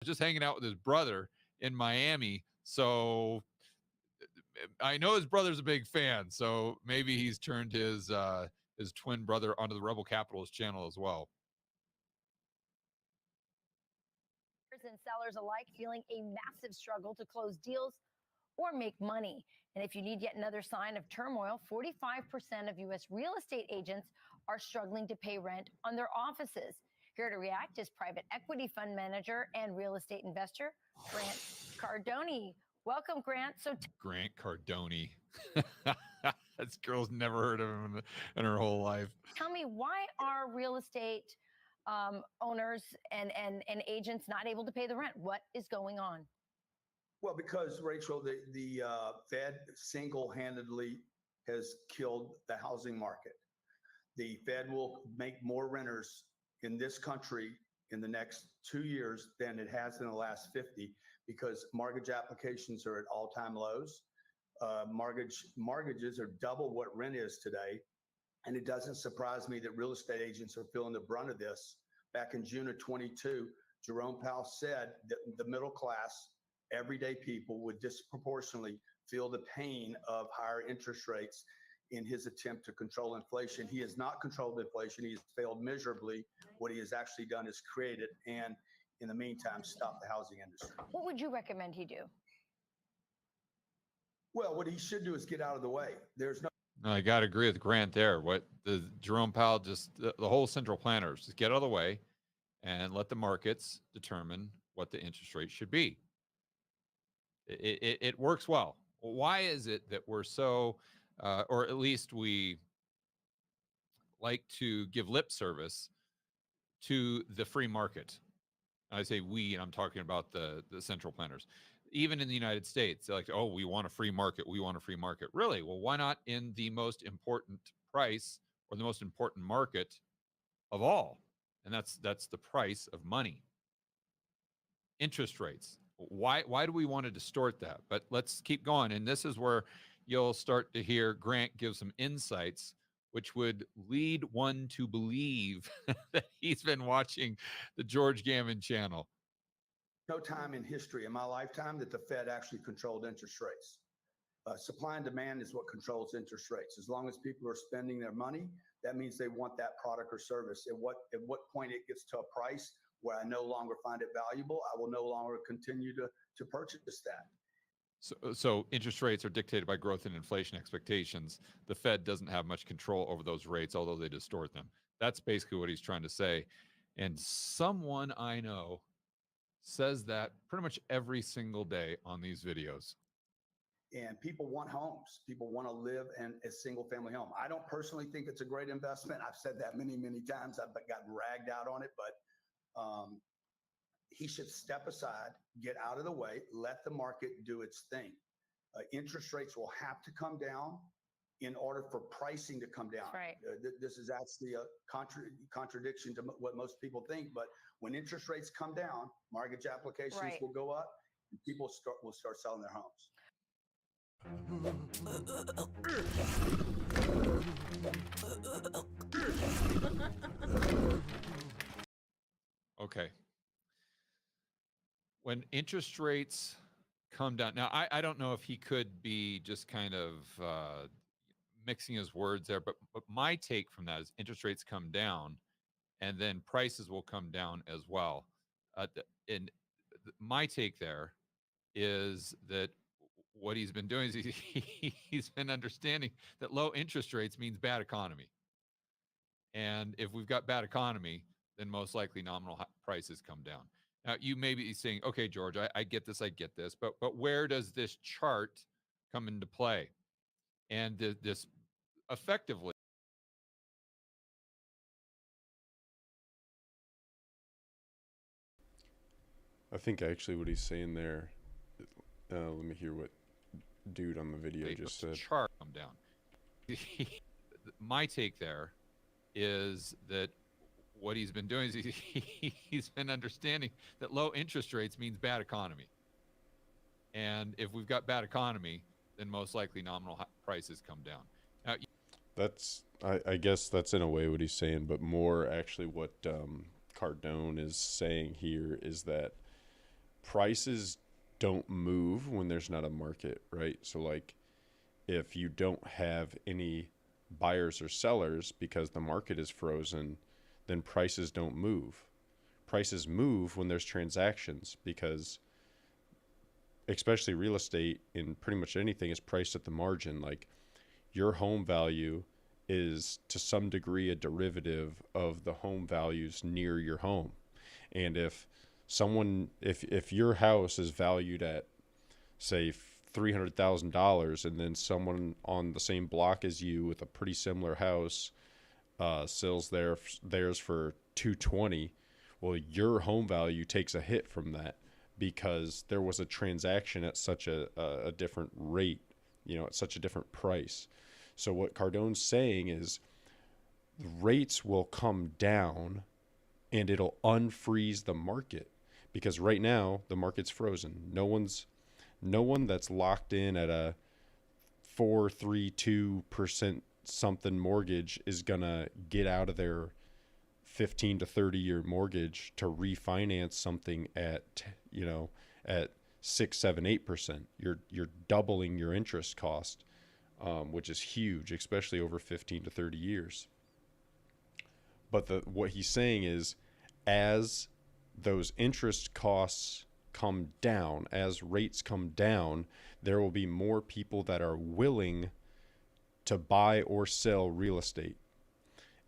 just hanging out with his brother in Miami. So I know his brother's a big fan. So maybe he's turned his twin brother onto the Rebel Capitalist channel as well. And sellers alike feeling a massive struggle to close deals or make money. And if you need yet another sign of turmoil, 45% of U.S. real estate agents are struggling to pay rent on their offices. Here to react is private equity fund manager and real estate investor Grant Cardone. Welcome, Grant. Grant Cardone. This girl's never heard of him in her whole life. Tell me, why are real estate owners and agents not able to pay the rent? What is going on? Well, because, Rachel, the Fed single-handedly has killed the housing market. The Fed will make more renters in this country in the next 2 years than it has in the last 50, because mortgage applications are at all-time lows. Mortgages are double what rent is today. And it doesn't surprise me that real estate agents are feeling the brunt of this. Back in June of 22, Jerome Powell said that the middle class, everyday people would disproportionately feel the pain of higher interest rates in his attempt to control inflation. He has not controlled inflation. He has failed miserably. What he has actually done is create it and, in the meantime, stop the housing industry. What would you recommend he do? Well, what he should do is get out of the way. There's no. I got to agree with Grant there. What the Jerome Powell the whole central planners just get out of the way and let the markets determine what the interest rate should be. It works well. Why is it that we're so, or at least we like to give lip service to the free market? I say we, and I'm talking about the central planners. Even in the United States, they're like, oh, we want a free market. We want a free market. Really? Well, why not in the most important price or the most important market of all? And that's the price of money. Interest rates. Why do we want to distort that? But let's keep going. And this is where you'll start to hear Grant give some insights, which would lead one to believe that he's been watching the George Gammon channel. No time in history in my lifetime that the Fed actually controlled interest rates. Supply and demand is what controls interest rates. As long as people are spending their money, that means they want that product or service. At what point it gets to a price where I no longer find it valuable, I will no longer continue to purchase that. So interest rates are dictated by growth and inflation expectations. The Fed doesn't have much control over those rates, although they distort them. That's basically what he's trying to say. And someone I know says that pretty much every single day on these videos. And people want homes. People want to live in a single family home. I don't personally think it's a great investment. I've said that many, many times. I've gotten ragged out on it, but he should step aside, get out of the way, let the market do its thing. Interest rates will have to come down in order for pricing to come down. Right. This is actually a contradiction to what most people think, but when interest rates come down, mortgage applications will go up, and people will start selling their homes. Okay. When interest rates come down, now I don't know if he could be just kind of mixing his words there, but my take from that is interest rates come down and then prices will come down as well. And my take there is that what he's been doing is he's been understanding that low interest rates means bad economy. And if we've got bad economy, then most likely nominal prices come down. Now, you may be saying, okay, George, I get this, but where does this chart come into play? And this effectively. I think actually what he's saying there, let me hear what dude on the video just said. Chart come down. My take there is that what he's been doing is he's been understanding that low interest rates means bad economy. And if we've got bad economy, then most likely nominal prices come down. Now, that's, I guess that's in a way what he's saying, but more actually what Cardone is saying here is that prices don't move when there's not a market, right? So like if you don't have any buyers or sellers because the market is frozen, then prices don't move. Prices move when there's transactions, because especially real estate in pretty much anything is priced at the margin. Like your home value is to some degree a derivative of the home values near your home. And if your house is valued at say $300,000 and then someone on the same block as you with a pretty similar house sells theirs for 220, well, your home value takes a hit from that because there was a transaction at such a different rate, at such a different price. So what Cardone's saying is rates will come down and it'll unfreeze the market, because right now the market's frozen. No one that's locked in at a 4.32% something mortgage is gonna get out of their 15 to 30-year mortgage to refinance something at 6, 7, 8%. You're doubling your interest cost, which is huge, especially over 15 to 30 years. But what he's saying is, as those interest costs come down, as rates come down, there will be more people that are willing to buy or sell real estate.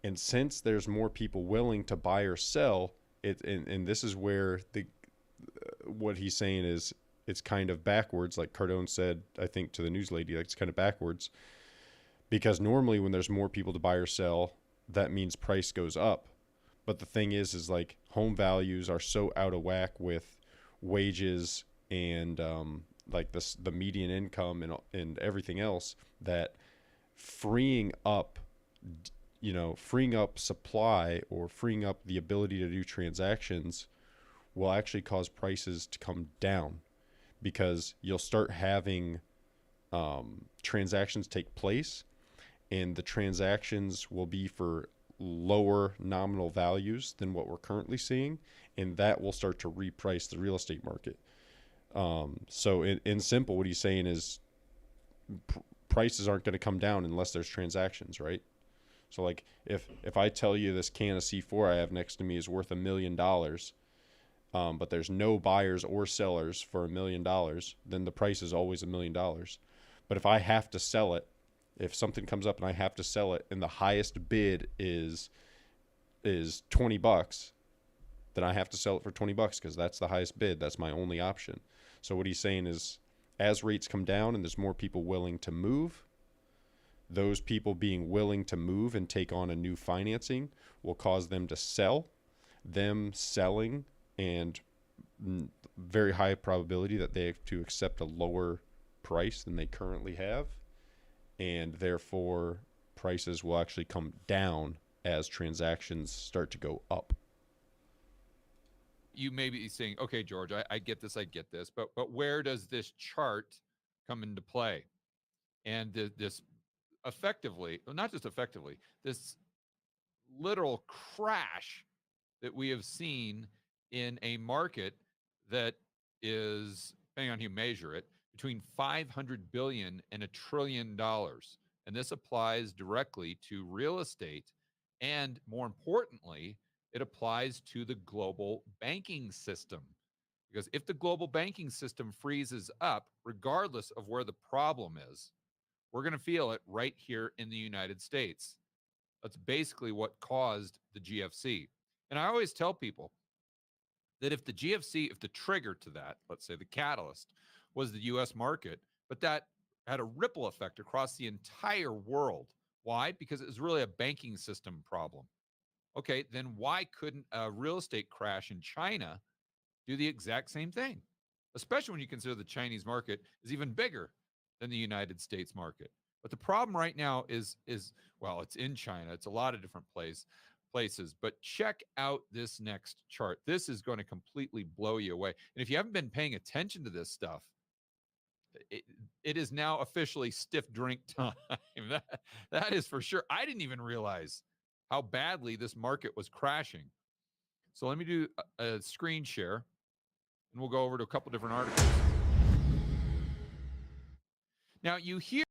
And since there's more people willing to buy or sell it, and this is where what he's saying is it's kind of backwards, like Cardone said, I think, to the news lady, like it's kind of backwards, because normally when there's more people to buy or sell, that means price goes up. But the thing is like home values are so out of whack with wages and like the median income and everything else, that freeing up supply or freeing up the ability to do transactions will actually cause prices to come down, because you'll start having transactions take place, and the transactions will be for lower nominal values than what we're currently seeing, and that will start to reprice the real estate market. So in simple, what he's saying is prices aren't going to come down unless there's transactions, right? So like if I tell you this can of C4 I have next to me is worth $1 million, but there's no buyers or sellers for $1 million, then the price is always $1 million. But if I have to sell it, if something comes up and I have to sell it and the highest bid is $20, then I have to sell it for $20 because that's the highest bid. That's my only option. So what he's saying is, as rates come down and there's more people willing to move, those people being willing to move and take on a new financing will cause them to sell. Them selling, and very high probability that they have to accept a lower price than they currently have, and therefore prices will actually come down as transactions start to go up. You may be saying, okay, George, I get this, but where does this chart come into play? And this effectively, well, not just effectively, this literal crash that we have seen in a market that is, depending on who you measure it, between 500 billion and $1 trillion. And this applies directly to real estate. And more importantly, it applies to the global banking system. Because if the global banking system freezes up, regardless of where the problem is, we're going to feel it right here in the United States. That's basically what caused the GFC. And I always tell people that if the GFC, if the trigger to that, let's say the catalyst, was the US market, but that had a ripple effect across the entire world. Why? Because it was really a banking system problem. Okay, then why couldn't a real estate crash in China do the exact same thing? Especially when you consider the Chinese market is even bigger than the United States market. But the problem right now is well, it's in China. It's a lot of different places. But check out this next chart. This is going to completely blow you away. And if you haven't been paying attention to this stuff, it is now officially stiff drink time. That is for sure. I didn't even realize how badly this market was crashing. So let me do a screen share. and we'll go over to a couple different articles. Now, you hear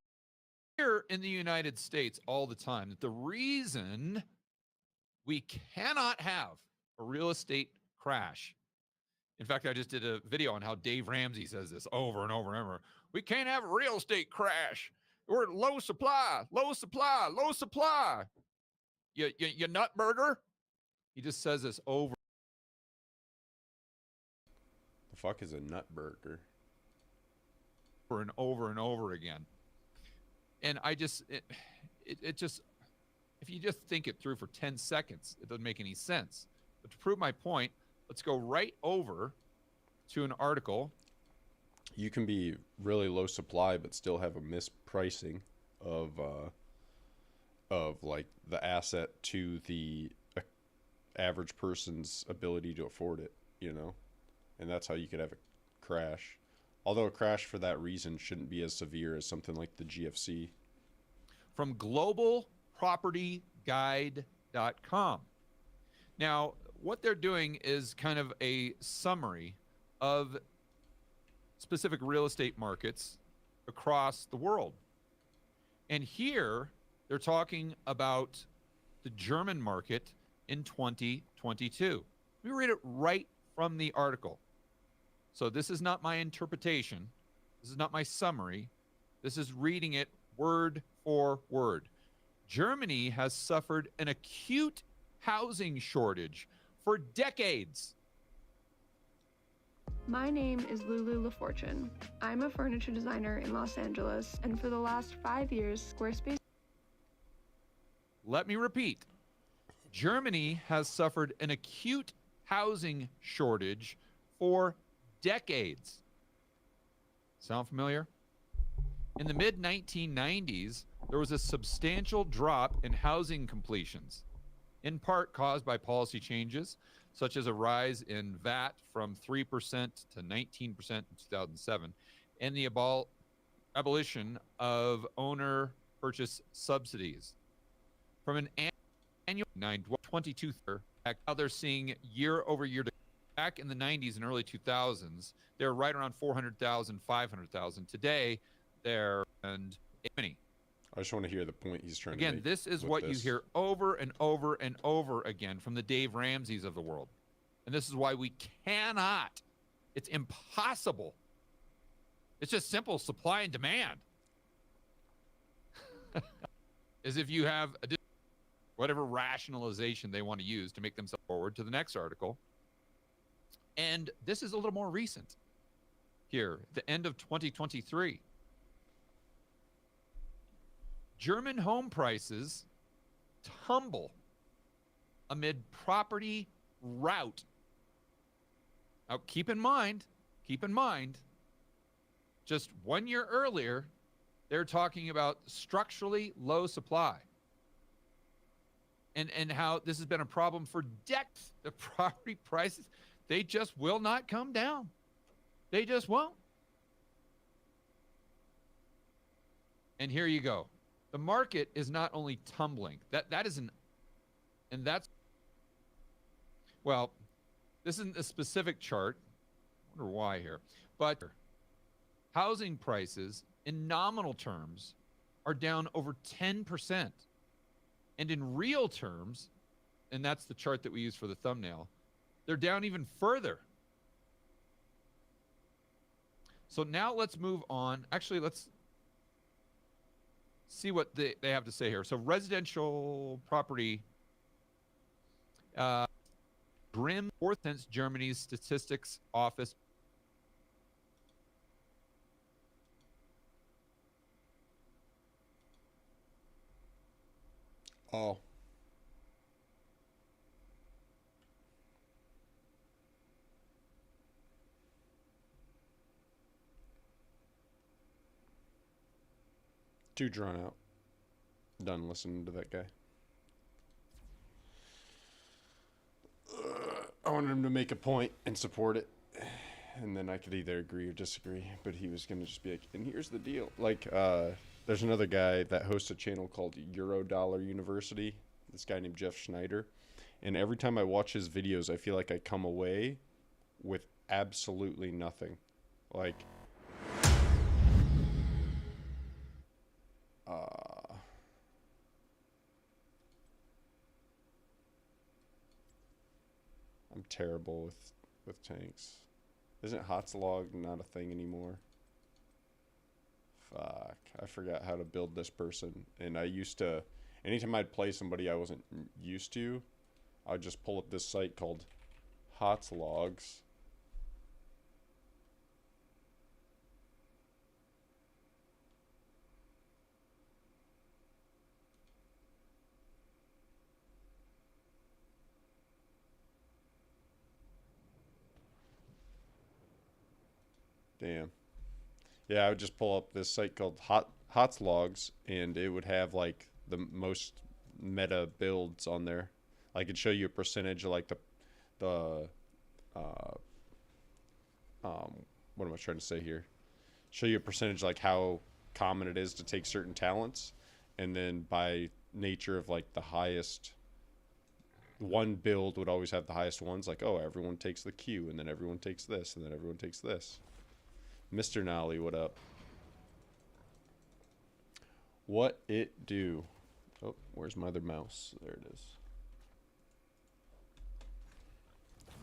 in the United States all the time that the reason we cannot have a real estate crash. In fact, I just did a video on how Dave Ramsey says this over and over and over. We can't have a real estate crash. We're at low supply, low supply, low supply. You nut burger. He just says this over. The fuck is a nut burger? And over and over again. And I just, it just, if you just think it through for 10 seconds, it doesn't make any sense. But to prove my point, let's go right over to an article. You can be really low supply, but still have a mispricing of like the asset to the average person's ability to afford it, you know? And that's how you could have a crash. Although a crash for that reason shouldn't be as severe as something like the GFC. From globalpropertyguide.com. Now, what they're doing is kind of a summary of specific real estate markets across the world. And here they're talking about the German market in 2022. Let me read it right from the article. So this is not my interpretation. This is not my summary. This is reading it word for word. Germany has suffered an acute housing shortage for decades. My name is Lulu LaFortune. I'm a furniture designer in Los Angeles, and for the last 5 years, Squarespace. Let me repeat. Germany has suffered an acute housing shortage for decades. Sound familiar? In the mid-1990s, there was a substantial drop in housing completions, in part caused by policy changes, such as a rise in VAT from 3% to 19% in 2007, and the abolition of owner purchase subsidies. From an annual 922, now they're seeing year over year. Back in the 90s and early 2000s, they're right around 400,000, 500,000. Today, they're and many. I just want to hear the point he's trying to Again, make. this is what you hear over and over and over again from the Dave Ramseys of the world. And this is why we cannot. It's impossible. It's just simple supply and demand. As if you have whatever rationalization they want to use to make themselves forward to the next article. And this is a little more recent here, the end of 2023. German home prices tumble amid property rout. Now, keep in mind, just 1 year earlier, they're talking about structurally low supply. And how this has been a problem for decades. The property prices, they just will not come down. They just won't. And here you go. The market is not only tumbling. That is well, this isn't a specific chart. I wonder why here. But housing prices in nominal terms are down over 10%. And in real terms, and that's the chart that we use for the thumbnail, they're down even further. So now let's move on. Actually, let's see what they have to say here. So residential property, Grim, since Germany's statistics office. Oh. Too drawn out. Done listening to that guy. I wanted him to make a point and support it. And then I could either agree or disagree. But he was going to just be like, and here's the deal. Like, there's another guy that hosts a channel called Eurodollar University. This guy named Jeff Schneider. And every time I watch his videos, I feel like I come away with absolutely nothing. Like, I'm terrible with tanks. Isn't Hotzlog not a thing anymore? Fuck, I forgot how to build this person. And I used to, anytime I'd play somebody I wasn't used to, I'd just pull up this site called Hotzlogs. Damn. Yeah, I would just pull up this site called Hotzlogs, and it would have like the most meta builds on there. Like it'd show you a percentage of like the what am I trying to say here? Show you a percentage like how common it is to take certain talents, and then by nature of like the highest one build would always have the highest ones. Like, oh, everyone takes the Q, and then everyone takes this, and then everyone takes this. Mr. Nolly, what up? What it do? Oh, where's my other mouse? There it is.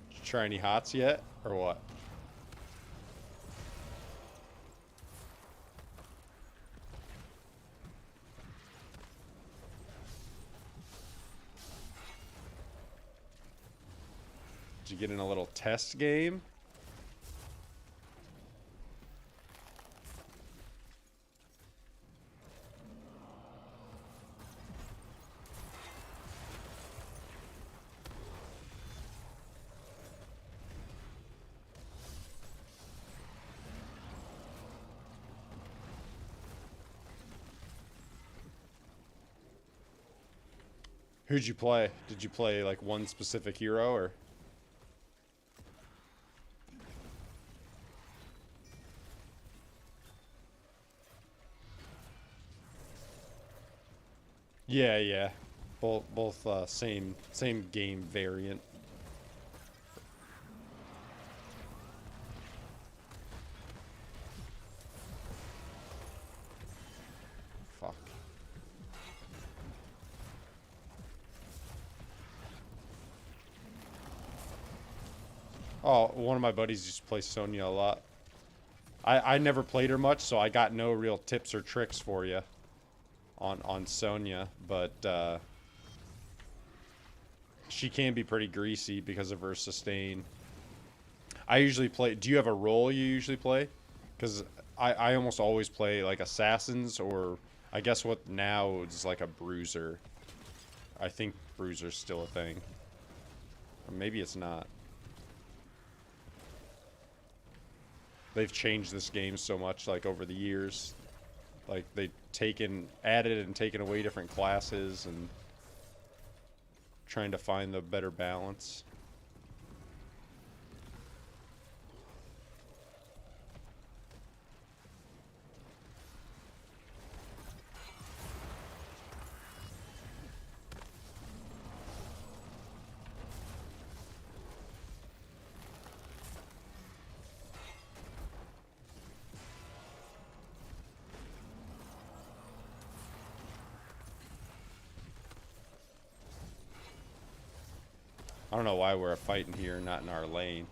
Did you try any hots yet, or what? Did you get in a little test game? Who'd you play? Did you play like one specific hero or? Yeah, yeah. Both same game variant. Fuck. Oh, one of my buddies used to play Sonya a lot. I never played her much, so I got no real tips or tricks for you on Sonya, but she can be pretty greasy because of her sustain. I usually play. Do you have a role you usually play? Because I almost always play like assassins, or I guess what now is like a bruiser. I think bruiser's still a thing. Or maybe it's not. They've changed this game so much, like, over the years. Like, they've added and taken away different classes and trying to find the better balance. I don't know why we're fighting here, not in our lane.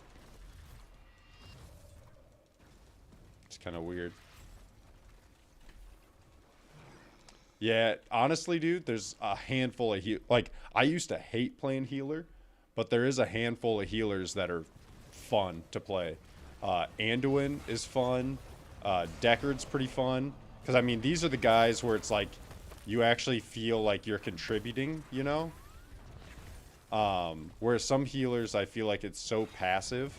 It's kind of weird. Yeah, honestly, dude, there's a handful of like, I used to hate playing healer, but there is a handful of healers that are fun to play. Anduin is fun. Deckard's pretty fun. Because, I mean, these are the guys where it's like, you actually feel like you're contributing, you know? Whereas some healers, I feel like it's so passive.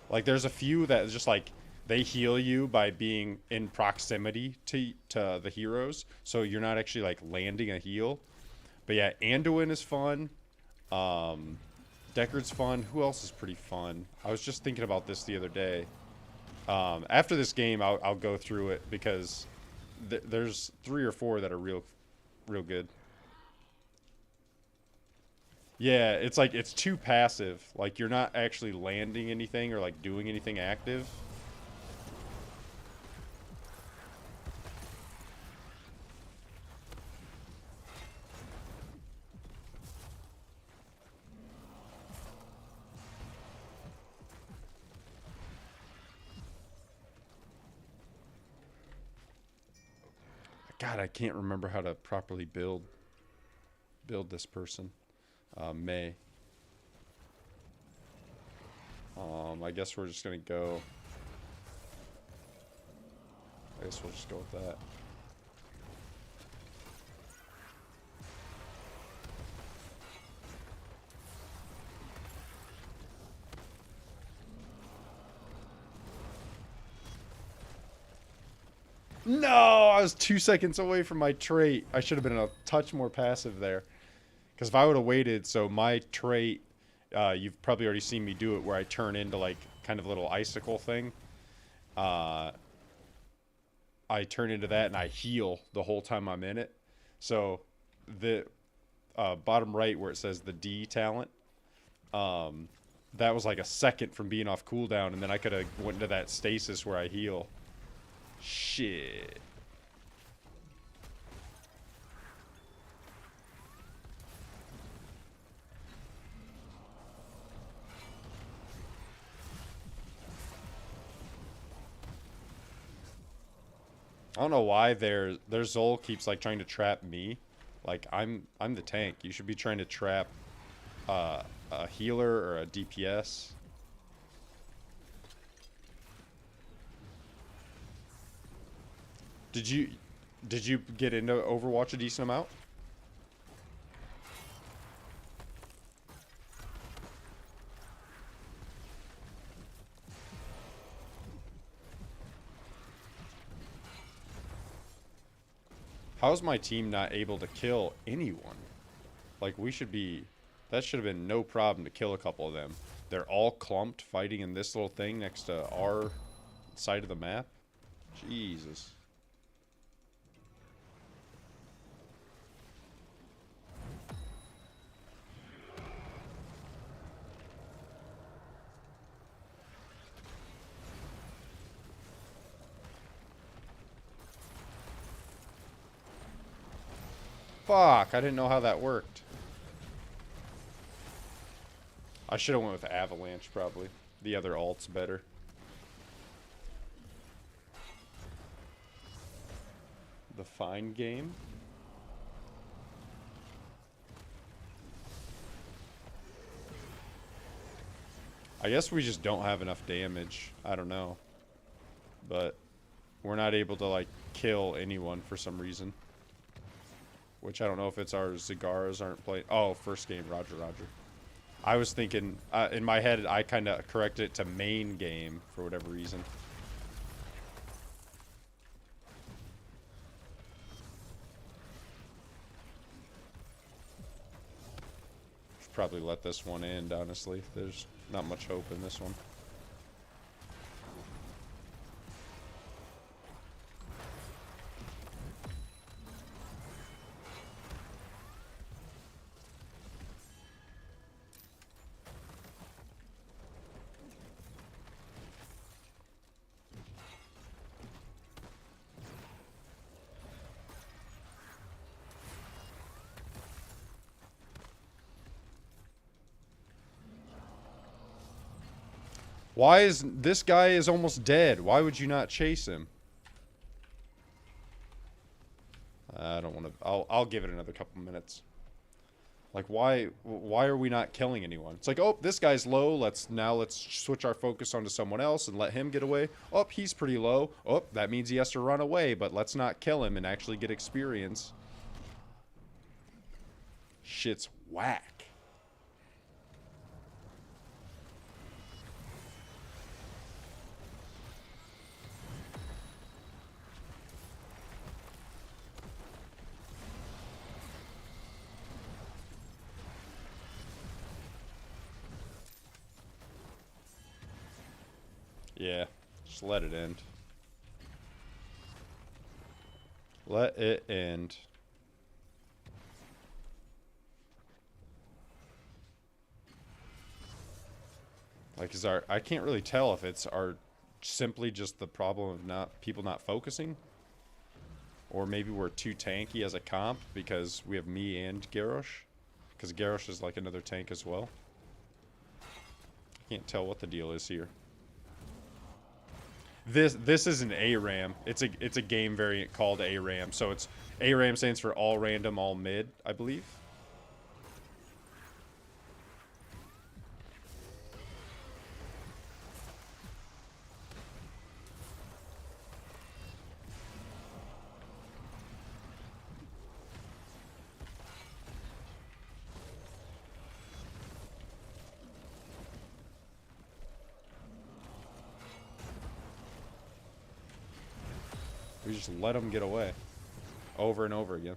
Like, there's a few that just, like, they heal you by being in proximity to the heroes. So you're not actually, like, landing a heal. But, yeah, Anduin is fun. Deckard's fun. Who else is pretty fun? I was just thinking about this the other day. After this game, I'll go through it because there's 3 or 4 that are real good. Yeah, it's like it's too passive. Like you're not actually landing anything or like doing anything active. God, I can't remember how to properly build this person. May. I guess we're just gonna go. I guess we'll just go with that. No, I was 2 seconds away from my trait. I should have been a touch more passive there. Because if I would have waited, so my trait, you've probably already seen me do it where I turn into like kind of a little icicle thing. I turn into that and I heal the whole time I'm in it. So the bottom right where it says the D talent, that was like a second from being off cooldown, and then I could have went into that stasis where I heal. Shit. I don't know why their Zol keeps like trying to trap me. Like I'm the tank. You should be trying to trap a healer or a DPS. Did you get into Overwatch a decent amount? How's my team not able to kill anyone? Like we should be, that should have been no problem to kill a couple of them. They're all clumped fighting in this little thing next to our side of the map. Jesus. Fuck, I didn't know how that worked. I should have went with Avalanche, probably. The other alt's better. The fine game? I guess we just don't have enough damage. I don't know. But we're not able to, like, kill anyone for some reason. Which I don't know if it's our Zagaras aren't playing. Oh, first game, Roger. I was thinking, in my head, I kind of corrected it to main game for whatever reason. Should probably let this one end, honestly. There's not much hope in this one. Why is this guy is almost dead? Why would you not chase him? I don't want to. I'll give it another couple minutes. Like why are we not killing anyone? It's like, oh, this guy's low. Let's switch our focus onto someone else and let him get away. Oh, he's pretty low. Oh, that means he has to run away, but let's not kill him and actually get experience. Shit's whack. Yeah, just let it end. Let it end. Like, I can't really tell if it's simply just the problem of people not focusing, or maybe we're too tanky as a comp because we have me and Garrosh, because Garrosh is like another tank as well. Can't tell what the deal is here. This is an ARAM. It's a game variant called ARAM. So it's ARAM stands for all random, all mid, I believe. We just let them get away over and over again.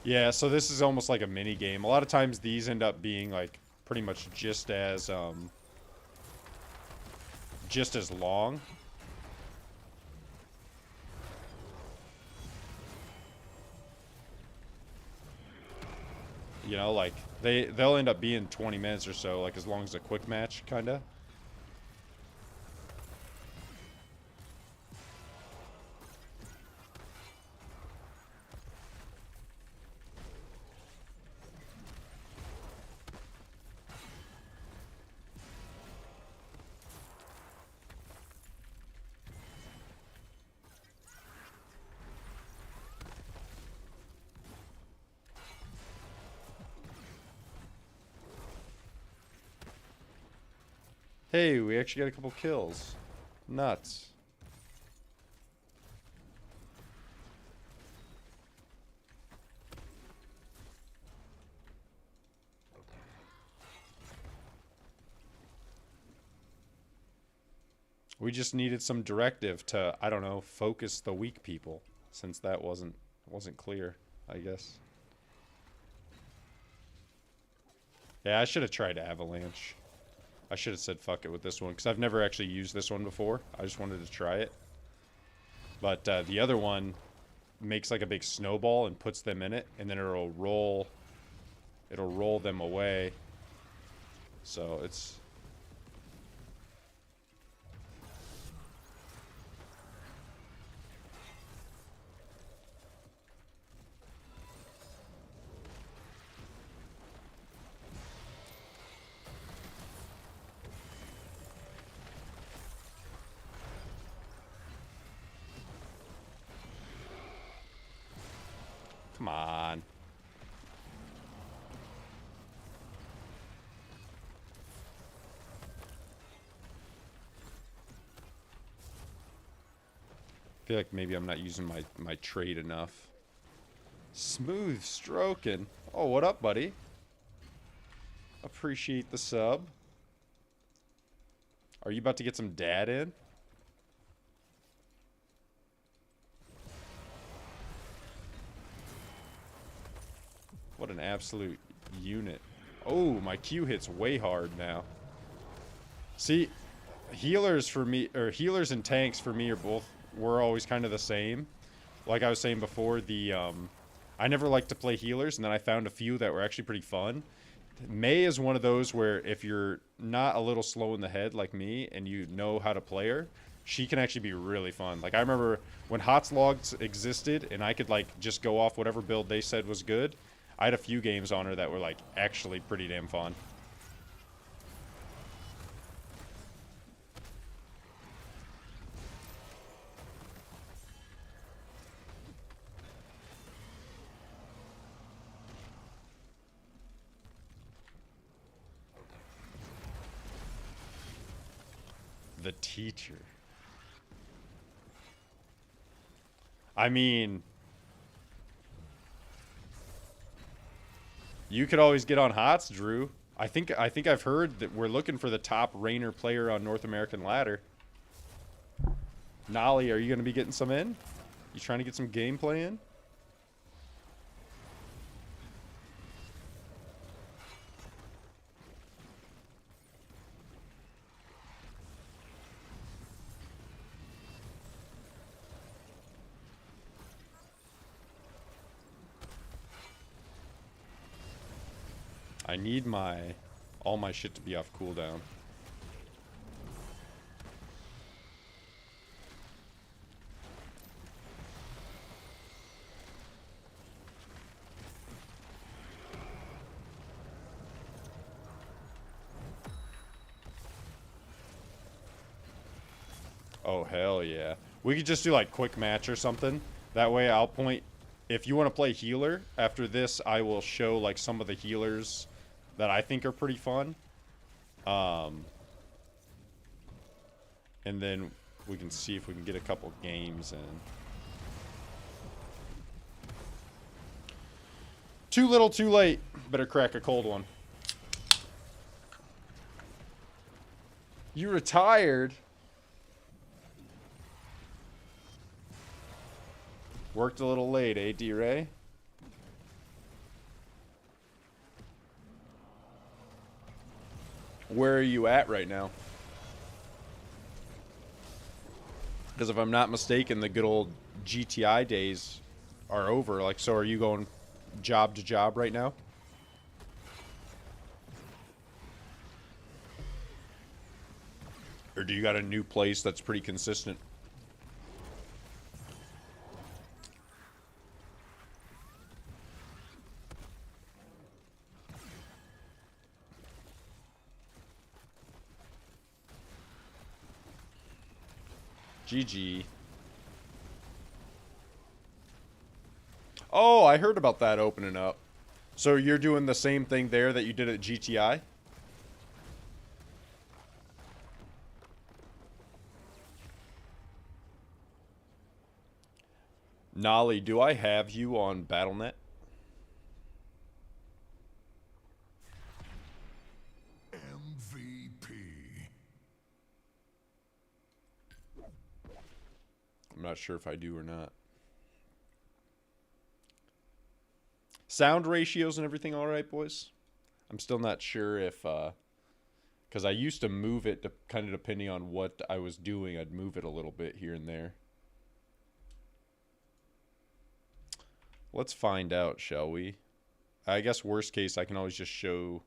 Yeah, so this is almost like a mini game. A lot of times these end up being like pretty much just as long. You know, like they'll end up being 20 minutes or so, like as long as a quick match kinda. Hey, we actually got a couple kills. Nuts. We just needed some directive to, I don't know, focus the weak people, since that wasn't clear, I guess. Yeah, I should have tried Avalanche. I should have said fuck it with this one, because I've never actually used this one before. I just wanted to try it. But the other one makes like a big snowball and puts them in it, and then it'll roll them away. So it's... Come on. I feel like maybe I'm not using my trade enough. Smooth stroking. Oh, what up, buddy? Appreciate the sub. Are you about to get some dad in? What an absolute unit. Oh, my Q hits way hard now. See, healers for me, or healers and tanks for me were always kind of the same. Like I was saying before, I never liked to play healers, and then I found a few that were actually pretty fun. Mei is one of those where if you're not a little slow in the head like me and you know how to play her, she can actually be really fun. Like I remember when HOTS logs existed and I could like just go off whatever build they said was good. I had a few games on her that were like actually pretty damn fun. The teacher. I mean, you could always get on HOTS, Drew. I think I've heard that we're looking for the top Rainer player on North American Ladder. Nolly, are you going to be getting some in? You trying to get some gameplay in? I need all my shit to be off cooldown. Oh, hell yeah. We could just do like quick match or something. That way I'll point. If you want to play healer, after this I will show like some of the healers that I think are pretty fun. And then we can see if we can get a couple games in. Too little, too late. Better crack a cold one. You retired? Worked a little late, eh, D-Ray? Where are you at right now? Because if I'm not mistaken, the good old GTI days are over. Like, so are you going job to job right now? Or do you got a new place that's pretty consistent? GG. Oh, I heard about that opening up. So you're doing the same thing there that you did at GTI? Nolly, do I have you on BattleNet? MVP. I'm not sure if I do or not. Sound ratios and everything all right, boys? I'm still not sure if, because I used to move it to, kind of depending on what I was doing. I'd move it a little bit here and there. Let's find out, shall we? I guess worst case, I can always just show...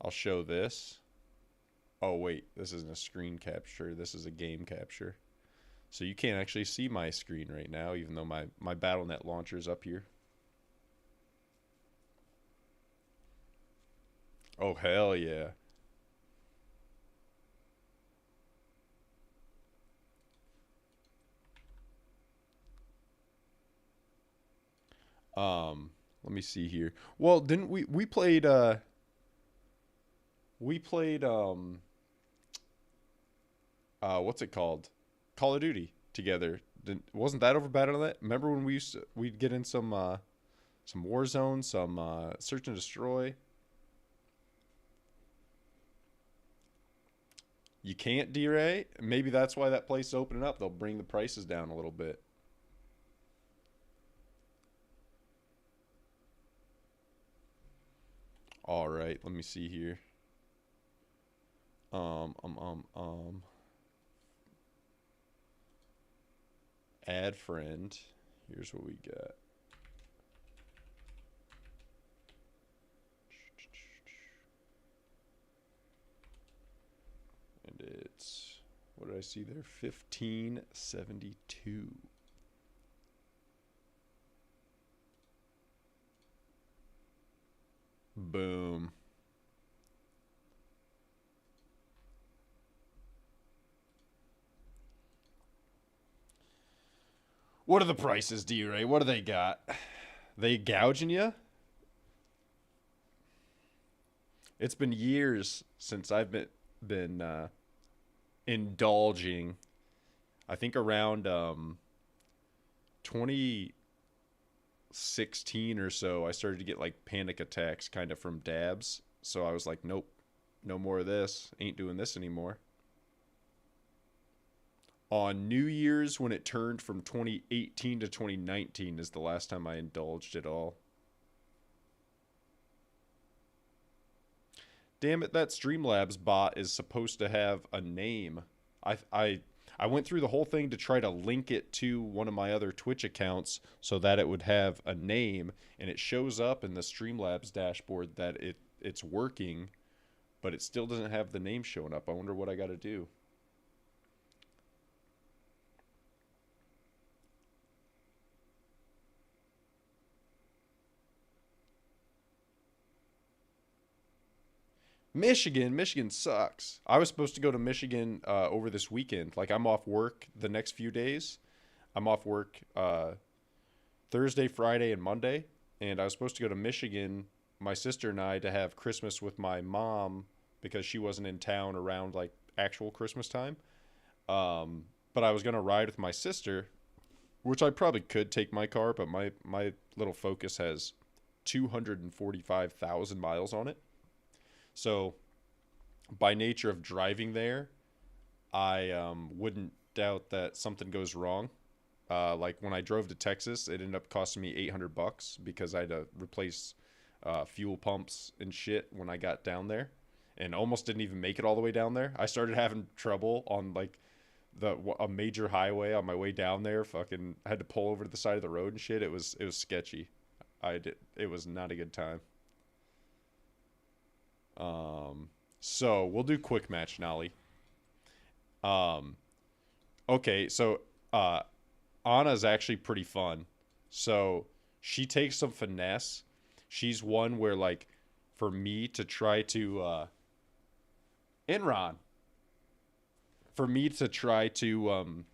I'll show this. Oh, wait. This isn't a screen capture. This is a game capture. So you can't actually see my screen right now, even though my BattleNet launcher is up here. Oh, hell yeah. Let me see here. Well, didn't we played what's it called? Call of Duty together. Wasn't that over BattleNet? Remember when we'd get in some Warzone, some Search and Destroy? You can't, D-Ray? Maybe that's why that place is opening up. They'll bring the prices down a little bit. All right, let me see here. Add friend. Here's what we got. And it's, what did I see there? 1572. Boom. What are the prices, D-Ray? What do they got? They gouging you? It's been years since I've been indulging. I think around 2016 or so, I started to get like panic attacks kind of from dabs. So I was like, nope, no more of this. Ain't doing this anymore. on New Year's when it turned from 2018 to 2019 is the last time I indulged at all. Damn it, that Streamlabs bot is supposed to have a name. I went through the whole thing to try to link it to one of my other Twitch accounts so that it would have a name, and it shows up in the Streamlabs dashboard that it's working, but it still doesn't have the name showing up. I wonder what I got to do. Michigan sucks. I was supposed to go to Michigan over this weekend. Like, I'm off work the next few days. I'm off work Thursday, Friday, and Monday. And I was supposed to go to Michigan, my sister and I, to have Christmas with my mom because she wasn't in town around, like, actual Christmas time. But I was going to ride with my sister, which I probably could take my car, but my little Focus has 245,000 miles on it. So, by nature of driving there, I wouldn't doubt that something goes wrong. Like when I drove to Texas, it ended up costing me $800 because I had to replace fuel pumps and shit when I got down there, and almost didn't even make it all the way down there. I started having trouble on like a major highway on my way down there. Fucking had to pull over to the side of the road and shit. It was sketchy. It was not a good time. So we'll do quick match, Nolly. Okay, so Anna's actually pretty fun. So she takes some finesse. She's one where, like, for me to try to Enron, for me to try to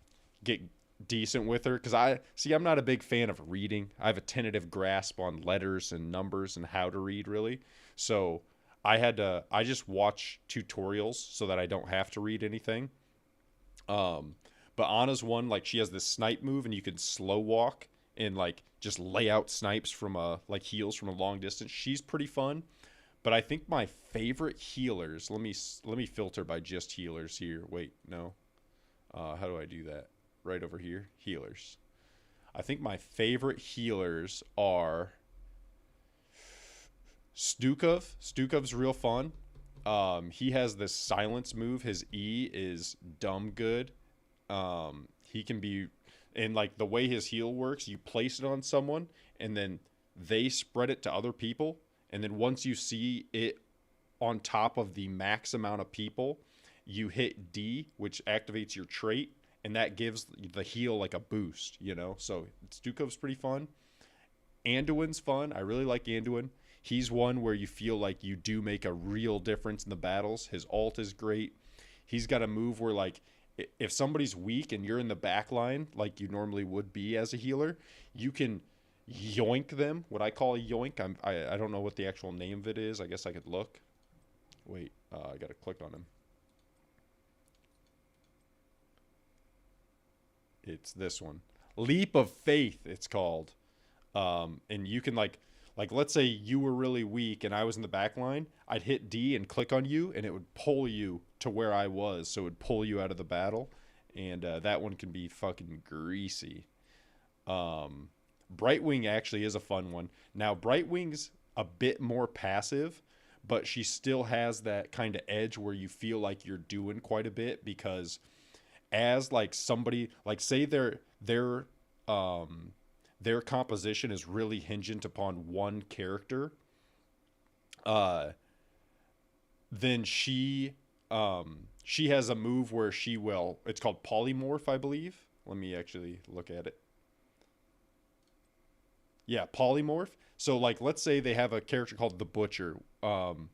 get decent with her, because I'm not a big fan of reading. I have a tentative grasp on letters and numbers and how to read, really. So I just watch tutorials so that I don't have to read anything. But Anna's one, like, she has this snipe move and you can slow walk and, like, just lay out snipes from like heals from a long distance. She's pretty fun. But I think my favorite healers, let me filter by just healers here. Wait, no. How do I do that? Right over here, healers. I think my favorite healers are Stukov. Stukov's real fun. He has this silence move. His E is dumb good. He can be, and like the way his heal works, you place it on someone and then they spread it to other people. And then once you see it on top of the max amount of people, you hit D, which activates your trait, and that gives the heal like a boost, you know? So Stukov's pretty fun. Anduin's fun. I really like Anduin. He's one where you feel like you do make a real difference in the battles. His ult is great. He's got a move where, like, if somebody's weak and you're in the back line, like you normally would be as a healer, you can yoink them. What I call a yoink. I don't know what the actual name of it is. I guess I could look. Wait, I got to click on him. It's this one. Leap of Faith, it's called. And you can, like let's say you were really weak and I was in the back line, I'd hit D and click on you and it would pull you to where I was. So it would pull you out of the battle. And that one can be fucking greasy. Brightwing actually is a fun one. Now, Brightwing's a bit more passive, but she still has that kind of edge where you feel like you're doing quite a bit, because as like somebody, like say their composition is really hingent upon one character, then she has a move where she will, it's called polymorph, I believe. Let me actually look at it. Yeah, polymorph. So like, let's say they have a character called the Butcher, and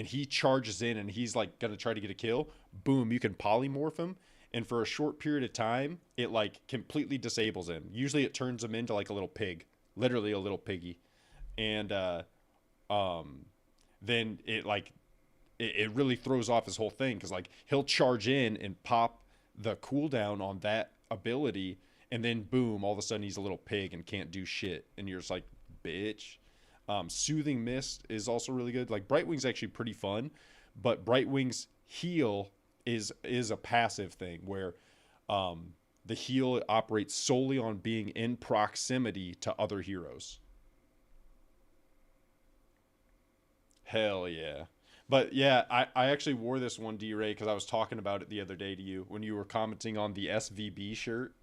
he charges in and he's like gonna try to get a kill. Boom, you can polymorph him, and for a short period of time, it like completely disables him. Usually it turns him into like a little pig, literally a little piggy. And then it really throws off his whole thing, because like he'll charge in and pop the cooldown on that ability, and then boom, all of a sudden he's a little pig and can't do shit, and you're just like, bitch. Soothing Mist is also really good. Like, Brightwing's actually pretty fun, but Brightwing's heal is a passive thing where The heal operates solely on being in proximity to other heroes. Hell yeah. But yeah, I actually wore this one, D-Ray, because I was talking about it the other day to you when you were commenting on the SVB shirt.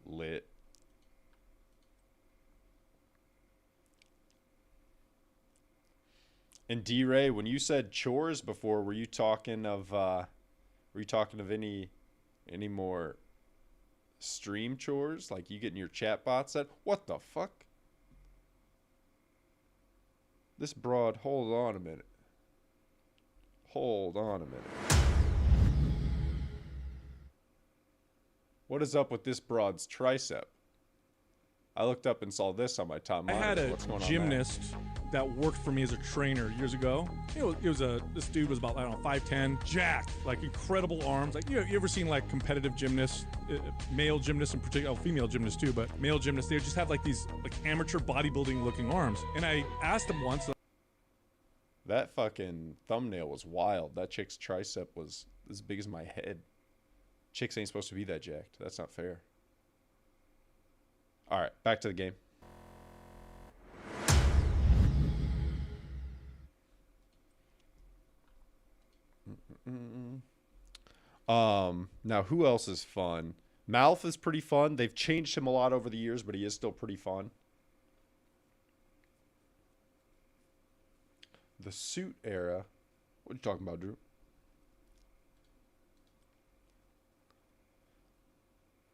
Lit. And D-Ray, when you said chores before, were you talking of any more stream chores? Like you getting your chat bot set? What the fuck? This broad, hold on a minute. Hold on a minute. What is up with this broad's tricep? I looked up and saw this on my top I monitor. had a What's going on gymnast that worked for me as a trainer years ago. This dude was about, I don't know, 5'10", jacked, like incredible arms. Like, you ever seen like competitive gymnasts, male gymnasts in particular, female gymnasts too, but male gymnasts, they just have like these like amateur bodybuilding looking arms. And I asked him once. That fucking thumbnail was wild. That chick's tricep was as big as my head. Chicks ain't supposed to be that jacked. That's not fair. All right, back to the game. Now who else is fun? Malf is pretty fun. They've changed him a lot over the years, but he is still pretty fun. The suit era. What are you talking about, Drew?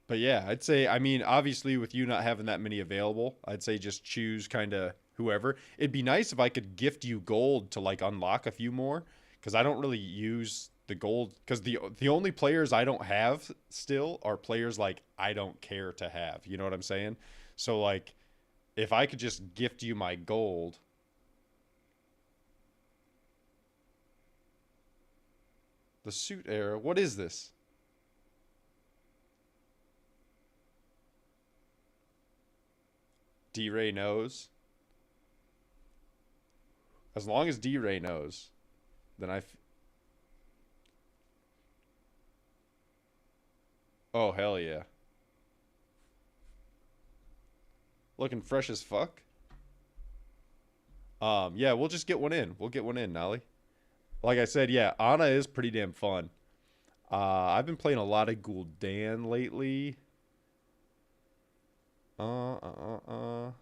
But yeah, I'd say, I mean, obviously with you not having that many available, I'd say just choose kind of whoever. It'd be nice if I could gift you gold to like unlock a few more, because I don't really use the gold, because the only players I don't have still are players like I don't care to have. You know what I'm saying? So like, if I could just gift you my gold. The suit era, what is this? D-Ray knows. As long as D-Ray knows, then oh, hell yeah. Looking fresh as fuck. Yeah, we'll just get one in. We'll get one in, Nolly. Like I said, yeah, Ana is pretty damn fun. I've been playing a lot of Gul'dan lately. I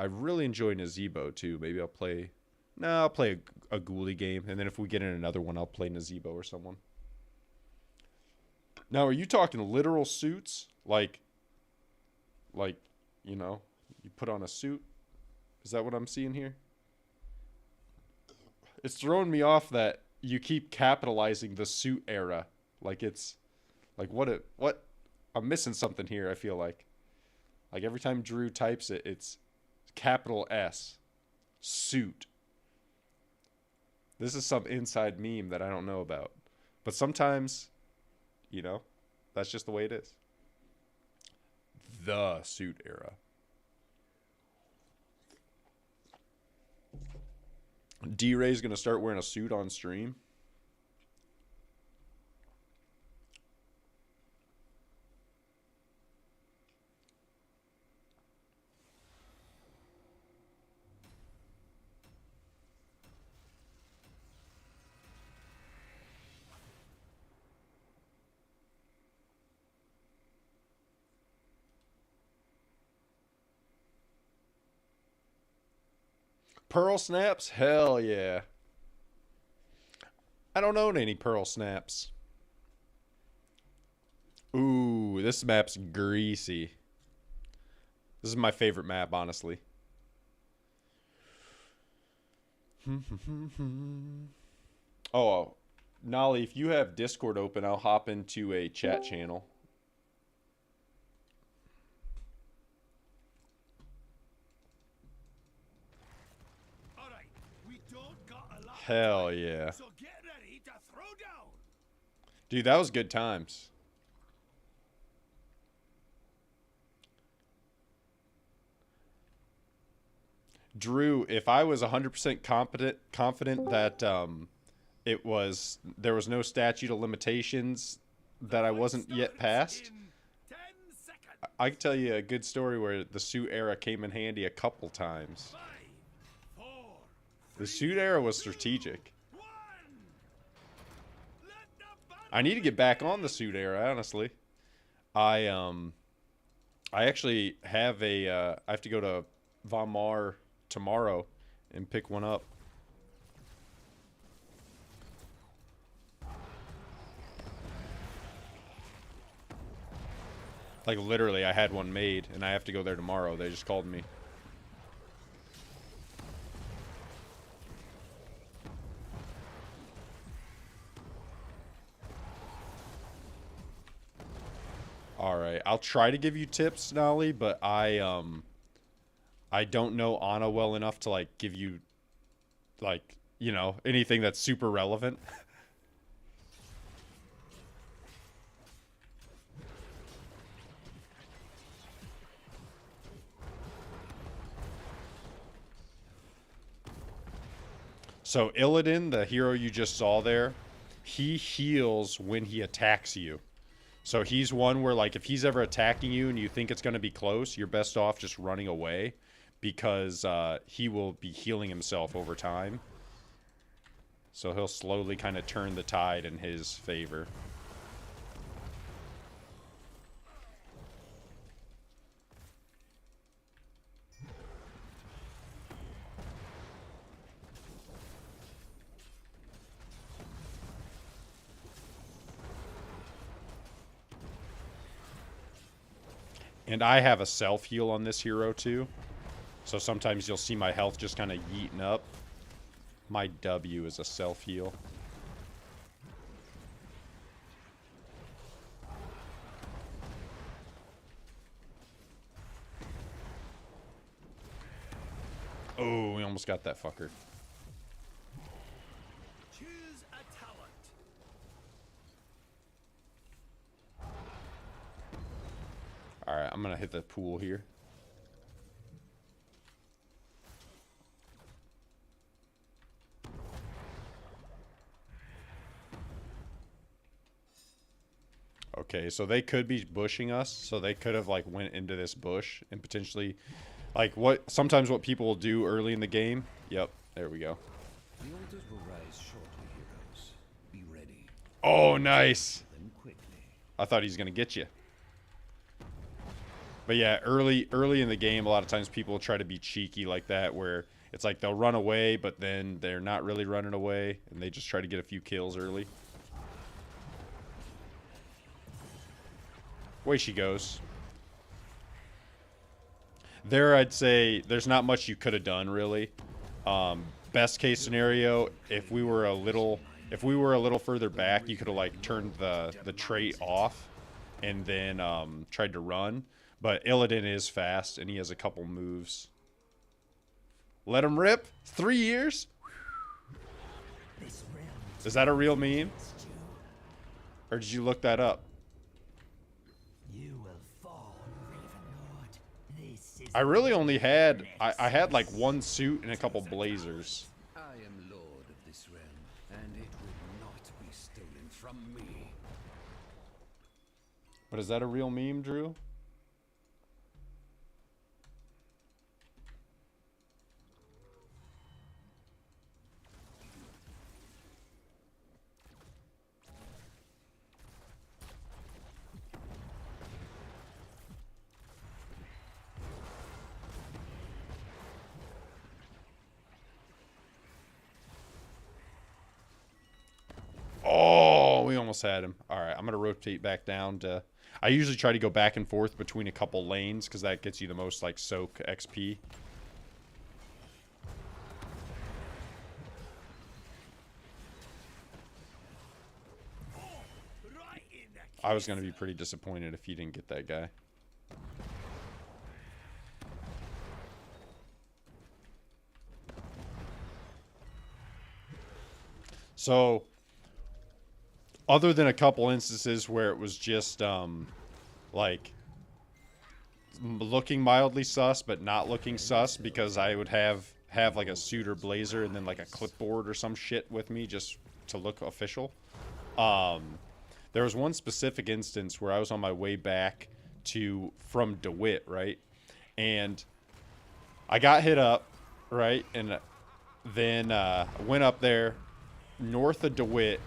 really enjoy Nazebo too. Maybe I'll play. No, I'll play a Ghoulie game, and then if we get in another one, I'll play Nazebo or someone. Now, are you talking literal suits? Like, you know, you put on a suit? Is that what I'm seeing here? It's throwing me off that you keep capitalizing the suit era. Like it's, like what? I'm missing something here, I feel like. Like every time Drew types it, it's capital S. Suit. This is some inside meme that I don't know about. But sometimes, you know, that's just the way it is. The suit era. D-Ray's going to start wearing a suit on stream. Pearl snaps? Hell yeah. I don't own any pearl snaps. Ooh, this map's greasy. This is my favorite map, honestly. Oh, Nolly, if you have Discord open, I'll hop into a chat channel. Hell yeah. So get ready to throw down. Dude, that was good times. Drew, if I was 100% confident that there was no statute of limitations that I wasn't yet past. I can tell you a good story where the suit era came in handy a couple times. The suit era was strategic. I need to get back on the suit era, honestly. I actually have I have to go to Von Mar tomorrow and pick one up. Like, literally, I had one made, and I have to go there tomorrow. They just called me. Alright, I'll try to give you tips, Nolly, but I don't know Ana well enough to, like, give you, like, you know, anything that's super relevant. So Illidan, the hero you just saw there, he heals when he attacks you. So he's one where, like, if he's ever attacking you and you think it's going to be close, you're best off just running away because he will be healing himself over time. So he'll slowly kind of turn the tide in his favor. And I have a self-heal on this hero, too. So sometimes you'll see my health just kind of yeeting up. My W is a self-heal. Oh, we almost got that fucker. Choose a talent. Alright, I'm gonna hit the pool here. Okay, so they could be bushing us, so they could have, like, went into this bush and potentially, like, sometimes what people will do early in the game. Yep, there we go. The altars will rise shortly, heroes. Be ready. Oh, nice. Them quickly. I thought he was gonna get you. But yeah, early in the game, a lot of times people try to be cheeky like that, where it's like they'll run away, but then they're not really running away, and they just try to get a few kills early. Away she goes. There, I'd say there's not much you could have done, really. Best case scenario, if we were a little further back, you could have, like, turned the trait off and then tried to run. But Illidan is fast, and he has a couple moves. Let him rip. 3 years? Is that a real meme? Or did you look that up? You will fall, Ravenlord. This is I really only had... I had, like, one suit and a couple blazers. I am lord of this realm, and it will not be stolen from me. But is that a real meme, Drew? Oh, we almost had him. All right, I'm going to rotate back down to... I usually try to go back and forth between a couple lanes because that gets you the most, like, soak XP. I was going to be pretty disappointed if you didn't get that guy. So... other than a couple instances where it was just, like, looking mildly sus, but not looking sus, because I would have like, a suit or blazer and then, like, a clipboard or some shit with me just to look official. there was one specific instance where I was on my way back from DeWitt, right? And I got hit up, right? And then went up there north of DeWitt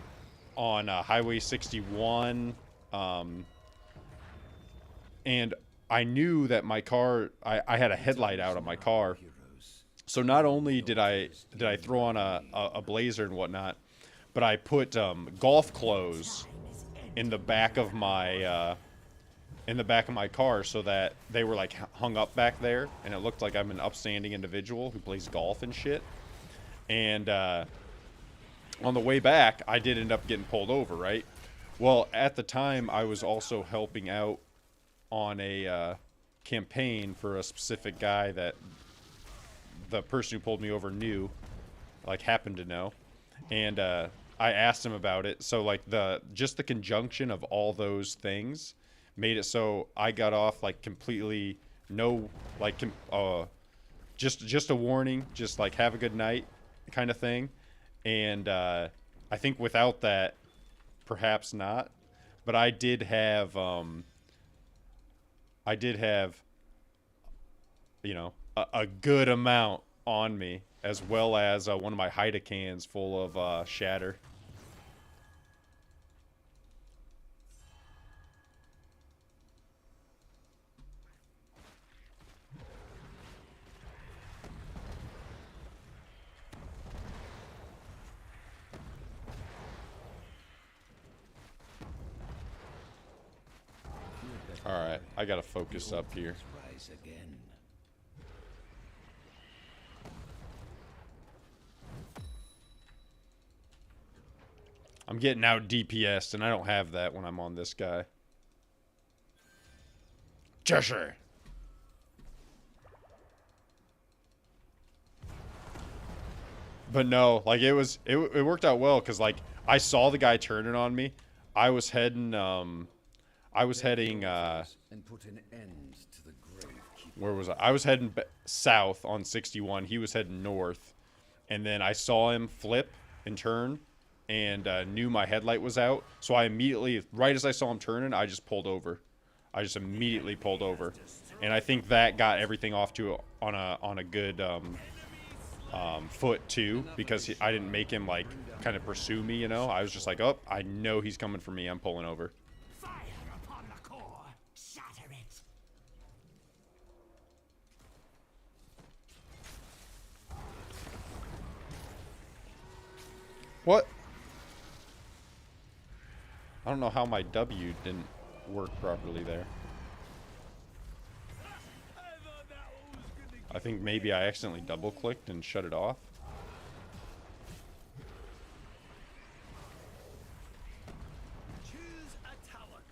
on Highway 61. And I knew that my car, I had a headlight out on my car. So not only did I throw on a blazer and whatnot, but I put golf clothes in the back of my car so that they were like hung up back there, and it looked like I'm an upstanding individual who plays golf and shit. And on the way back, I did end up getting pulled over, right? Well, at the time, I was also helping out on a campaign for a specific guy that the person who pulled me over knew, like happened to know. And I asked him about it. So like just the conjunction of all those things made it so I got off like completely just a warning, just like have a good night kind of thing. And I think without that, perhaps not. But I did have you know, a good amount on me, as well as one of my Haida cans full of shatter. Alright, I gotta focus up here. Rise again. I'm getting out DPS, and I don't have that when I'm on this guy. Cheshire! But no, like it worked out well, because like I saw the guy turning on me. I was heading and put an end to the gravekeeper. where was I? I was heading south on 61. He was heading north, and then I saw him flip and turn, and knew my headlight was out. So I immediately, right as I saw him turning, I just pulled over. I just immediately pulled over, and I think that got everything off to on a good foot too, because I didn't make him like kind of pursue me. You know, I was just like, oh, I know he's coming for me. I'm pulling over. Fire upon the core. Shatter it. What? I don't know how my W didn't work properly there. I think maybe I accidentally double clicked and shut it off. Choose a talent.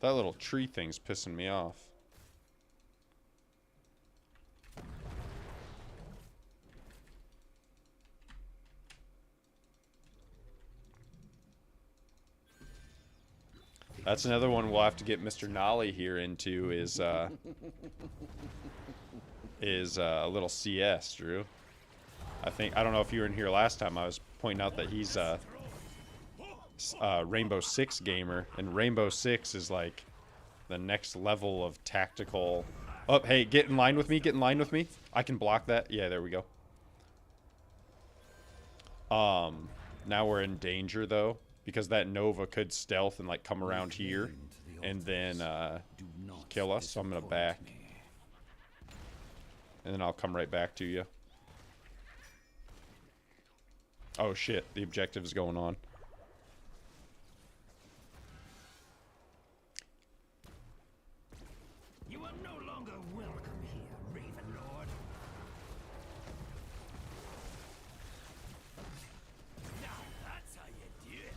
That little tree thing's pissing me off. That's another one we'll have to get Mr. Nolly here into is a little CS, Drew. I don't know if you were in here last time. I was pointing out that he's Rainbow Six gamer, and Rainbow Six is like the next level of tactical. Oh, hey, get in line with me. Get in line with me. I can block that. Yeah, there we go. Now we're in danger though, because that Nova could stealth and like come around here and then kill us. So I'm gonna back, and then I'll come right back to you. Oh shit, the objective is going on. You are no longer welcome here, Raven Lord. Now that's how you do it.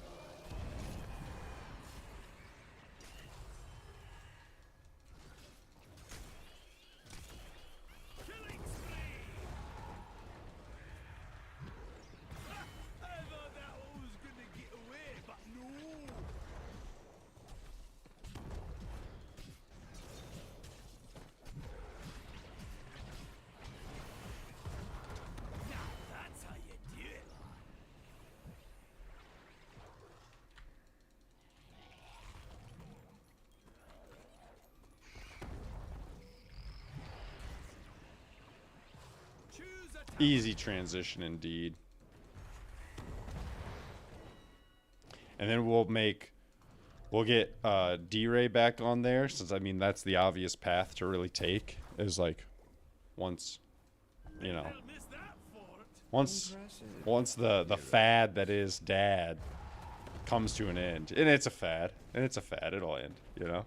Easy transition indeed. And then we'll get D-Ray back on there, since I mean that's the obvious path to really take, is like once, you know, once the fad that is dad comes to an end, and it's a fad, it'll end, you know,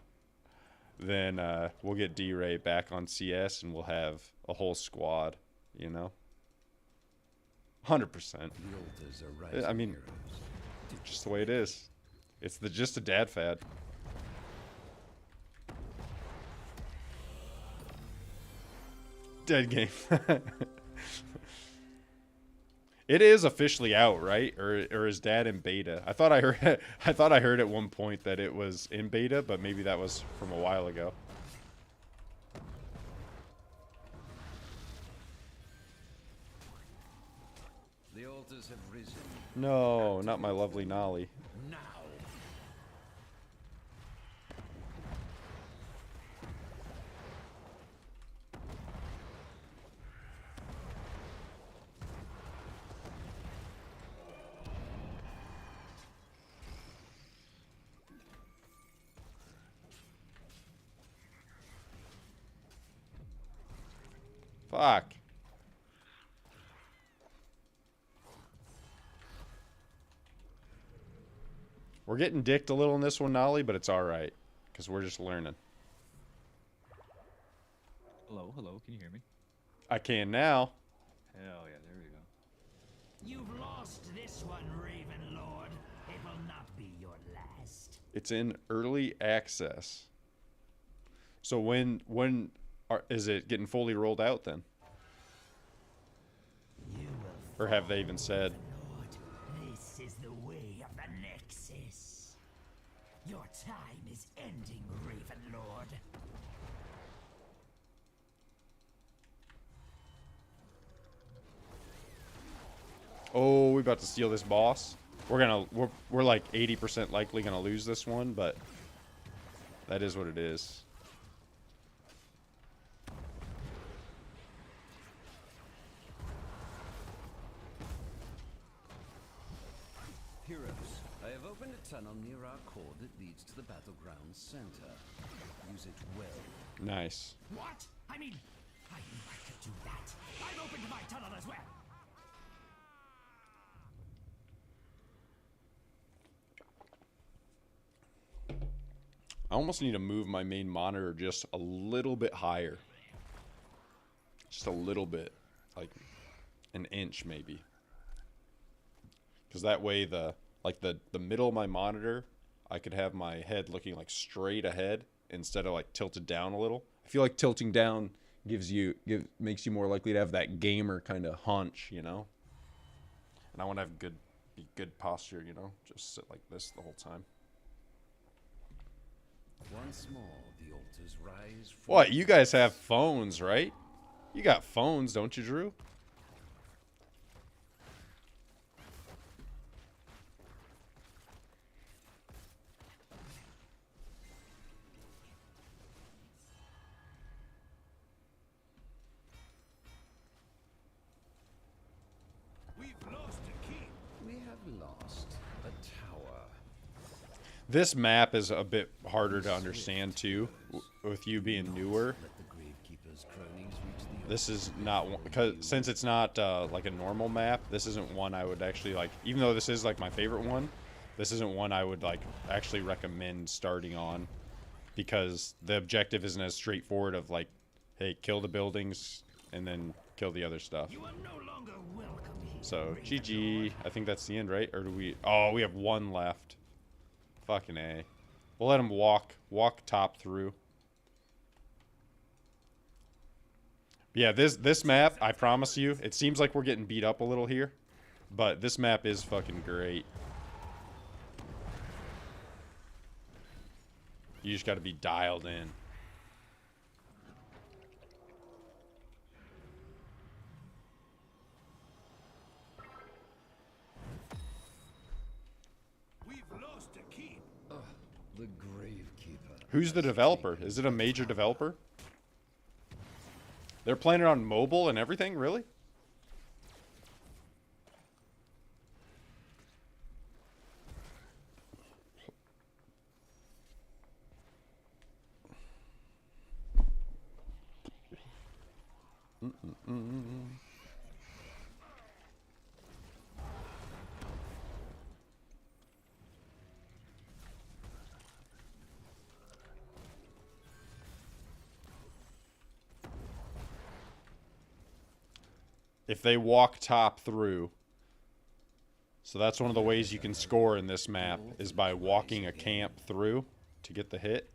then we'll get D-Ray back on CS and we'll have a whole squad, you know. 100%. I mean, just the way it is. It's just a dad fad. Dead game. It is officially out, right? Or is dad in beta? I thought I heard at one point that it was in beta, but maybe that was from a while ago. The altars have risen. No, not my lovely Nolly. Now. Fuck. We're getting dicked a little in this one, Nolly, but it's alright. Because we're just learning. Hello, hello, can you hear me? I can now. Hell yeah, there we go. You've lost this one, Raven Lord. It will not be your last. It's in early access. So is it getting fully rolled out then? You will Or have they even said? Lord, this is the way of the Nexus. Your time is ending, Raven Lord. Oh, we about to steal this boss. We're like 80% likely gonna lose this one, but that is what it is. Heroes, I have opened a tunnel near our core that leads to the battleground center. Use it well. Nice. What? I mean, I knew I could do that. I'm open to my tunnel as well. I almost need to move my main monitor just a little bit higher. Just a little bit. Like an inch maybe. Because that way the middle of my monitor, I could have my head looking like straight ahead instead of like tilted down a little. I feel like tilting down makes you more likely to have that gamer kind of hunch, you know? And I want to have good posture, you know? Just sit like this the whole time. Once more, the altars rise. What? You guys have phones, right? You got phones, don't you, Drew? We've lost a key. We have lost a tower. This map is a bit harder to understand too, with you being newer. Let the Gravekeeper's cronies reach the This is not because since it's not like a normal map. This isn't one I would actually like. Even though this is like my favorite one, this isn't one I would like actually recommend starting on, because the objective isn't as straightforward of like, hey, kill the buildings and then kill the other stuff. You are no longer welcome here. So GG. I think that's the end, right? Or do we? Oh, we have one left. Fucking A. We'll let him walk top through. Yeah, this map, I promise you, it seems like we're getting beat up a little here, but this map is fucking great. You just got to be dialed in. We've lost a key. The Gravekeeper. Who's the developer? Is it a major developer? They're playing it on mobile and everything, really? If they walk top through. So that's one of the ways you can score in this map, is by walking a camp through to get the hit.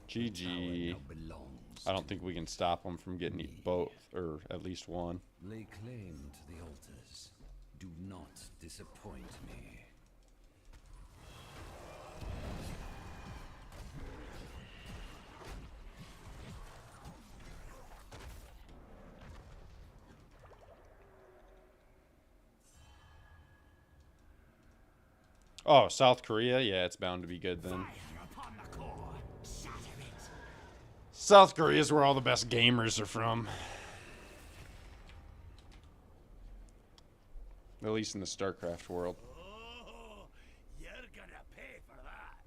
GG. I don't think we can stop them from getting both, or at least one. Lay claim to the altars. Do not disappoint me. Oh, South Korea? Yeah, it's bound to be good then. South Korea is where all the best gamers are from. At least in the StarCraft world. Oh, you're gonna pay for that.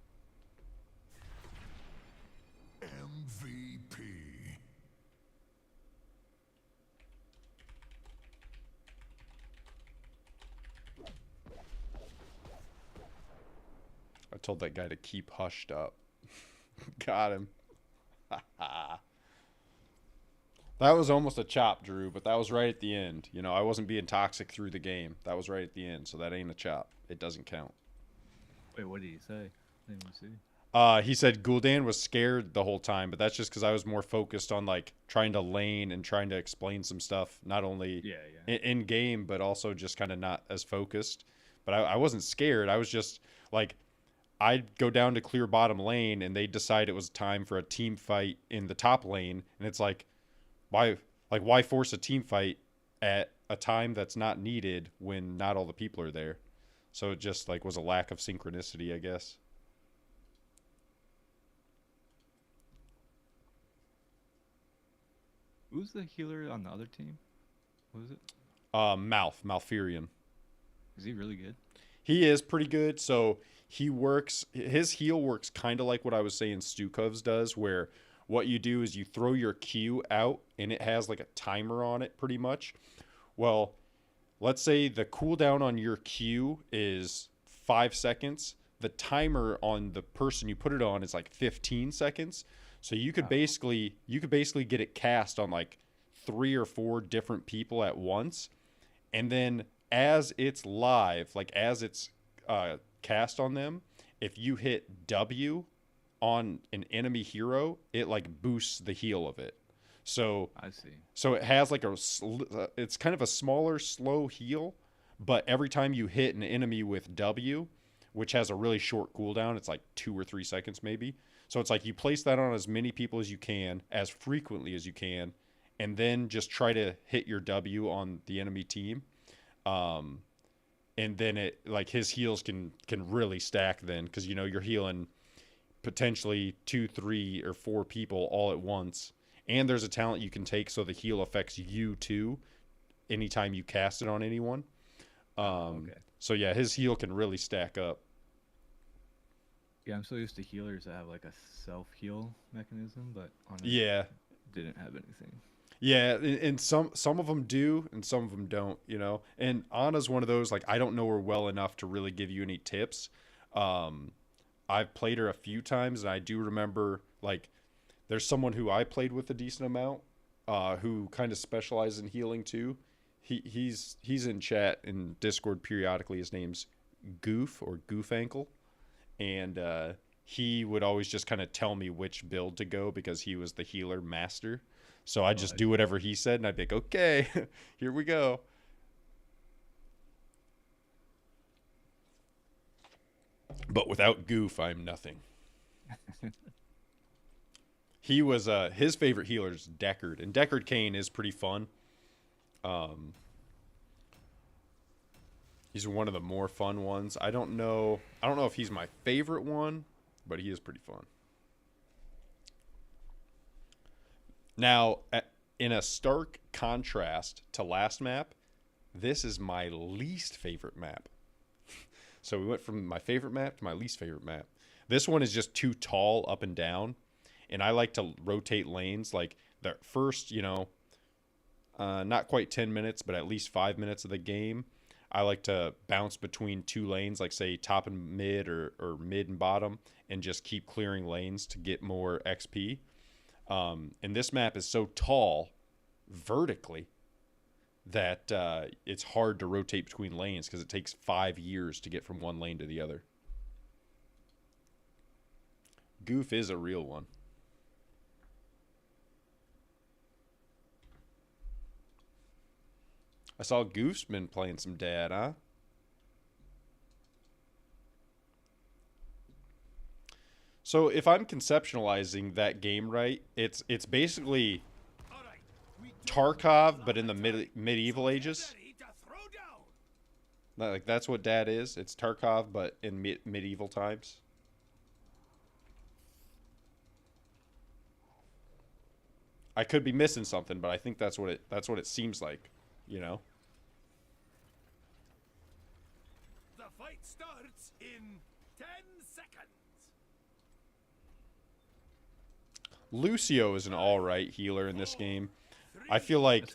MVP. I told that guy to keep hushed up. Got him. That was almost a chop, Drew, but that was right at the end. You know, I wasn't being toxic through the game. That was right at the end, so that ain't a chop. It doesn't count. Wait, what did he say? I didn't even see. He said Gul'dan was scared the whole time, but that's just because I was more focused on like trying to lane and trying to explain some stuff, not only in game, but also just kind of not as focused. But I wasn't scared. I was just like, I'd go down to clear bottom lane, and they'd decide it was time for a team fight in the top lane, and it's like, why force a team fight at a time that's not needed when not all the people are there? So it just like was a lack of synchronicity, I guess. Who's the healer on the other team? What was it? Malfurion. Is he really good? He is pretty good. So his heal works kind of like what I was saying Stukov's does, where what you do is you throw your Q out and it has like a timer on it pretty much. Well, let's say the cooldown on your Q is 5 seconds. The timer on the person you put it on is like 15 seconds. So you could basically get it cast on like 3 or 4 different people at once. And then as it's live, like as it's cast on them, if you hit W on an enemy hero, it like boosts the heal of it. So I see. So it has like it's kind of a smaller, slow heal, but every time you hit an enemy with W, which has a really short cooldown, it's like 2 or 3 seconds maybe. So it's like you place that on as many people as you can, as frequently as you can, and then just try to hit your W on the enemy team. And then it like his heals can really stack then, because you know you're healing potentially 2, 3, or 4 people all at once. And there's a talent you can take so the heal affects you too anytime you cast it on anyone. So yeah, his heal can really stack up. Yeah, I'm so used to healers that have like a self-heal mechanism, but honestly, didn't have anything. Yeah, and some of them do, and some of them don't, you know. And Ana's one of those, like, I don't know her well enough to really give you any tips. I've played her a few times, and I do remember, like, there's someone who I played with a decent amount, who kind of specializes in healing too. He's in chat in Discord periodically. His name's Goof or Goof Ankle, and he would always just kind of tell me which build to go because he was the healer master. So I just do whatever he said, and I'd be like, okay, here we go. But without Goof, I'm nothing. He was his favorite healer is Deckard, and Deckard Cain is pretty fun. He's one of the more fun ones. I don't know if he's my favorite one, but he is pretty fun. Now, in a stark contrast to last map, this is my least favorite map. So we went from my favorite map to my least favorite map. This one is just too tall up and down, and I like to rotate lanes. Like the first, not quite 10 minutes, but at least 5 minutes of the game, I like to bounce between two lanes, like say top and mid or mid and bottom, and just keep clearing lanes to get more XP. And this map is so tall vertically that it's hard to rotate between lanes because it takes 5 years to get from one lane to the other. Goof is a real one. I saw Goof's been playing some dad, huh? So if I'm conceptualizing that game right, it's basically Tarkov, but in the medieval ages. Like that's what dad is. It's Tarkov, but in medieval times. I could be missing something, but I think that's what it seems like, you know. The fight starts in 10 seconds. Lucio is an all-right healer in this game. I feel like,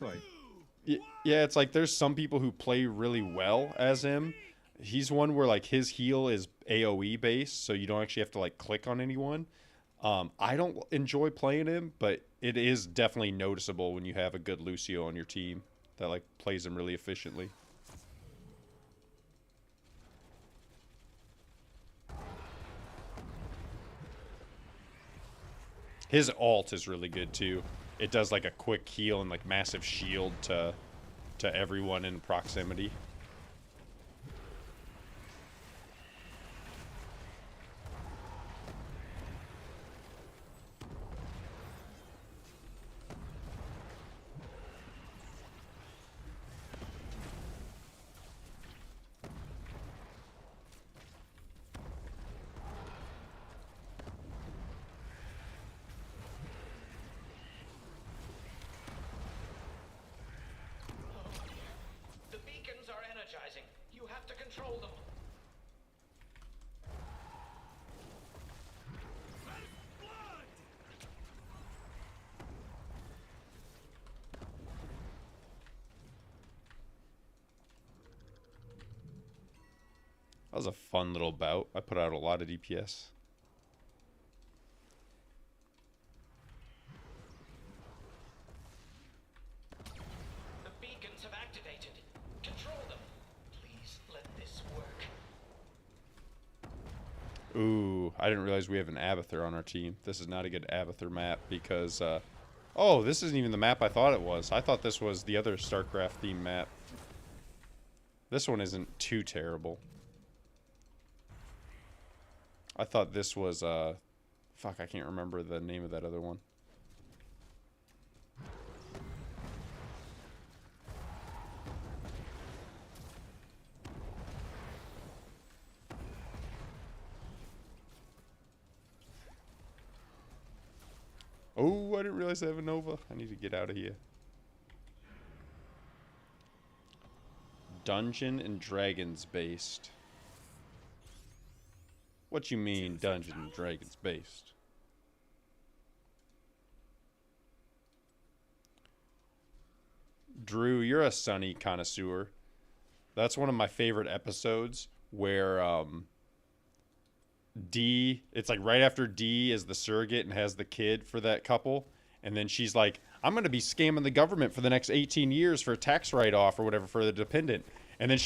yeah, it's like there's some people who play really well as him. He's one where like his heal is AoE based, so you don't actually have to like click on anyone. I don't enjoy playing him, but it is definitely noticeable when you have a good Lucio on your team that like plays him really efficiently. His ult is really good too. It does like a quick heal and like massive shield to everyone in proximity. You have to control them. That was a fun little bout. I put out a lot of DPS. The beacons have activated. Control them. Please let this work. Ooh, I didn't realize we have an Abathur on our team. This is not a good Abathur map because, oh, this isn't even the map I thought it was. I thought this was the other StarCraft theme map. This one isn't too terrible. I thought this was, fuck, I can't remember the name of that other one. Oh, I didn't realize I have a Nova. I need to get out of here. Dungeon and Dragons based. What you mean, Dungeon and Dragons based? Drew, you're a Sunny connoisseur. That's one of my favorite episodes where D, it's like right after D is the surrogate and has the kid for that couple. And then she's like, I'm going to be scamming the government for the next 18 years for a tax write-off or whatever for the dependent. And then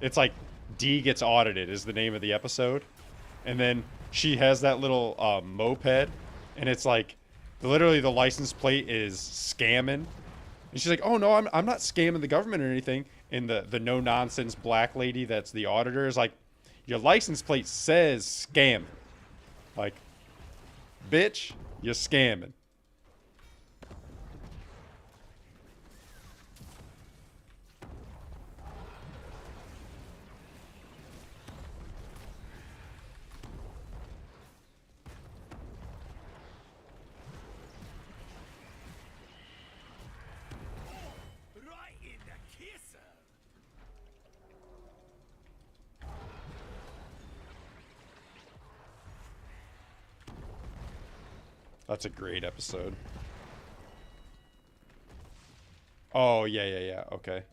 it's like D gets audited is the name of the episode. And then she has that little moped, and it's like literally the license plate is scamming. And she's like, oh no, I'm not scamming the government or anything. And the no nonsense black lady that's the auditor is like, your license plate says scamming. Like, bitch, you're scamming. That's a great episode. Oh, yeah. Okay.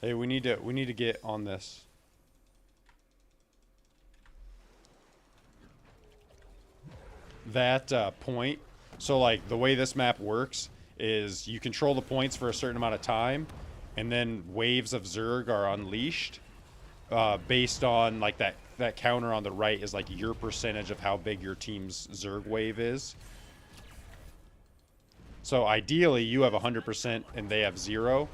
Hey, we need to get on this. That point. So like the way this map works is you control the points for a certain amount of time, and then waves of Zerg are unleashed based on like that counter on the right is like your percentage of how big your team's Zerg wave is. So ideally you have 100% and they have 0.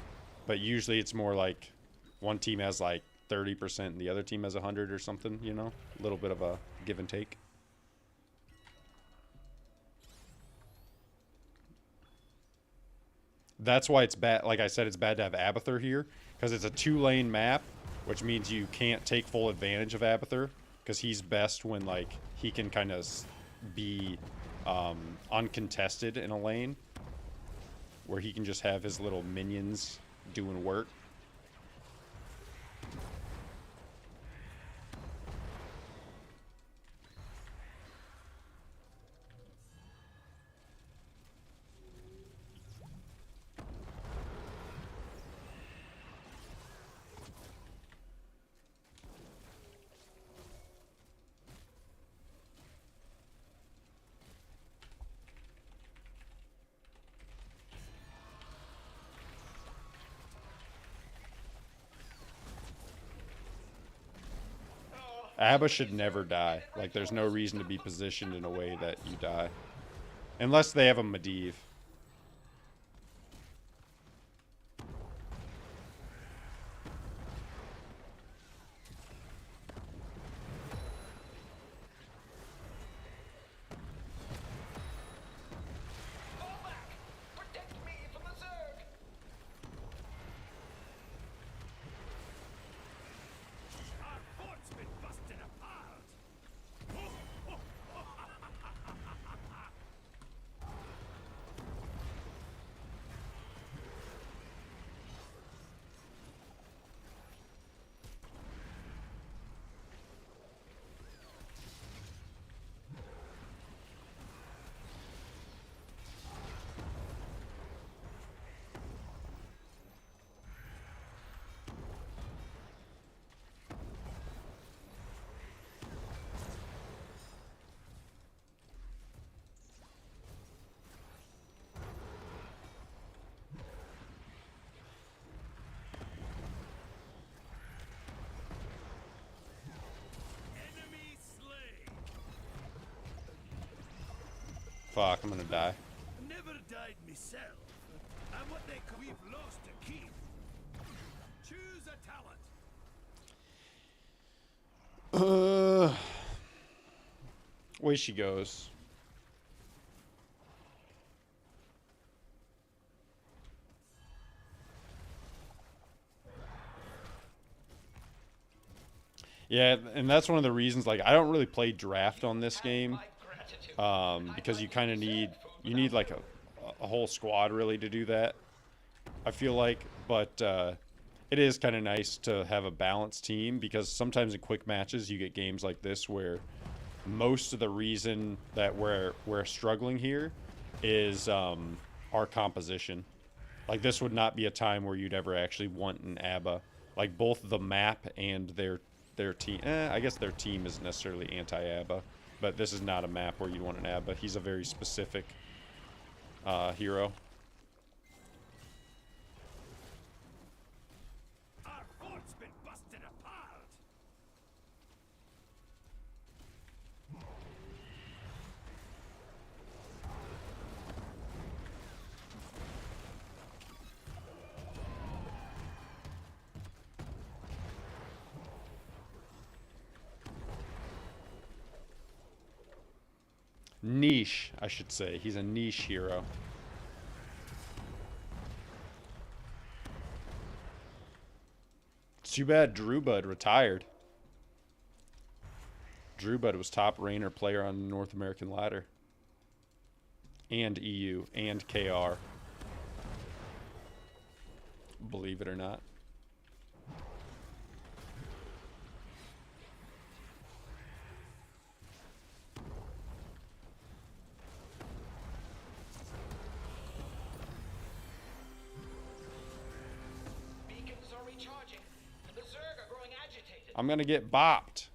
But usually it's more like one team has like 30% and the other team has 100 or something, you know? A little bit of a give and take. That's why it's bad. Like I said, it's bad to have Abathur here because it's a 2-lane map, which means you can't take full advantage of Abathur because he's best when like he can kind of be uncontested in a lane where he can just have his little minions doing work. Abba should never die. Like, there's no reason to be positioned in a way that you die. Unless they have a Medivh. Fuck, I'm gonna die. Never died myself. I'm what they call we've lost to keep. Choose a talent. Way she goes. Yeah, and that's one of the reasons, like, I don't really play draft on this game. Because you kind of need like a whole squad really to do that, I feel like. But it is kind of nice to have a balanced team because sometimes in quick matches you get games like this where most of the reason that we're struggling here is our composition. Like, this would not be a time where you'd ever actually want an ABBA. Like, both the map and their team. I guess their team isn't necessarily anti-ABBA. But this is not a map where you want an ABBA. He's a very specific hero. Our fort's been busted apart. Niche, I should say. He's a niche hero. Too bad Drewbud retired. Drewbud was top Rainer player on the North American ladder. And EU and KR. Believe it or not. I'm gonna get bopped.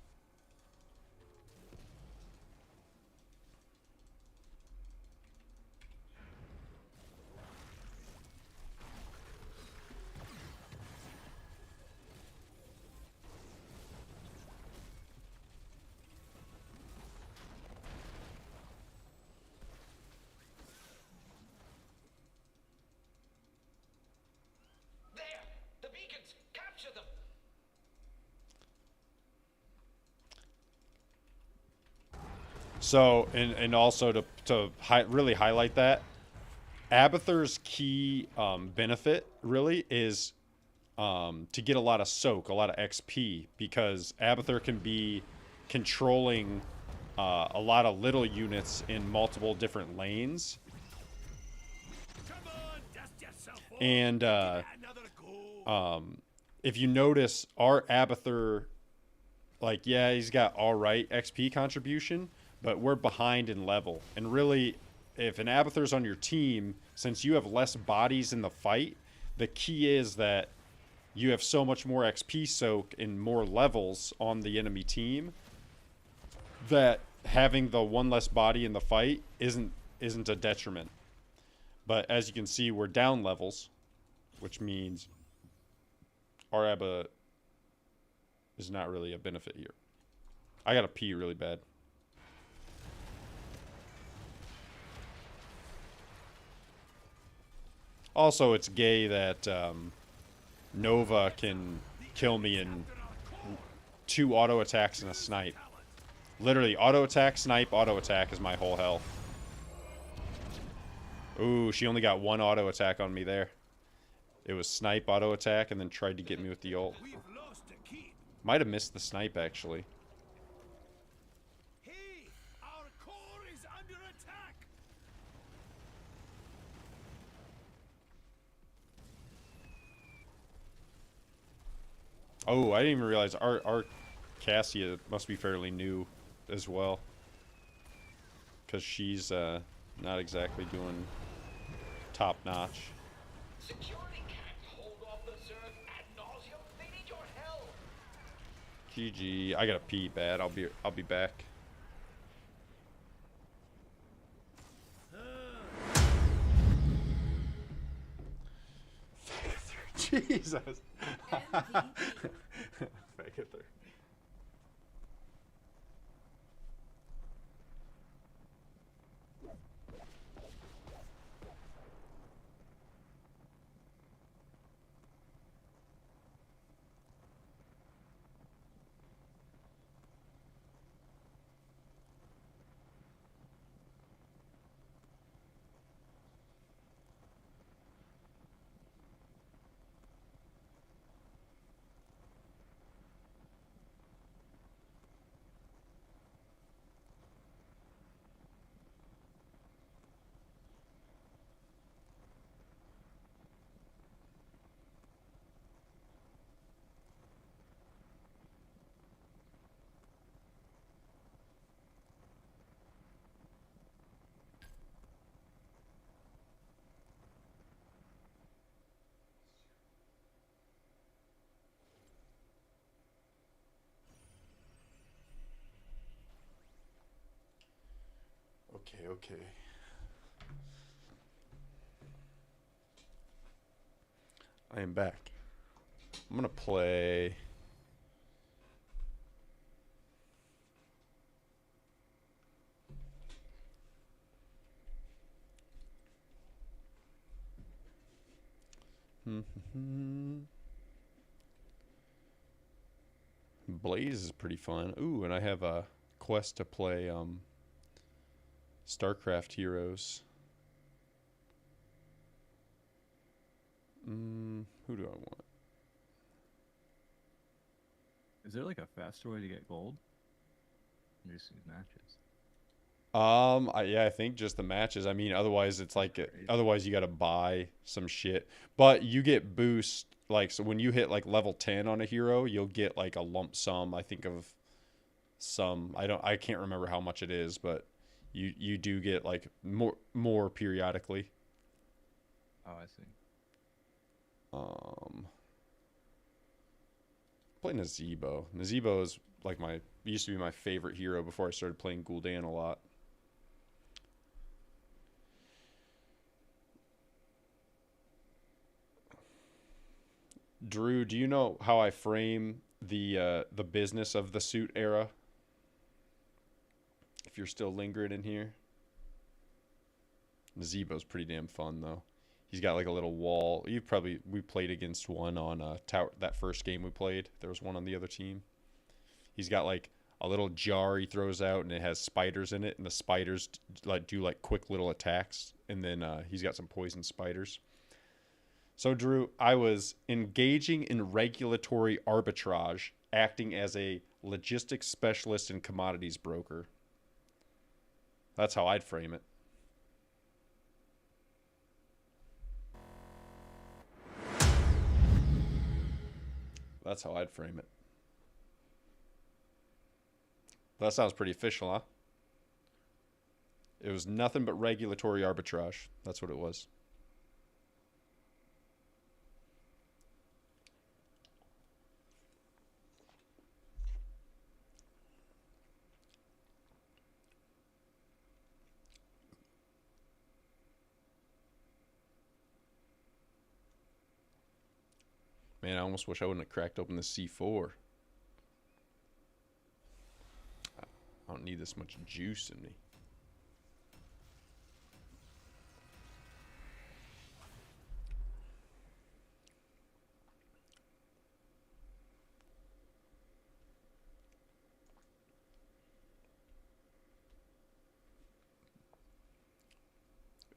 So, and also to really highlight that, Abathur's key benefit really is to get a lot of soak, a lot of XP, because Abathur can be controlling a lot of little units in multiple different lanes. And if you notice, our Abathur, like, yeah, he's got all right XP contribution, but we're behind in level. And really, if an Abathur's on your team, since you have less bodies in the fight, the key is that you have so much more XP soak and more levels on the enemy team that having the one less body in the fight isn't a detriment. But as you can see, we're down levels, which means our Abba is not really a benefit here. I gotta pee really bad. Also, it's gay that Nova can kill me in 2 auto attacks and a snipe. Literally, auto attack, snipe, auto attack is my whole health. Ooh, she only got 1 auto attack on me there. It was snipe, auto attack, and then tried to get me with the ult. Might have missed the snipe, actually. Oh, I didn't even realize our Cassia must be fairly new as well. Because she's not exactly doing top notch. Security can't hold off the Zerg ad nauseam. They need your help. GG. I gotta pee bad. I'll be back. Jesus. Megathur. Okay. I am back. I'm gonna play. Blaze is pretty fun. Ooh, and I have a quest to play StarCraft Heroes. Who do I want? Is there like a faster way to get gold? Or just these matches? I think just the matches. I mean, otherwise it's like, otherwise you got to buy some shit. But you get boost, like, so when you hit like level 10 on a hero, you'll get like a lump sum. I think of some, I can't remember how much it is, but you do get like more periodically. Oh, I see. Play Nazebo. Nazebo is like used to be my favorite hero before I started playing Gul'dan a lot. Drew, do you know how I frame the business of the suit era? If you're still lingering in here. Nazebo's pretty damn fun though. He's got like a little wall. We played against one on tower, that first game we played. There was one on the other team. He's got like a little jar he throws out, and it has spiders in it, and the spiders do like quick little attacks, and then he's got some poison spiders. So Drew, I was engaging in regulatory arbitrage, acting as a logistics specialist and commodities broker. That's how I'd frame it. That's how I'd frame it. That sounds pretty official, huh? It was nothing but regulatory arbitrage. That's what it was. Man, I almost wish I wouldn't have cracked open the C4. I don't need this much juice in me.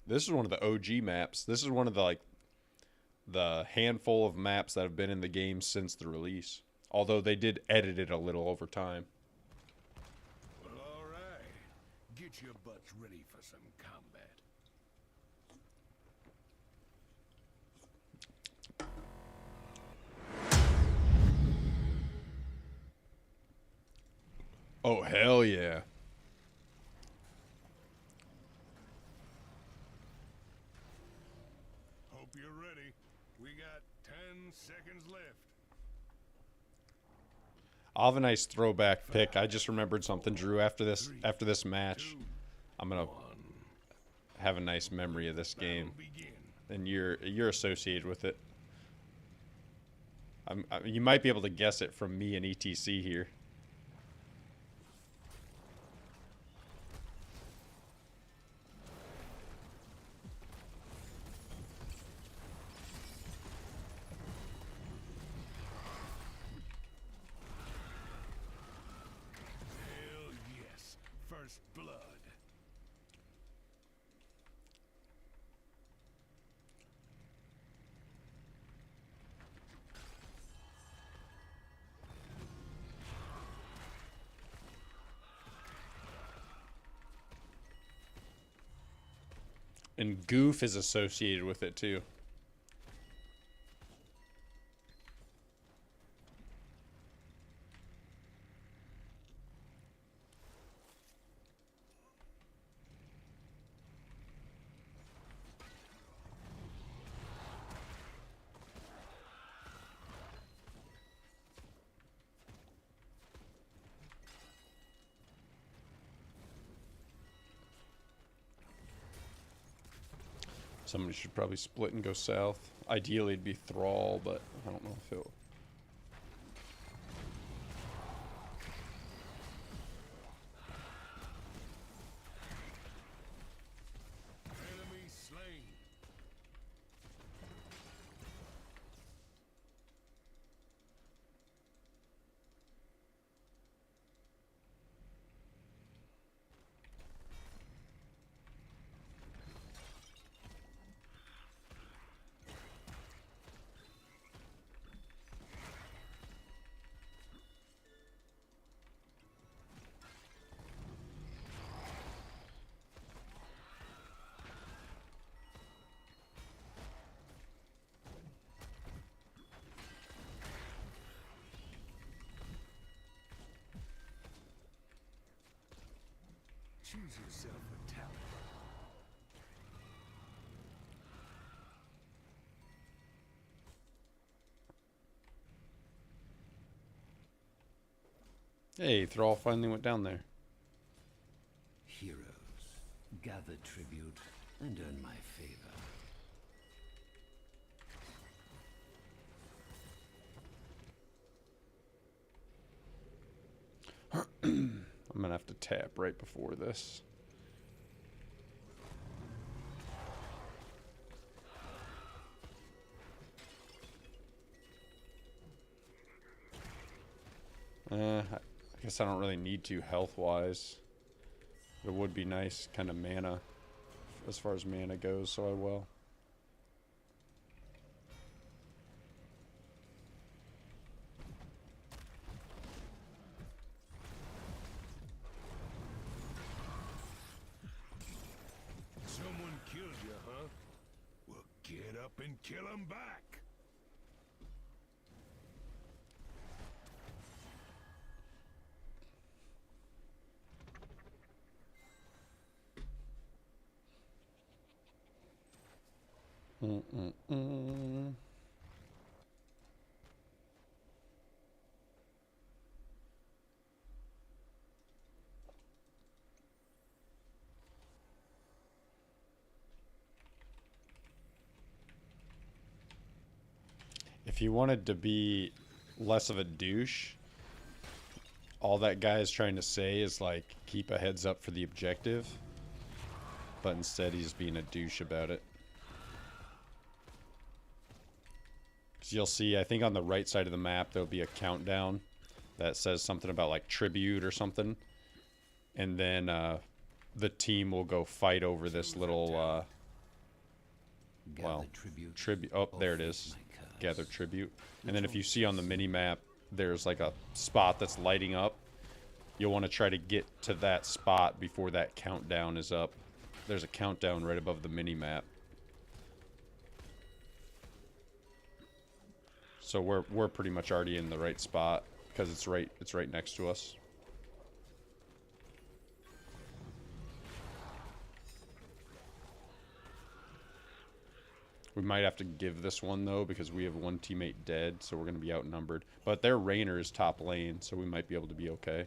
This is one of the OG maps. This is one of the handful of maps that have been in the game since the release. Although they did edit it a little over time. Well, all right. Get your butts ready for some combat. Oh, hell yeah. Hope you're ready. We got 10 seconds left. I'll have a nice throwback pick. I just remembered something, Drew. After this match, I'm gonna have a nice memory of this game, and you're associated with it. You might be able to guess it from me and ETC here. Hell yes. First blood. And Goof is associated with it too. Somebody should probably split and go south. Ideally, it'd be Thrall, but I don't know if it'll. Enemy slain. Choose yourself a talent. Hey, Thrall finally went down there. Heroes, gather tribute and earn my favor. I'm gonna have to tap right before this. I guess I don't really need to health-wise. It would be nice, kind of mana, as far as mana goes, so I will. Someone killed you, huh? Well, get up and kill him back. If you wanted to be less of a douche, all that guy is trying to say is like, keep a heads up for the objective, but instead he's being a douche about it. Because you'll see, I think on the right side of the map there'll be a countdown that says something about like tribute or something, and then the team will go fight over this little well, tribute. Oh, there it is. Gather tribute. And then if you see on the mini map there's like a spot that's lighting up, you'll want to try to get to that spot before that countdown is up. There's a countdown right above the mini map. So we're pretty much already in the right spot because it's right next to us. We might have to give this one, though, because we have one teammate dead, so we're going to be outnumbered. But their Rainer is top lane, so we might be able to be okay.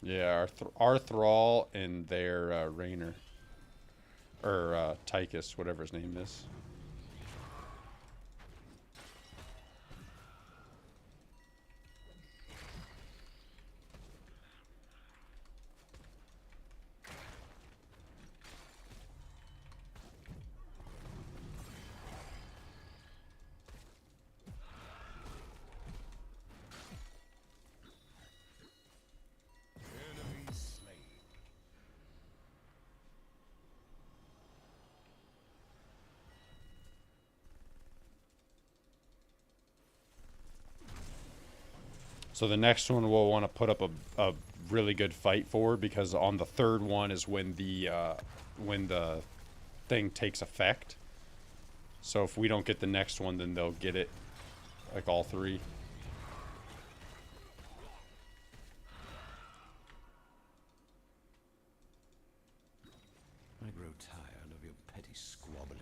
Yeah, our Thrall and their Rainer. Or Tychus, whatever his name is. So the next one we'll want to put up a really good fight for, because on the third one is when the thing takes effect. So if we don't get the next one, then they'll get it, like all three. I grow tired of your petty squabbling.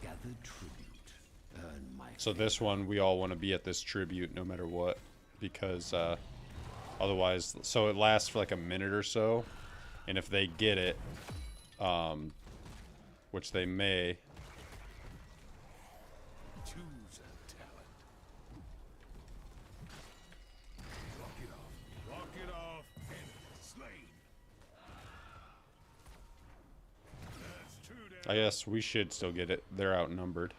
Gather tribute. Earn my So this one, we all want to be at this tribute no matter what, because otherwise, so it lasts for like a minute or so, and if they get it, which they may. Choose a talent. Rock it off, and slain. That's 2 down. I guess we should still get it. They're outnumbered.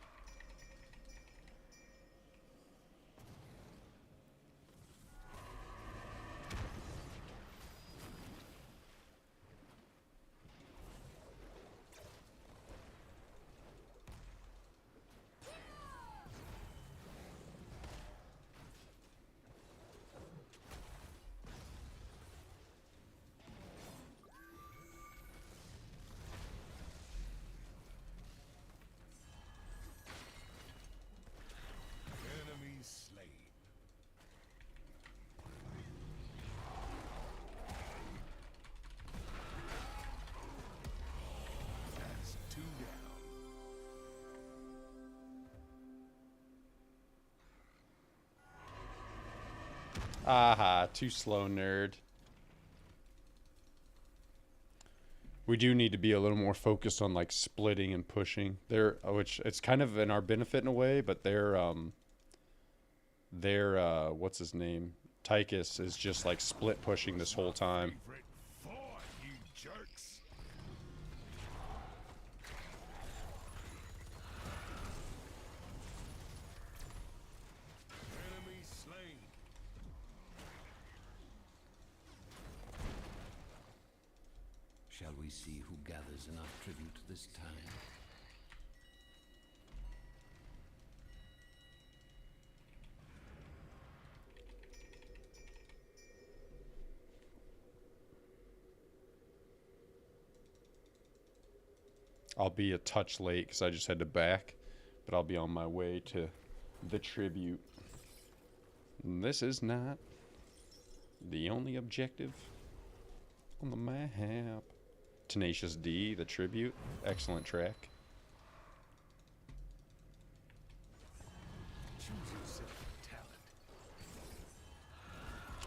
Aha, too slow, nerd. We do need to be a little more focused on like splitting and pushing. Which it's kind of in our benefit in a way, but their what's his name? Tychus is just like split pushing this whole time. You jerks. Enemy slain. Shall we see who gathers enough tribute this time? I'll be a touch late because I just had to back, but I'll be on my way to the tribute. And this is not the only objective on the map. Tenacious D, the tribute. Excellent track.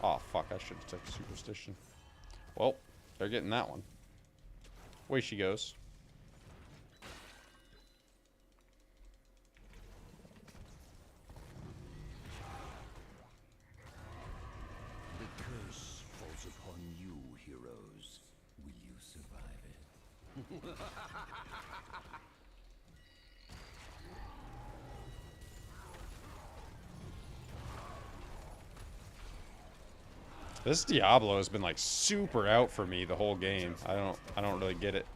Oh, fuck, I should have taken Superstition. Well, they're getting that one. Away she goes. The curse falls upon you, heroes. Will you survive it? This Diablo has been like super out for me the whole game. I don't really get it.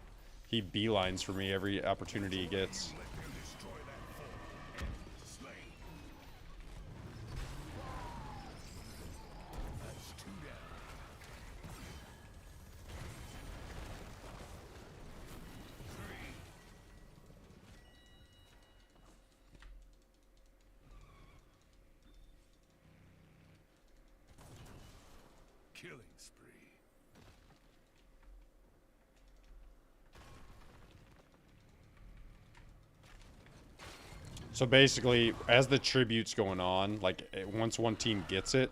He beelines for me every opportunity he gets. Killing spree. So basically, as the tribute's going on, like once one team gets it,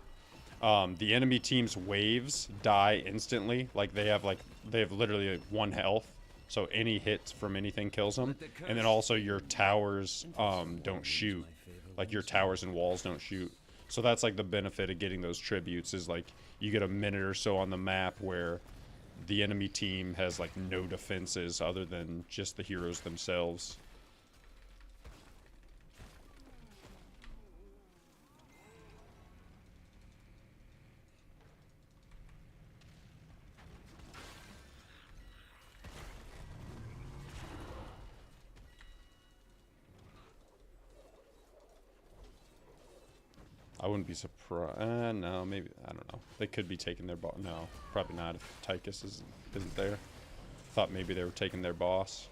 the enemy team's waves die instantly. Like they have literally 1 health, so any hit from anything kills them. And then also your towers don't shoot, like your towers and walls don't shoot. So that's like the benefit of getting those tributes is like you get a minute or so on the map where the enemy team has like no defenses other than just the heroes themselves. I wouldn't be surprised. No, maybe. I don't know. They could be taking their boss. No, probably not if Tychus isn't there. Thought maybe they were taking their boss.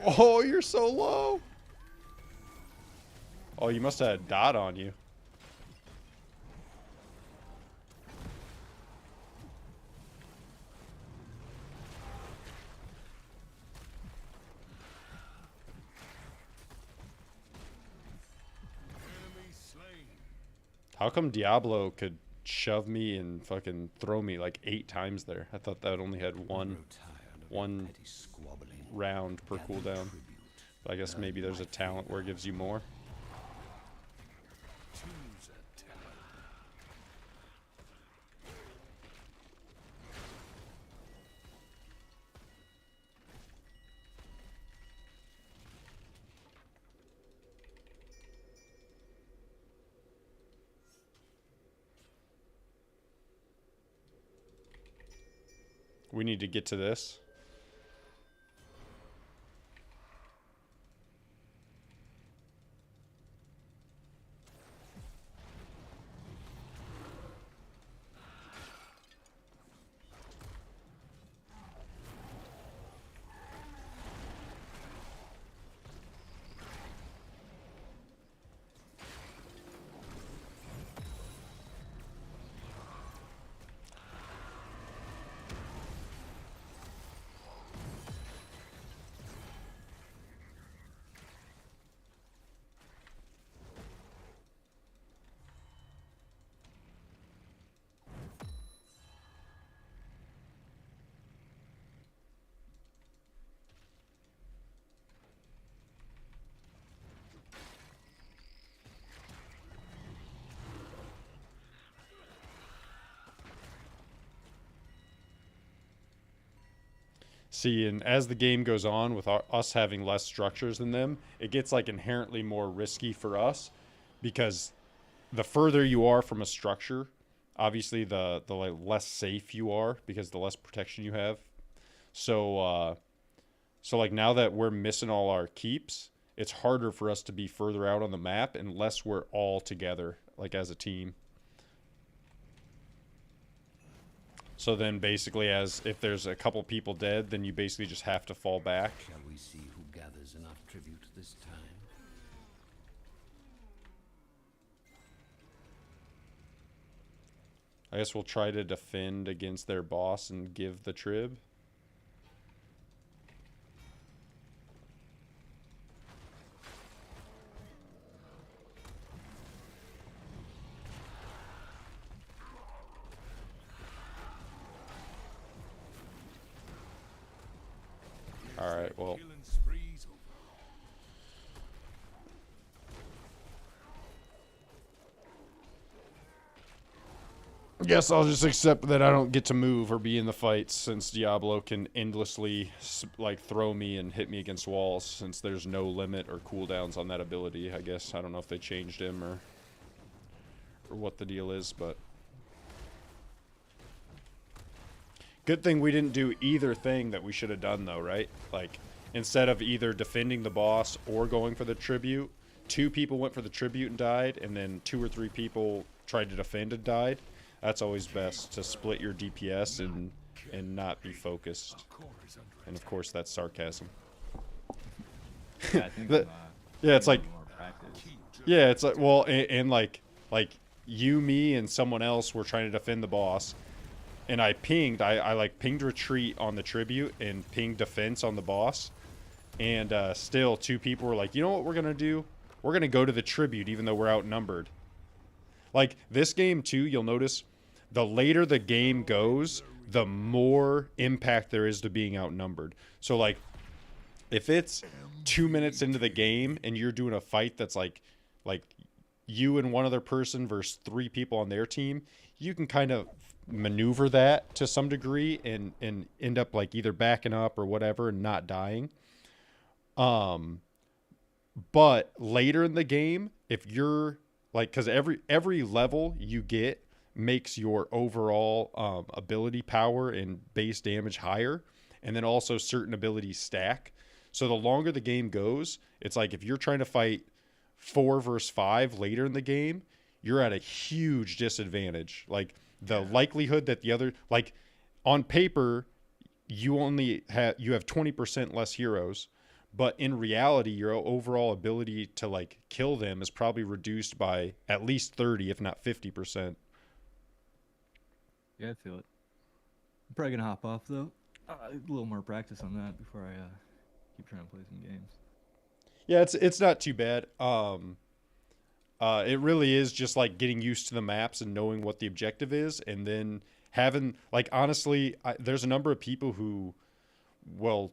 Oh, you're so low. Oh, you must have had a dot on you. How come Diablo could shove me and fucking throw me like 8 times there? I thought that only had one round per cooldown. But I guess maybe there's a talent where it gives you more. We need to get to this. See, and as the game goes on with us having less structures than them, it gets like inherently more risky for us, because the further you are from a structure, obviously the like less safe you are, because the less protection you have. So like now that we're missing all our keeps, it's harder for us to be further out on the map unless we're all together, like as a team. So then basically, as if there's a couple people dead, then you basically just have to fall back. Shall we see who gathers enough tribute this time? I guess we'll try to defend against their boss and give the trib. All right, well. Guess I'll just accept that I don't get to move or be in the fights, since Diablo can endlessly like throw me and hit me against walls, since there's no limit or cooldowns on that ability. I guess I don't know if they changed him or what the deal is, but good thing we didn't do either thing that we should have done though, right? Like instead of either defending the boss or going for the tribute, 2 people went for the tribute and died, and then 2 or 3 people tried to defend and died. That's always best, to split your DPS and not be focused. And of course, that's sarcasm. Yeah, I think yeah, it's like, more practice. yeah, it's like, well, and like you, me, and someone else were trying to defend the boss, and I like pinged retreat on the tribute and pinged defense on the boss, and still 2 people were like, you know what we're gonna do? We're gonna go to the tribute even though we're outnumbered. Like, this game, too, you'll notice, the later the game goes, the more impact there is to being outnumbered. So, like, if it's 2 minutes into the game and you're doing a fight that's, like you and one other person versus 3 people on their team, you can kind of maneuver that to some degree and end up, like, either backing up or whatever and not dying. But later in the game, if you're... like, because every level you get makes your overall ability power and base damage higher, and then also certain abilities stack. So the longer the game goes, it's like if you're trying to fight 4 versus 5 later in the game, you're at a huge disadvantage. Like the likelihood that the other, like on paper, you have 20% less heroes. But in reality, your overall ability to, like, kill them is probably reduced by at least 30, if not 50%. Yeah, I feel it. I'm probably going to hop off, though. A little more practice on that before I keep trying to play some games. Yeah, it's not too bad. It really is just, like, getting used to the maps and knowing what the objective is. And then having, like, honestly, there's a number of people who, well...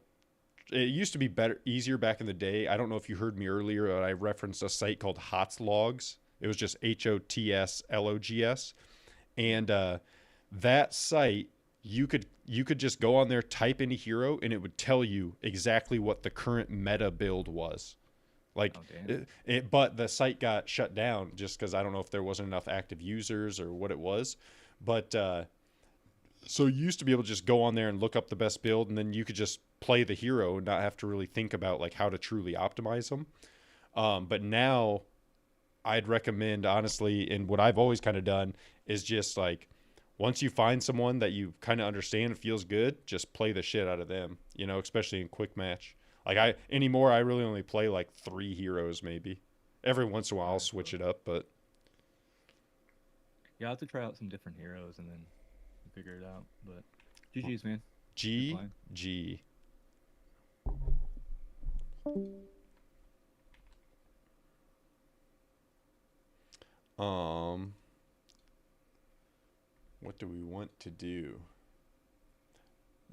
it used to be easier back in the day. I don't know if you heard me earlier, but I referenced a site called Hotslogs. It was just HOTSLOGS. And that site, you could just go on there, type in a hero, and it would tell you exactly what the current meta build was. Like, but the site got shut down just because I don't know if there wasn't enough active users or what it was. But so you used to be able to just go on there and look up the best build, and then you could just play the hero and not have to really think about like how to truly optimize them. But now I'd recommend, honestly, and what I've always kind of done is just like, once you find someone that you kind of understand and feels good, just play the shit out of them, you know, especially in quick match. Like I really only play like 3 heroes maybe. Every once in a while I'll switch it up, but yeah, I'll have to try out some different heroes and then figure it out. But GG's, man. GG. What do we want to do?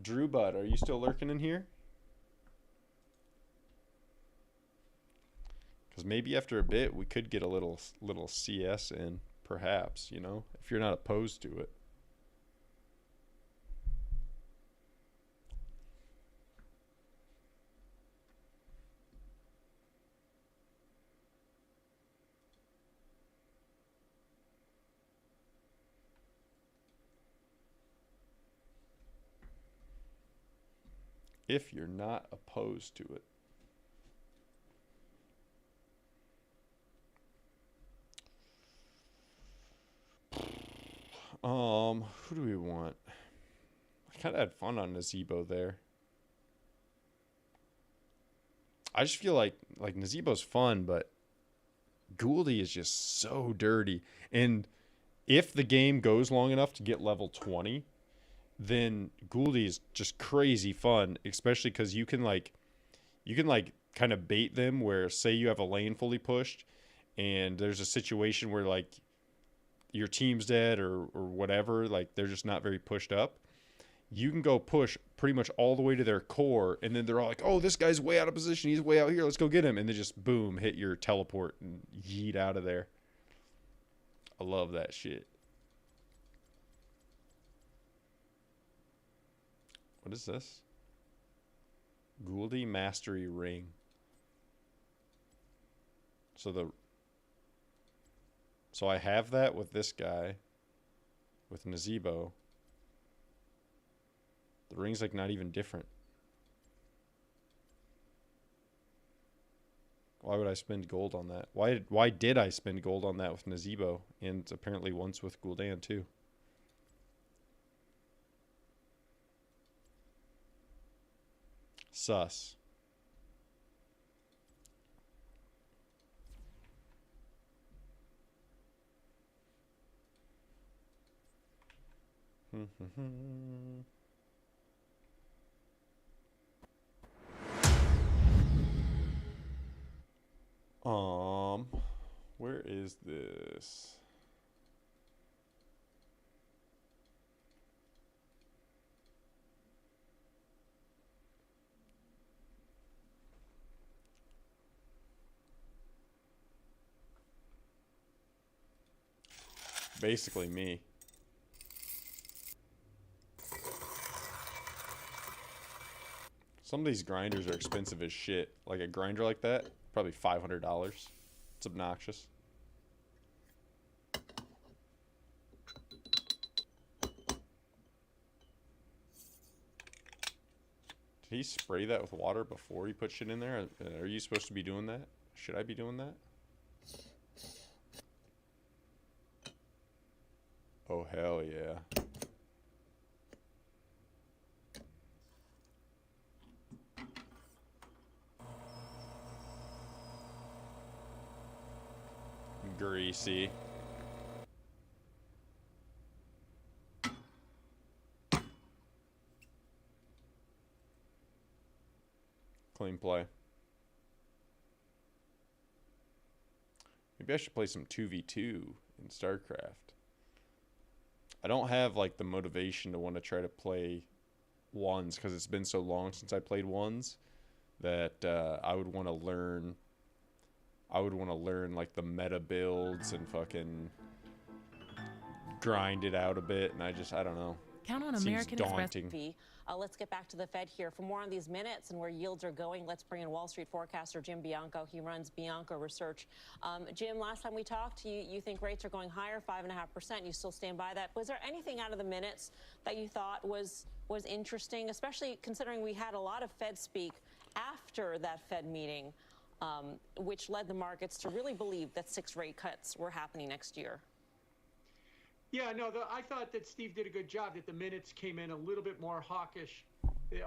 Drew Bud, are you still lurking in here? Because maybe after a bit we could get a little CS in, perhaps, you know, if you're not opposed to it. if you're not opposed to it. Who do we want? I kind of had fun on Nazebo there. I just feel like Nazebo's fun, but Gouldy is just so dirty. And if the game goes long enough to get level 20, then Gouldy is just crazy fun, especially because you can kind of bait them where, say you have a lane fully pushed and there's a situation where like your team's dead or whatever, like they're just not very pushed up. You can go push pretty much all the way to their core, and then they're all like, oh, this guy's way out of position. He's way out here. Let's go get him. And then just, boom, hit your teleport and yeet out of there. I love that shit. What is this? Gouldy Mastery Ring. So I have that with this guy, with Nazebo. The ring's like not even different. Why would I spend gold on that? Why did I spend gold on that with Nazebo? And apparently once with Gul'dan too. Sus. Where is this? Basically me. Some of these grinders are expensive as shit. Like a grinder like that, probably $500. It's obnoxious. Did he spray that with water before he put shit in there? Are you supposed to be doing that? Should I be doing that? Oh, hell yeah. Greasy. Clean play. Maybe I should play some 2v2 in StarCraft. I don't have like the motivation to want to try to play ones because it's been so long since I played ones that I would want to learn like the meta builds and fucking grind it out a bit, and I don't know. Count on Seems American daunting. Express. Let's get back to the Fed here. For more on these minutes and where yields are going, let's bring in Wall Street forecaster Jim Bianco. He runs Bianco Research. Jim, last time we talked, you think rates are going higher, 5.5%. You still stand by that. Was there anything out of the minutes that you thought was interesting, especially considering we had a lot of Fed speak after that Fed meeting, which led the markets to really believe that 6 rate cuts were happening next year? Yeah, no, I thought that Steve did a good job, that the minutes came in a little bit more hawkish,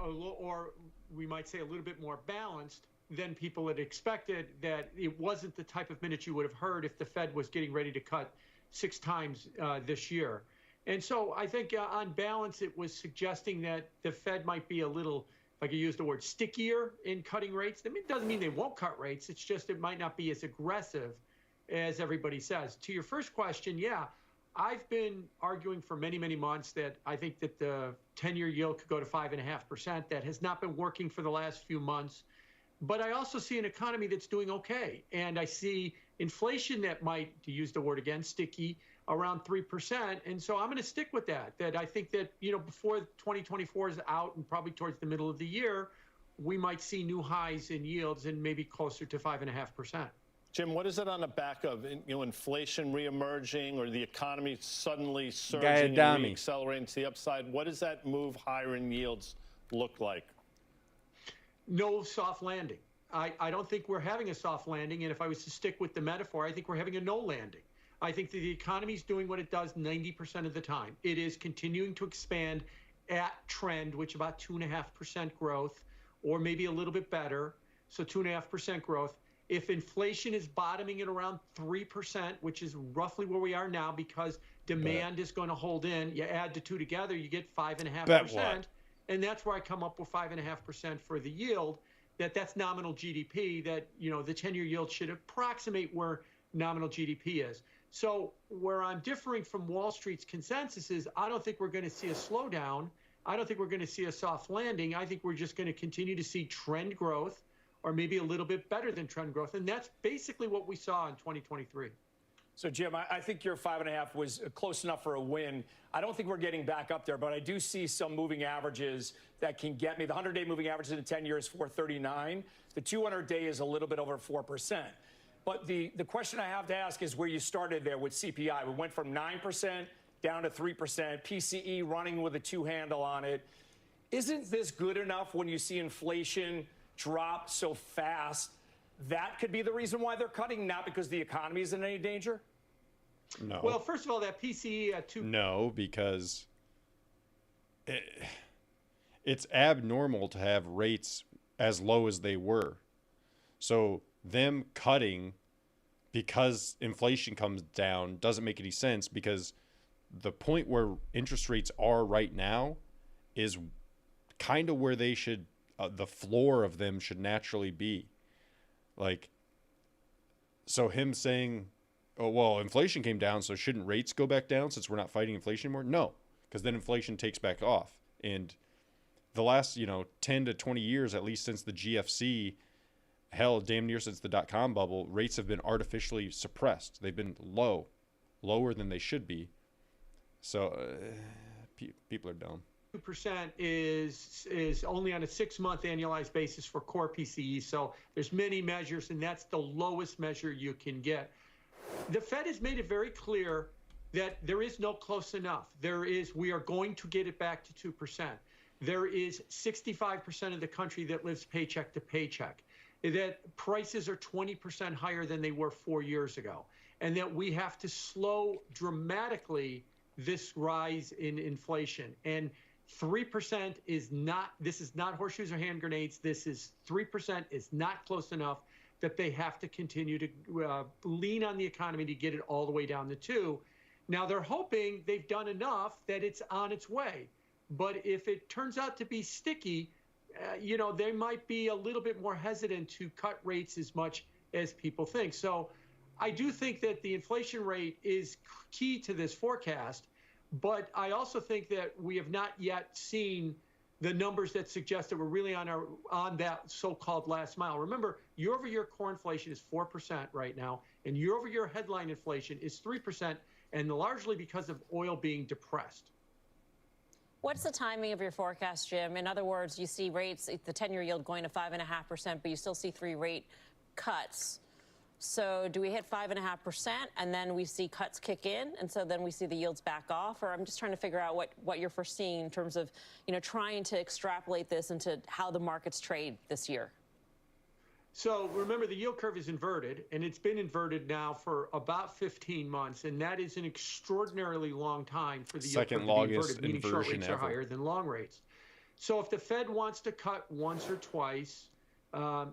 or we might say a little bit more balanced than people had expected, that it wasn't the type of minutes you would have heard if the Fed was getting ready to cut 6 times this year. And so I think on balance, it was suggesting that the Fed might be a little, if I could use the word, stickier in cutting rates. I mean, it doesn't mean they won't cut rates. It's just it might not be as aggressive as everybody says. To your first question, yeah. I've been arguing for many, many months that I think that the 10-year yield could go to 5.5%. That has not been working for the last few months. But I also see an economy that's doing okay. And I see inflation that might, to use the word again, sticky, around 3%. And so I'm going to stick with that I think that, before 2024 is out and probably towards the middle of the year, we might see new highs in yields and maybe closer to 5.5%. Jim, what is it on the back of inflation reemerging or the economy suddenly surging and reaccelerating to the upside? What does that move higher in yields look like? no soft landing. I don't think we're having a soft landing. And if I was to stick with the metaphor, I think we're having a no landing. I think that the economy is doing what it does 90% of the time. It is continuing to expand at trend, which about 2.5% growth, or maybe a little bit better. So 2.5% growth. If inflation is bottoming at around 3%, which is roughly where we are now because demand is going to hold in, you add the two together, you get 5.5%. And that's where I come up with 5.5% for the yield. That's nominal GDP, that, you know, the 10-year yield should approximate where nominal GDP is. So where I'm differing from Wall Street's consensus is I don't think we're going to see a slowdown. I don't think we're going to see a soft landing. I think we're just going to continue to see trend growth, or maybe a little bit better than trend growth. And that's basically what we saw in 2023. So, Jim, I think your 5.5 was close enough for a win. I don't think we're getting back up there, but I do see some moving averages that can get me. The 100-day moving average in the 10-year is 4.39. The 200-day is a little bit over 4%. But the question I have to ask is where you started there with CPI. We went from 9% down to 3%, PCE running with a 2 handle on it. Isn't this good enough when you see inflation drop so fast? That could be the reason why they're cutting, not because the economy is in any danger? No. Well, first of all, that PCE at 2. No, because it's abnormal to have rates as low as they were. So them cutting because inflation comes down doesn't make any sense, because the point where interest rates are right now is kind of where they should, the floor of them should naturally be. Like, so him saying, oh, well, inflation came down, so shouldn't rates go back down since we're not fighting inflation anymore? No, because then inflation takes back off. And the last, 10 to 20 years, at least since the GFC, hell, damn near since the dot-com bubble, rates have been artificially suppressed. They've been lower than they should be. So people are dumb. 2% is only on a 6-month annualized basis for core PCE. So there's many measures, and that's the lowest measure you can get. The Fed has made it very clear that there is no close enough. We are going to get it back to 2%. There is 65% of the country that lives paycheck to paycheck, that prices are 20% higher than they were 4 years ago, and that we have to slow dramatically this rise in inflation. And 3% is not, this is not horseshoes or hand grenades. This is 3% is not close enough, that they have to continue to lean on the economy to get it all the way down to 2. Now they're hoping they've done enough that it's on its way. But if it turns out to be sticky, they might be a little bit more hesitant to cut rates as much as people think. So I do think that the inflation rate is key to this forecast. But I also think that we have not yet seen the numbers that suggest that we're really on that so-called last mile. Remember, year-over-year core inflation is 4% right now, and year-over-year headline inflation is 3%, and largely because of oil being depressed. What's the timing of your forecast, Jim? In other words, you see rates, the 10-year yield going to 5.5%, but you still see 3 rate cuts. So do we hit 5.5% and then we see cuts kick in, and so then we see the yields back off? Or I'm just trying to figure out what you're foreseeing in terms of, trying to extrapolate this into how the markets trade this year. So remember, the yield curve is inverted, and it's been inverted now for about 15 months, and that is an extraordinarily long time for the yield curve to be inverted, meaning short rates are higher than long rates. So if the Fed wants to cut once or twice,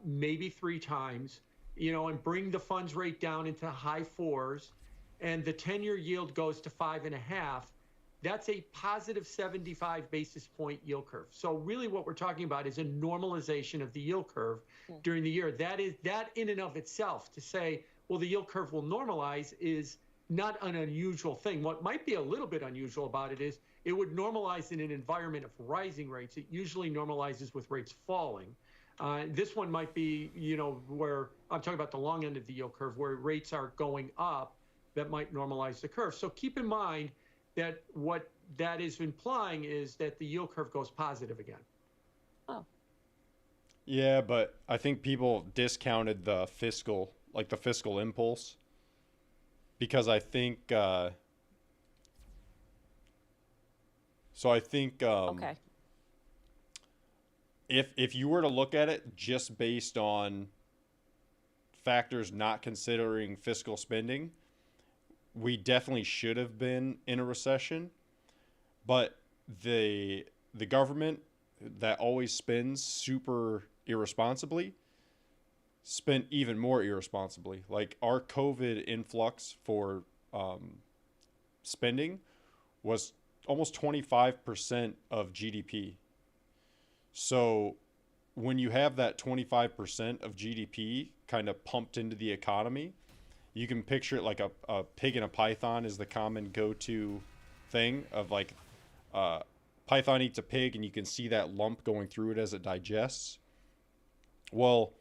maybe 3 times, and bring the funds rate down into high 4s, and the 10-year yield goes to 5.5, that's a positive 75 basis point yield curve. So really what we're talking about is a normalization of the yield curve during the year. That in and of itself, to say, well, the yield curve will normalize, is not an unusual thing. What might be a little bit unusual about it is it would normalize in an environment of rising rates. It usually normalizes with rates falling. This one might be, where I'm talking about the long end of the yield curve, where rates are going up, that might normalize the curve. So keep in mind that what that is implying is that the yield curve goes positive again. Oh. Yeah, but I think people discounted the fiscal impulse, because I think, okay. if you were to look at it just based on factors not considering fiscal spending, we definitely should have been in a recession. But the government that always spends super irresponsibly spent even more irresponsibly. Like our COVID influx for spending was almost 25% of GDP. So when you have that 25% of GDP kind of pumped into the economy, you can picture it like a pig in a python is the common go-to thing of like python eats a pig and you can see that lump going through it as it digests. Well,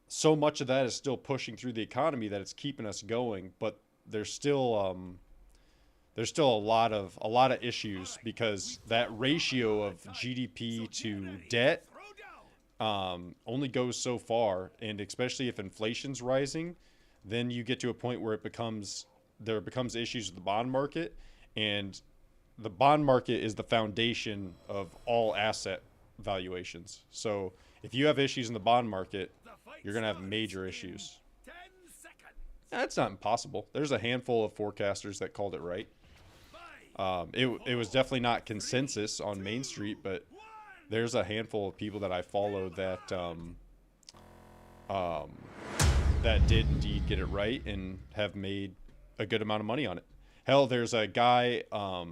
so much of that is still pushing through the economy that it's keeping us going, but there's still a lot of issues because that ratio of GDP to debt only goes so far, and especially if inflation's rising, then you get to a point where there becomes issues with the bond market, and the bond market is the foundation of all asset valuations. So if you have issues in the bond market, you're going to have major issues. That's not impossible. There's a handful of forecasters that called it right. It was definitely not consensus on Main Street, but there's a handful of people that I follow that that did indeed get it right and have made a good amount of money on it. Hell, there's a guy, I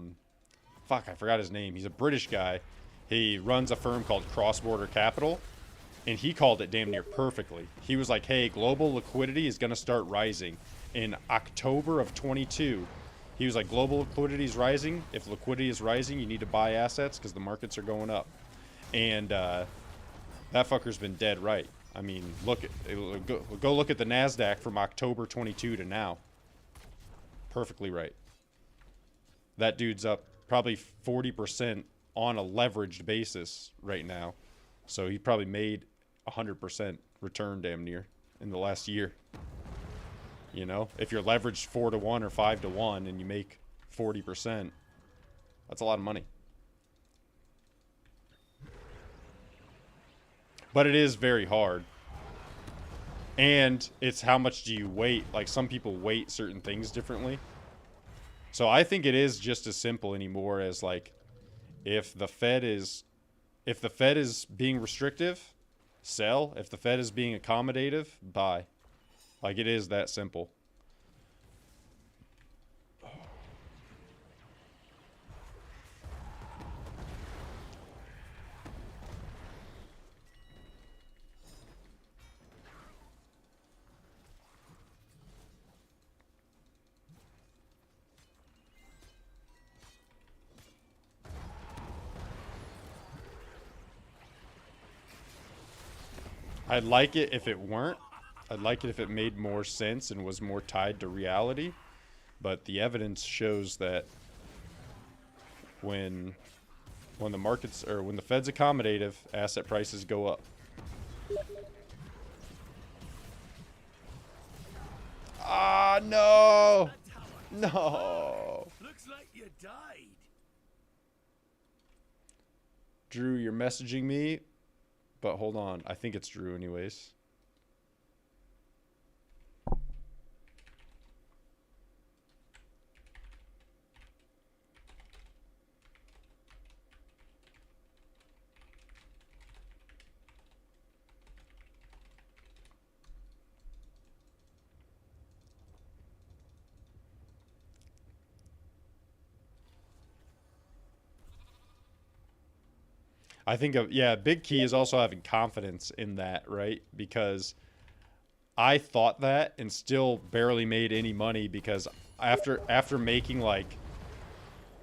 forgot his name. He's a British guy. He runs a firm called Cross Border Capital, and he called it damn near perfectly. He was like, hey, global liquidity is going to start rising. In October of 22, he was like, global liquidity is rising. If liquidity is rising, you need to buy assets because the markets are going up. And that fucker's been dead right. I mean, go look at the NASDAQ from October 22 to now. Perfectly right. That dude's up probably 40% on a leveraged basis right now. So he probably made 100% return damn near in the last year. You know, if you're leveraged 4 to 1 or 5 to 1 and you make 40%, that's a lot of money. But it is very hard. And it's how much do you weight? Like some people weight certain things differently. So I think it is just as simple anymore as like if the Fed is being restrictive, sell. If the Fed is being accommodative, buy. Like it is that simple. I'd like it if it weren't. I'd like it if it made more sense and was more tied to reality. But the evidence shows that when the markets or when the Fed's accommodative, asset prices go up. Ah, no. No. Looks like you died. Drew, you're messaging me. But hold on, I think it's Drew anyways. I think big key is also having confidence in that, right? Because I thought that and still barely made any money because after making like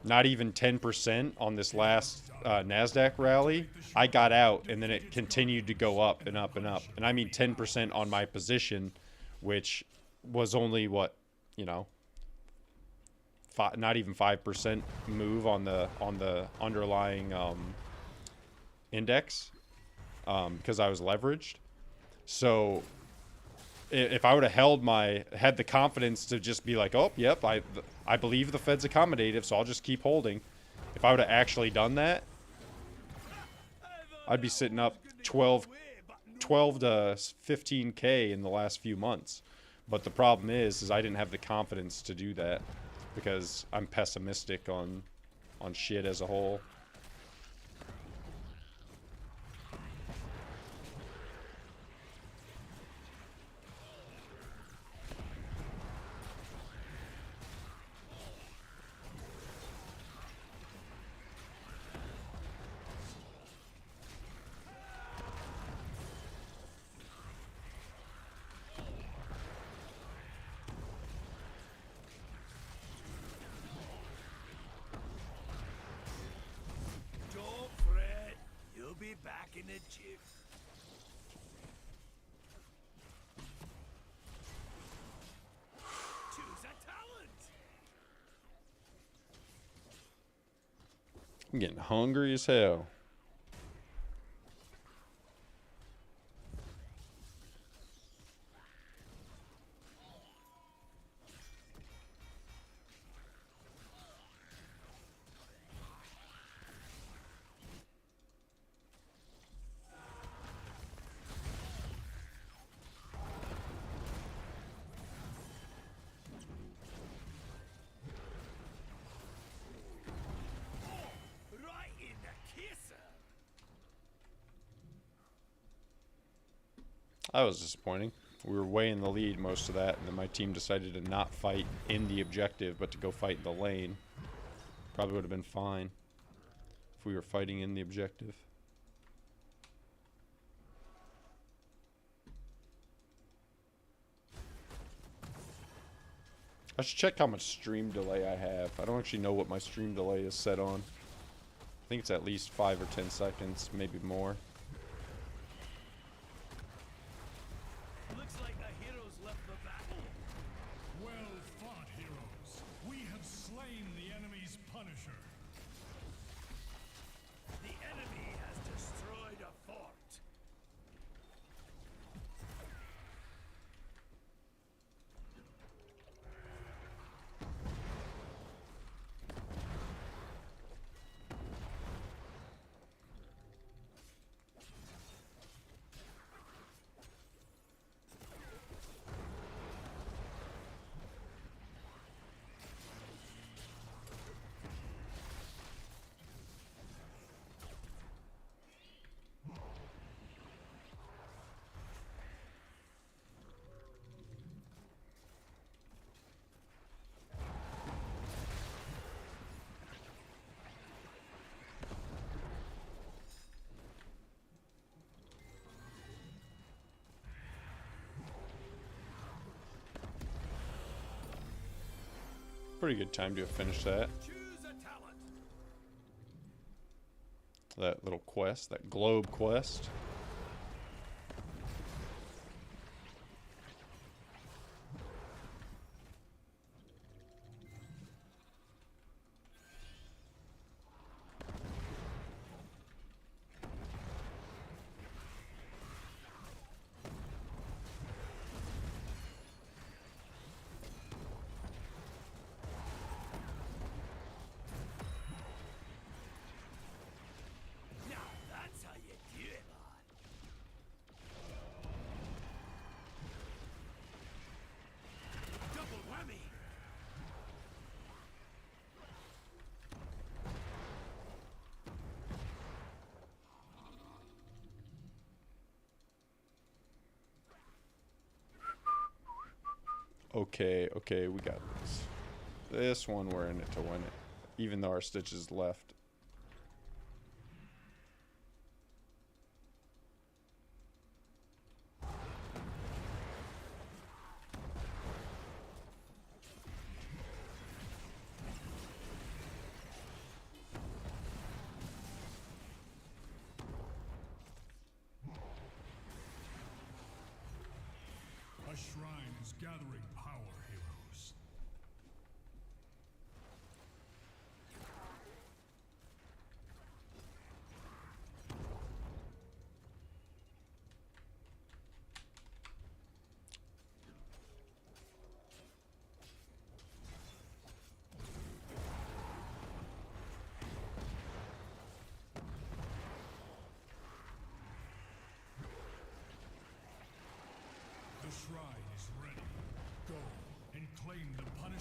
not even 10% on this last NASDAQ rally, I got out and then it continued to go up and up and up. And I mean 10% on my position, which was only what, not even 5% move on the underlying index because I was leveraged. So if I would have had the confidence to just be like, oh, yep, I believe the Fed's accommodative, so I'll just keep holding. If I would have actually done that, I'd be sitting up 12 to 15K in the last few months. But the problem is I didn't have the confidence to do that because I'm pessimistic on shit as a whole. Back in the jiff. Choose a talent. I'm getting hungry as hell. That was disappointing. We were way in the lead most of that, and then my team decided to not fight in the objective, but to go fight in the lane. Probably would have been fine if we were fighting in the objective. I should check how much stream delay I have. I don't actually know what my stream delay is set on. I think it's at least 5 or 10 seconds, maybe more. Looks like the heroes left the battle. Well fought, heroes. We have slain the enemy's Punisher. The enemy has destroyed a fort. Pretty good time to finish that. That little quest, that globe quest. Okay, we got this. This one, we're in it to win it. Even though our Stitch is left. A shrine is gathering power, heroes.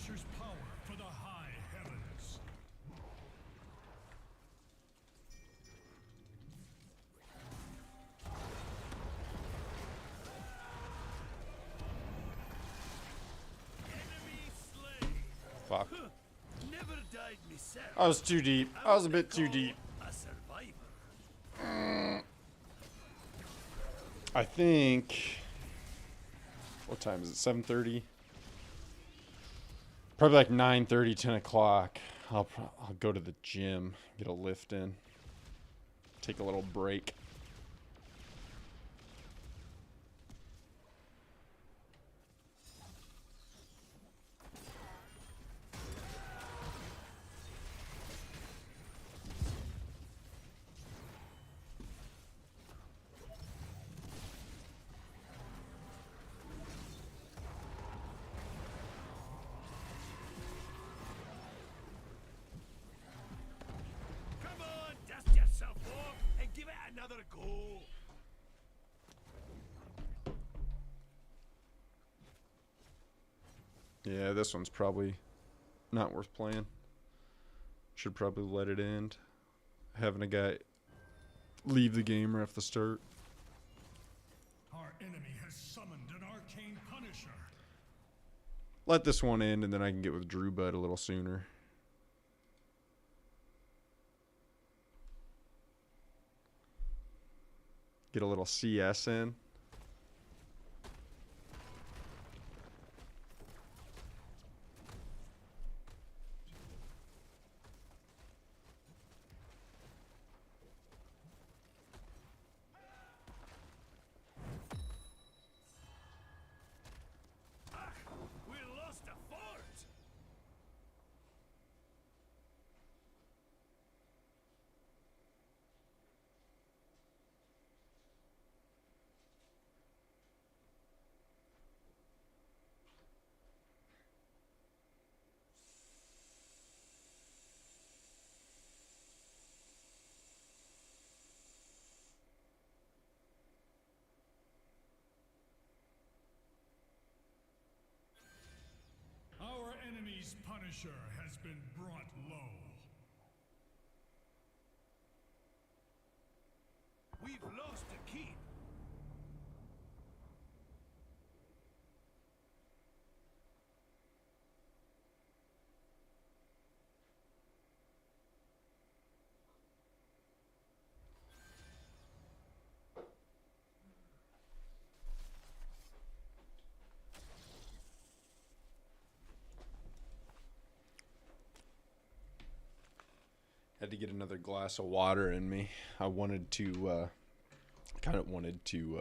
Punisher's power for the high heavens. Fuck. Never died myself. I was too deep. I was a bit too deep. A survivor. I think. What time is it? 7:30. Probably like 9:30, 10 o'clock. I'll go to the gym, get a lift in, take a little break. Come on, dust yourself off and give it another go. Yeah, this one's probably not worth playing. Should probably let it end. Having a guy leave the game right off the start. Our enemy has summoned an arcane Punisher. Let this one end, and then I can get with Drew Bud a little sooner. Get a little CS in. We lost a fort. Our enemy's Punisher has been brought low. We've lost a keep. Had to get another glass of water in me. I wanted to, kind of wanted to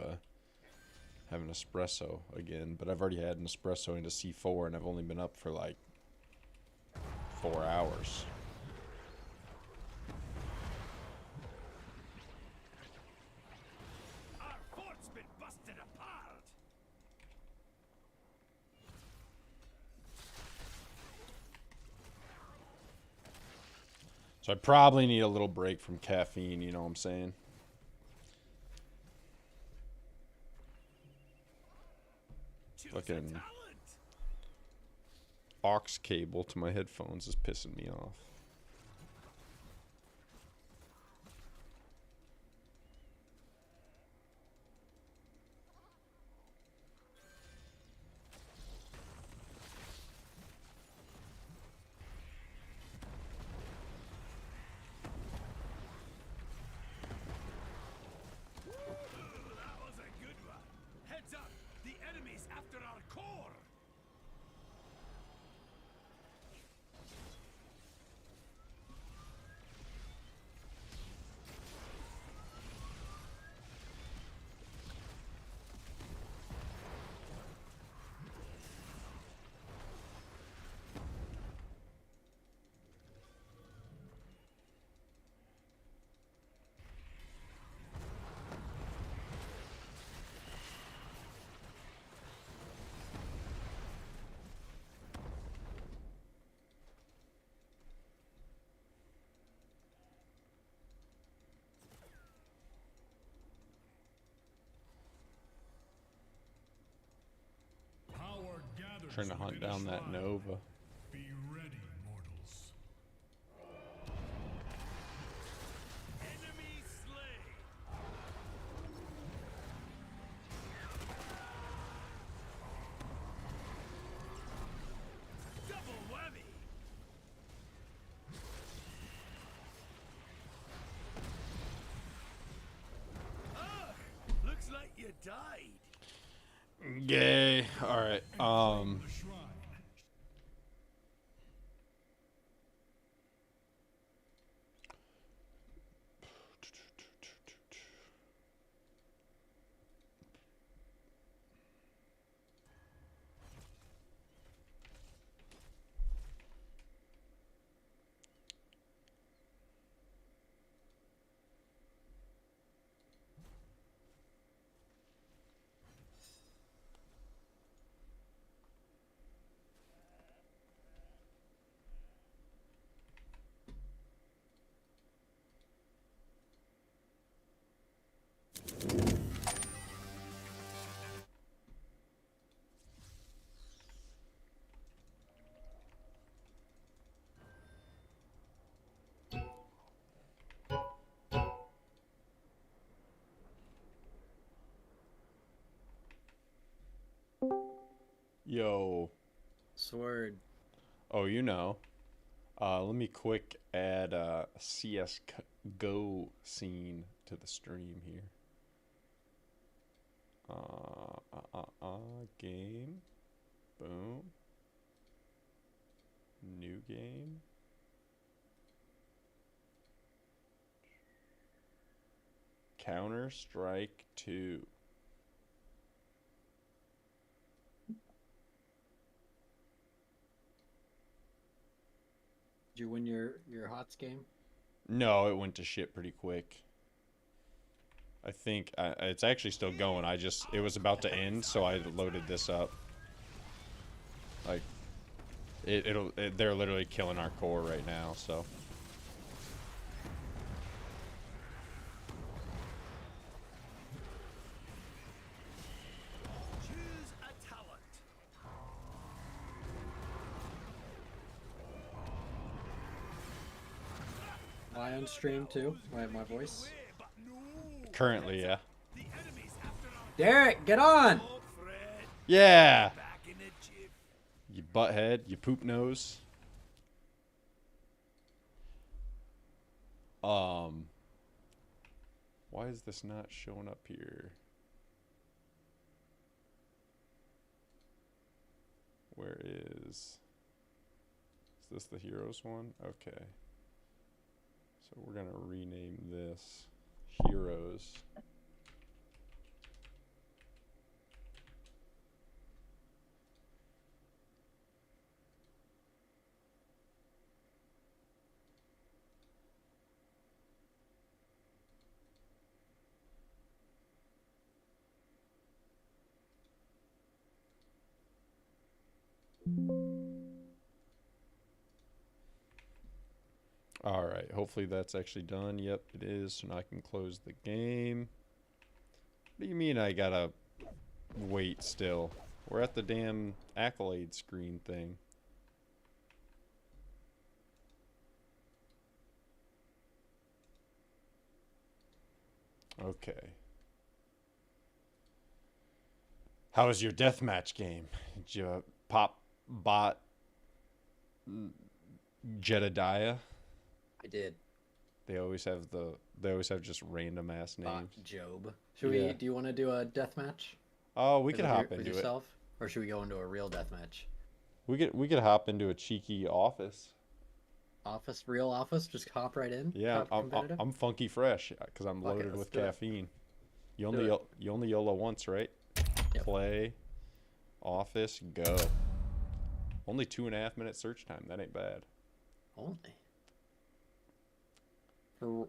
have an espresso again, but I've already had an espresso into C4, and I've only been up for like 4 hours. Our fort's been busted apart. So I probably need a little break from caffeine, you know what I'm saying? Fucking aux cable to my headphones is pissing me off. That was a good one. Heads up, the enemy's after our core. Power gathers Trying to hunt within a down that shrine. Nova. died. Gay. All right. Yo. Sword. Oh, you know. Let me quick add a CS:GO scene to the stream here. Game. Boom. New game. Counter-Strike 2. Did you win your HOTS game? No, it went to shit pretty quick. I think it's actually still going. It was about to end, so I loaded this up. Like, they're literally killing our core right now, so. Choose a talent. Am I on stream too? Do I have my voice? Currently, yeah. Derek, get on! Yeah! You butthead, you poop nose. Why is this not showing up here? Where is this the heroes one? Okay. So we're gonna rename this Heroes. All right, hopefully that's actually done. Yep, it is. So now I can close the game. What do you mean I gotta wait still? We're at the damn accolade screen thing. Okay. How was your deathmatch game? Did you pop bot Jedediah? I did. They always have just random ass names. Job. Should we? Do you want to do a death match? Oh, we could hop with into yourself, or should we go into a real death match? We could hop into a cheeky office. Real office. Just hop right in. Yeah, I'm funky fresh because I'm loaded with caffeine. You only YOLO once, right? Yep. Play, office, go. Only 2.5 minute search time. That ain't bad. Only.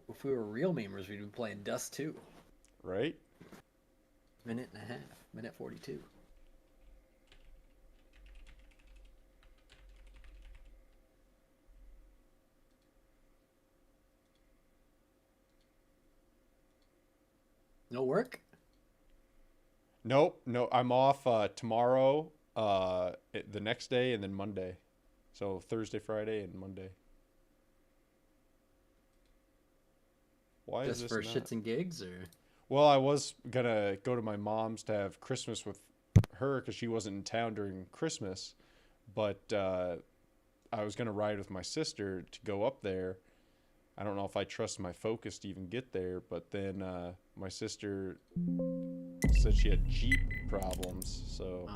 If we were real memers, we'd be playing Dust 2. Right? Minute and a half. Minute 42. No work? Nope. No, I'm off tomorrow, the next day, and then Monday. So Thursday, Friday, and Monday. Why Just is this for not... shits and gigs, or? Well, I was gonna go to my mom's to have Christmas with her because she wasn't in town during Christmas, but I was gonna ride with my sister to go up there, I don't know if I trust my focus to even get there, but then my sister said she had Jeep problems, so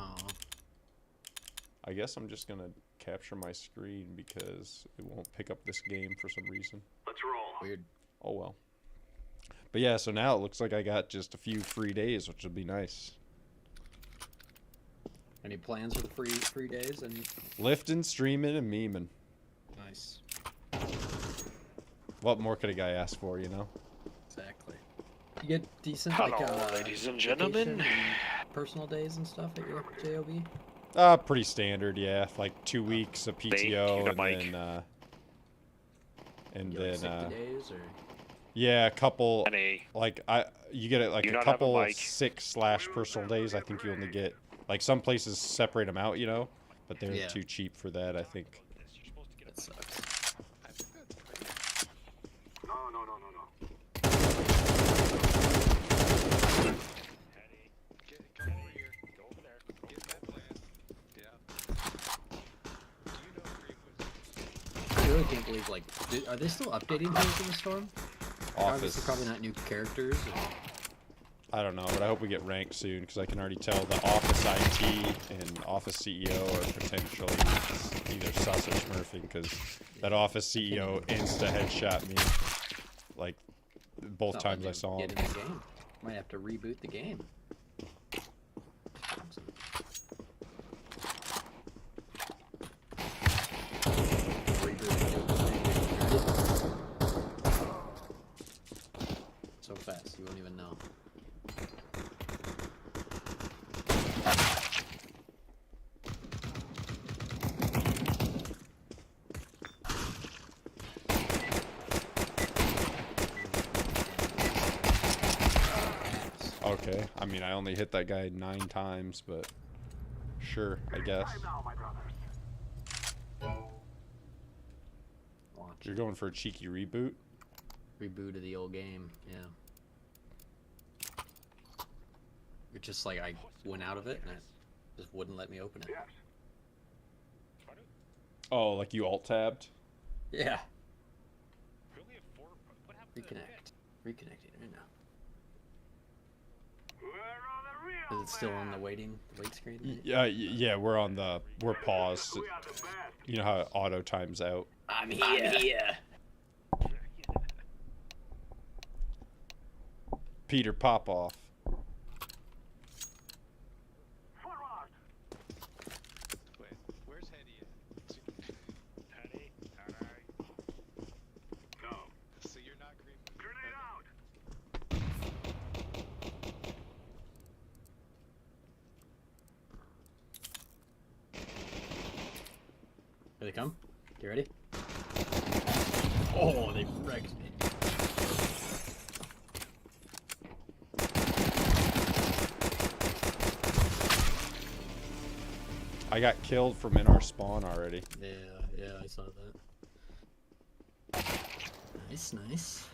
I guess I'm just gonna capture my screen because it won't pick up this game for some reason. Let's roll. Weird. Oh well. But yeah, so now it looks like I got just a few free days, which would be nice. Any plans for the free days? And Lifting, streaming, and memeing. nice. What more could a guy ask for, you know? Exactly. You get decent Hello, ladies and gentlemen. vacation and personal days and stuff at your JOB? Pretty standard, yeah. Like 2 weeks of PTO, and then 60 days or? Yeah, a couple. You get it like a couple sick / personal days. I think you only get like some places separate them out, you know, but they're too cheap for that. I think. That sucks. I really can't believe, like, are they still updating things in the Storm? Obviously, probably not new characters. I don't know, but I hope we get ranked soon because I can already tell the Office IT and Office CEO are potentially either sus or smurfing because that Office CEO insta headshot me like both times I saw him. Get in the game. Might have to reboot the game. So fast, you won't even know. Okay, I mean I only hit that guy 9 times, but sure, I guess. You're going for a cheeky reboot? Reboot of the old game, yeah. It's just like I went out of it and it just wouldn't let me open it. Oh, like you alt-tabbed? Yeah. Reconnect. Reconnecting right now. Is it still on the wait screen? Yeah, we're paused. You know how it auto times out. I'm here. Peter Popoff. Where's Hetty at? Hetty? Alright. No. So you're not green. Grenade out! Here they come. You ready? Oh, they wrecked me. I got killed from in our spawn already. Yeah, I saw that. Nice, nice.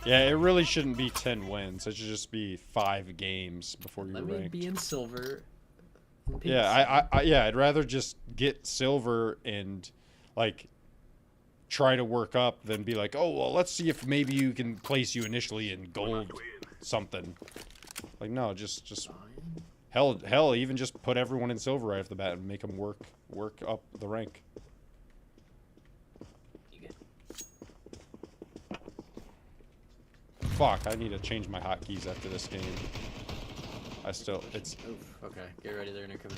Yeah, it really shouldn't be 10 wins. It should just be 5 games before you're Let me ranked. be in silver. Yeah, I'd rather just get silver and like try to work up than be like, oh well, let's see if maybe you can place you initially in gold something. Like no, just hell, even just put everyone in silver right off the bat and make them work up the rank. Fuck, I need to change my hotkeys after this game. It's... Oof, okay, get ready, they're gonna come in.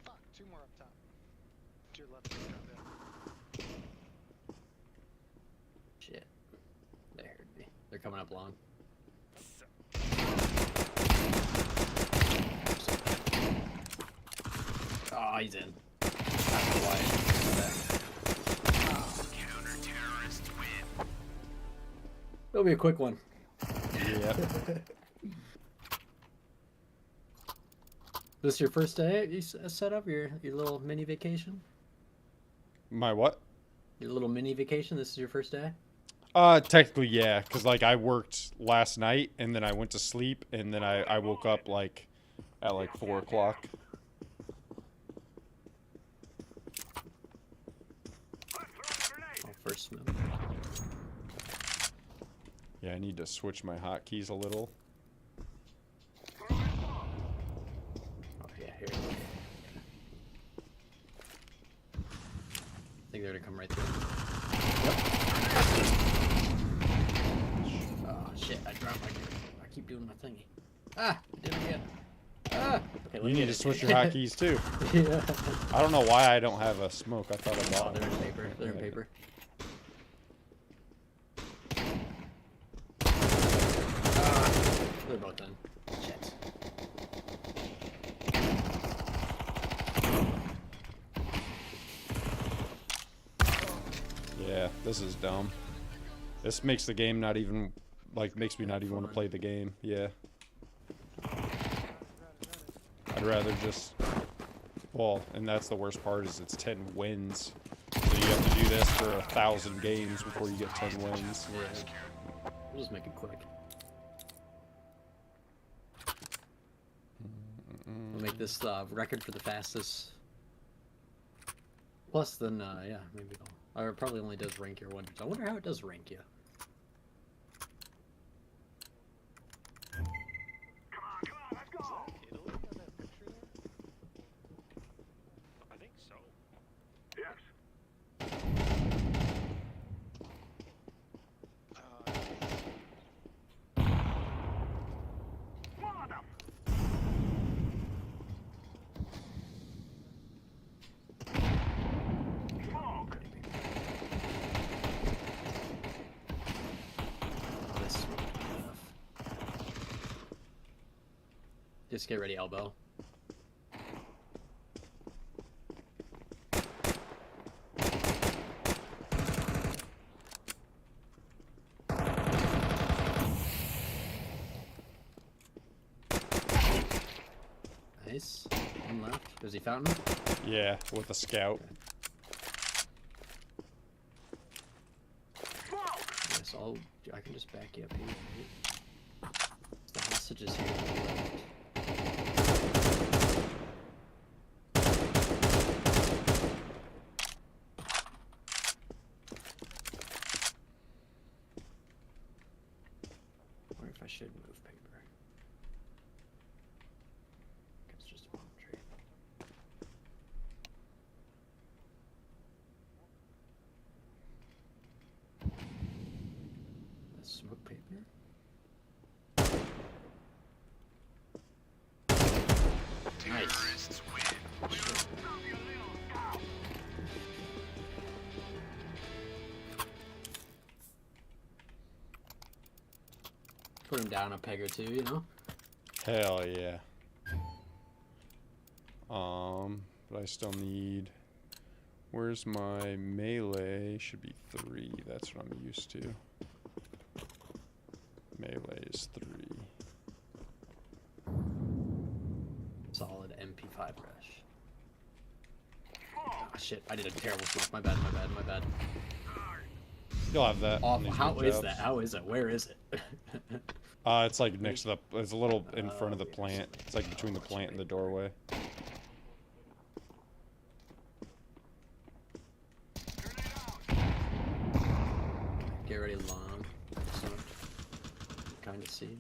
Fuck, 2 more up top. To your left, down there. Shit. They heard me. They're coming up long. Oh, he's in. Counter-terrorists win. It'll be a quick one. Yeah. This your first day you set up your little mini vacation? My what? Your little mini vacation. This is your first day. Technically, yeah, because like I worked last night and then I went to sleep and then I woke up like at like 4 o'clock. Oh, first smoke. Yeah, I need to switch my hotkeys a little. Oh yeah, here. I think they're gonna come right through. Yep. Oh shit! I dropped my. I keep doing my thingy. Ah! I did it again. Ah! Okay, You need to switch your hotkeys too. Yeah. I don't know why I don't have a smoke. I thought I bought they're in paper. They're in paper. They're both done. Shit. Yeah, this is dumb. This makes the game not even, like, makes me not even want to play the game. Yeah. I'd rather just, well, and that's the worst part is it's 10 wins. So you have to do this for 1,000 games before you get 10 wins. Yeah. We'll just make it quick. We'll make this record for the fastest. Plus, then, yeah, maybe it'll. Or it probably only does rank your wonders. I wonder how it does rank you. I think so. Yes. Just get ready, elbow. Nice. One left. Is he fountain? Yeah, with a scout. Yes, I can just back you up here. Right? The hostages here. Or if I should move paper. It's just a tree. Smoke paper. Nice. Put him down a peg or two, you know? Hell yeah. But I still need. Where's my melee? Should be 3. That's what I'm used to. Melee is 3. Solid MP5 rush. Oh shit, I did a terrible smoke. My bad, my bad, my bad. You'll have that. Awful. How is that? How is it? Where is it? It's like next to the. It's a little in front of the plant. It's like between the plant and the doorway. Get ready, long. Kind of see.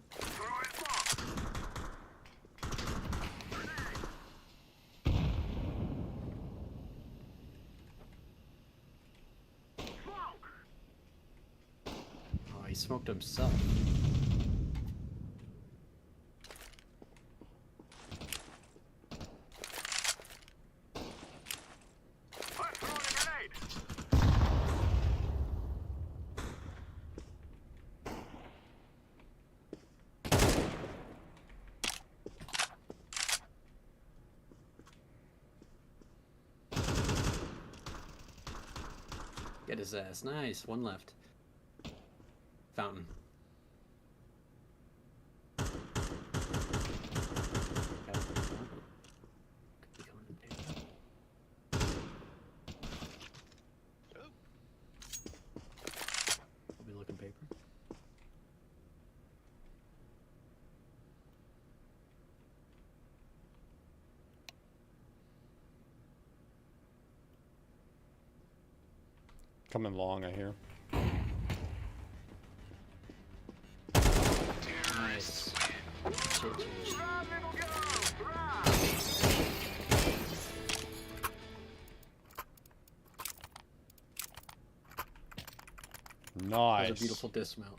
Oh, he smoked himself. Get his ass. Nice. One left. Fountain. Coming long, I hear. Nice. Nice. That was a beautiful dismount.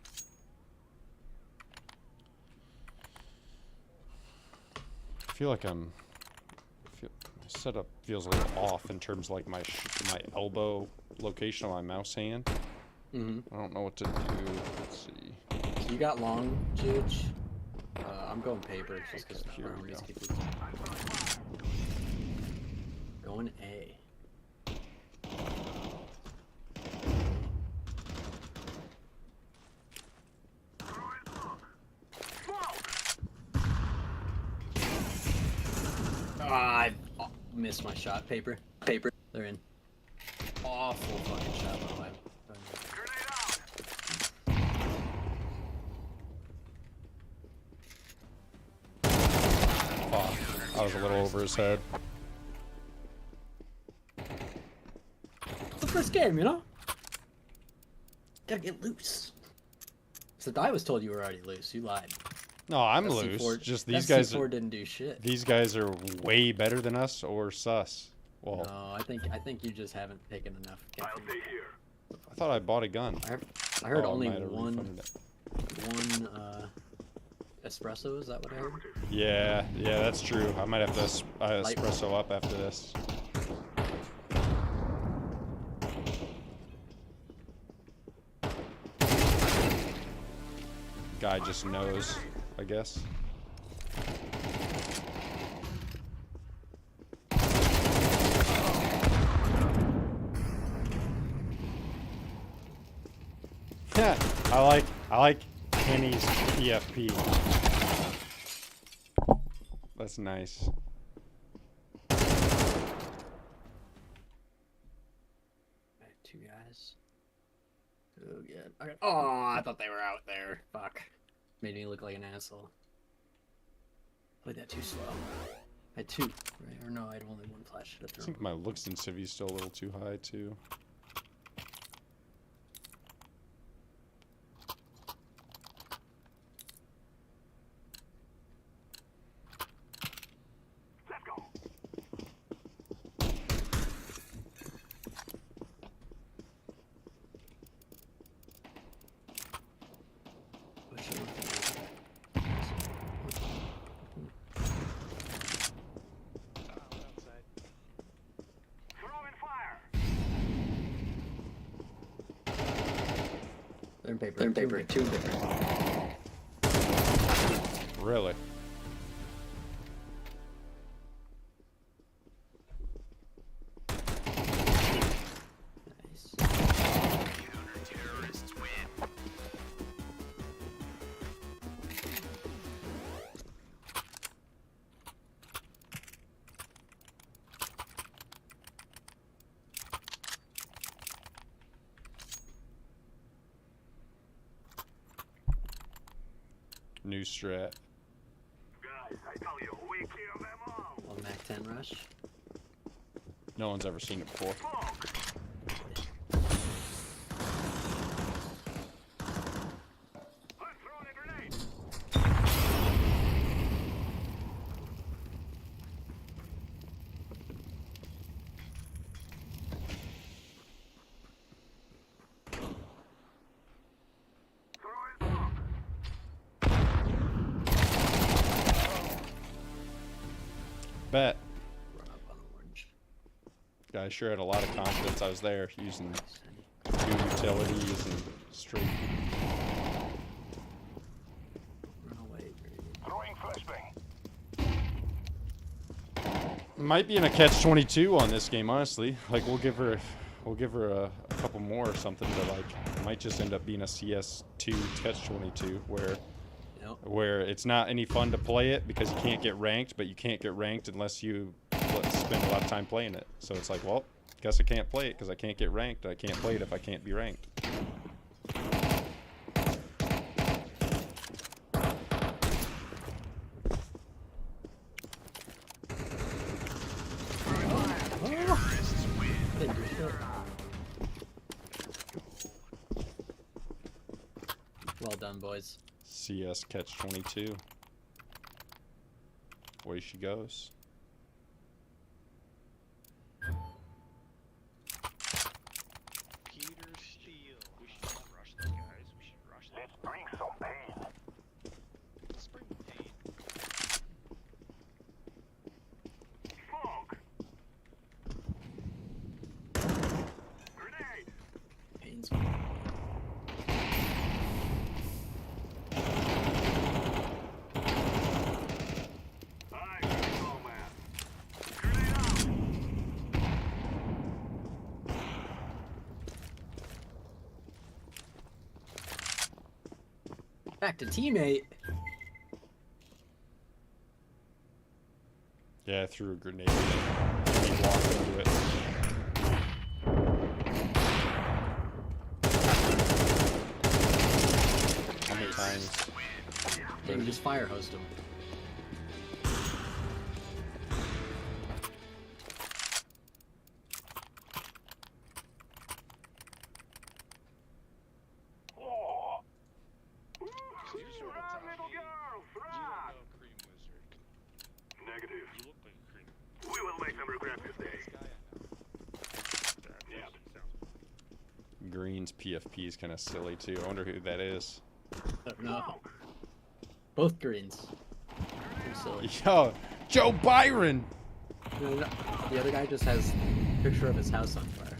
I feel like my setup feels a little off in terms of like my elbow location on my mouse hand. Mm-hmm. I don't know what to do. Let's see. So you got long, Judge. I'm going paper just because here we go. Going A. I missed my shot. Paper. They're in. Awful fucking shot by my. Fuck. I was a little over his head. It's the first game, you know? Gotta get loose. So I was told you were already loose. You lied. No, I'm That loose. C4 Just that these guys C4 didn't do shit. These guys are way better than us or sus. Well, No, I think you just haven't taken enough. I thought I bought a gun. I heard Oh, only might have one refunded it. espresso. Is that what I heard? Yeah, that's true. I might have to espresso up after this. Guy just knows, I guess. I like Kenny's PFP. That's nice. Two guys. Oh, good. Okay. Oh, I thought they were out there. Fuck. Made me look like an asshole. Played that too slow. I had two, right? Or no, I had only one flash. I think my looks in Civi's still a little too high, too. They're in paper. Two in paper. Really? Counter-terrorists win. New strat. Guys, I tell you, we kill them all. Well, Mac 10 rush. No one's ever seen it before. Bet. Guy sure had a lot of confidence I was there, using two utilities and straight. Throwing flashbang. Might be in a catch-22 on this game, honestly. Like we'll give her a couple more or something, but like it might just end up being a CS2 catch-22 where it's not any fun to play it because you can't get ranked, but you can't get ranked unless you spend a lot of time playing it. So it's like, well, guess I can't play it because I can't get ranked. I can't play it if I can't be ranked. Well done, boys. CS catch 22. Away she goes. Peter Steele. We should not rush these guys. We should rush them. Let's bring some pain. Let's bring pain. Fog. Grenade. Pain's back to teammate. Yeah, I threw a grenade. He walked into it. How many times? They can just fire hose him. Negative. You look like a cream. We will make them regret this day. Green's PFP is kind of silly too. I wonder who that is. No. Both greens. Pretty silly. Yo, Joe Byron. No, the other guy just has a picture of his house on fire.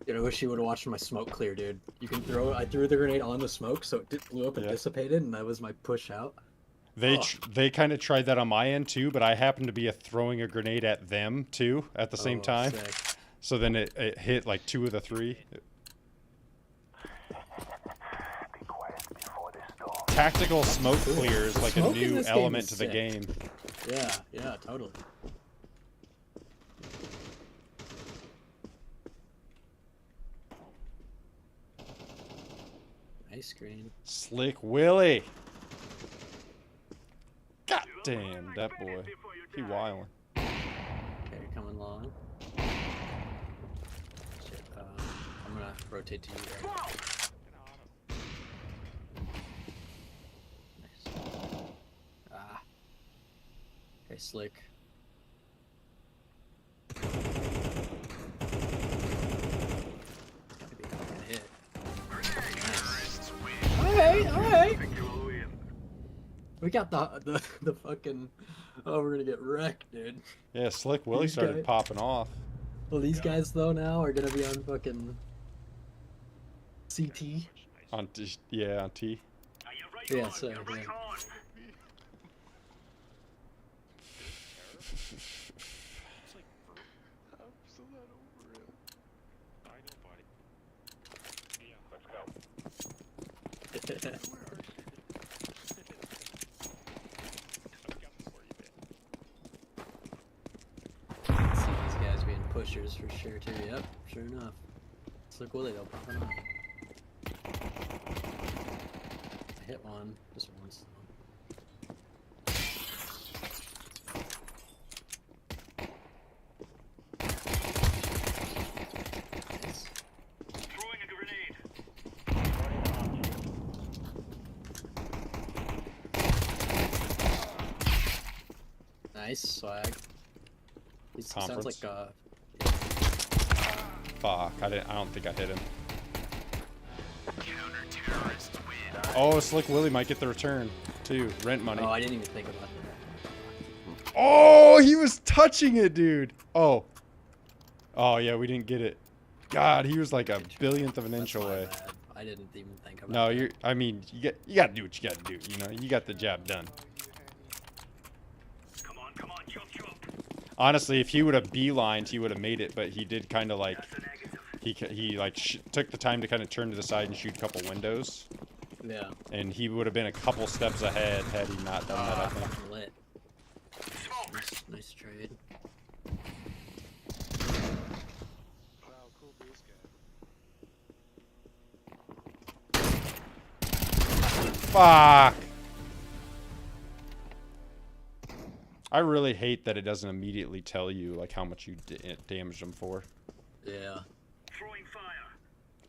Dude, I wish you would have watched my smoke clear, dude. You can throw it. I threw the grenade on the smoke, so it blew up and dissipated, and that was my push out. They kind of tried that on my end too, but I happened to be throwing a grenade at them too at the same time. Sick. So then it hit like 2 of the 3. Tactical smoke clear is like a new element to the game. Yeah, yeah, totally. Nice screen. Slick Willie. God damn, that boy. He wildin'. Okay, you're coming long. Shit, I'm gonna rotate to you right. Nice. Ah. Okay, Slick. Gotta be a fucking hit. Alright. We got the fucking. Oh, we're gonna get wrecked, dude. Yeah, Slick Willie started popping off. Well, these guys though now are gonna be on fucking CT. On yeah, on T. Yeah, so yeah. See these guys being pushers for sure too. Yep, sure enough. Slick Willie though popping up. I hit one just once. Nice swag. He sounds like Fuck, I don't think I hit him. Oh, Slick Willie might get the return too. Rent money. Oh, I didn't even think about Oh, he was touching it, dude. Oh. Oh, yeah, we didn't get it. God, he was like a billionth of an inch away. I didn't even think about No, that. you're. I mean, you got to do what you got to do. You know, you got the job done. Come on, jump. Honestly, if he would have beelined, he would have made it. But he did kind of like. He like took the time to kind of turn to the side and shoot a couple windows. Yeah. And he would have been a couple steps ahead had he not done that. I think. Fucking lit. Nice trade. Wow, cool boost guy. Fuck. I really hate that it doesn't immediately tell you like how much you damaged them for. Yeah.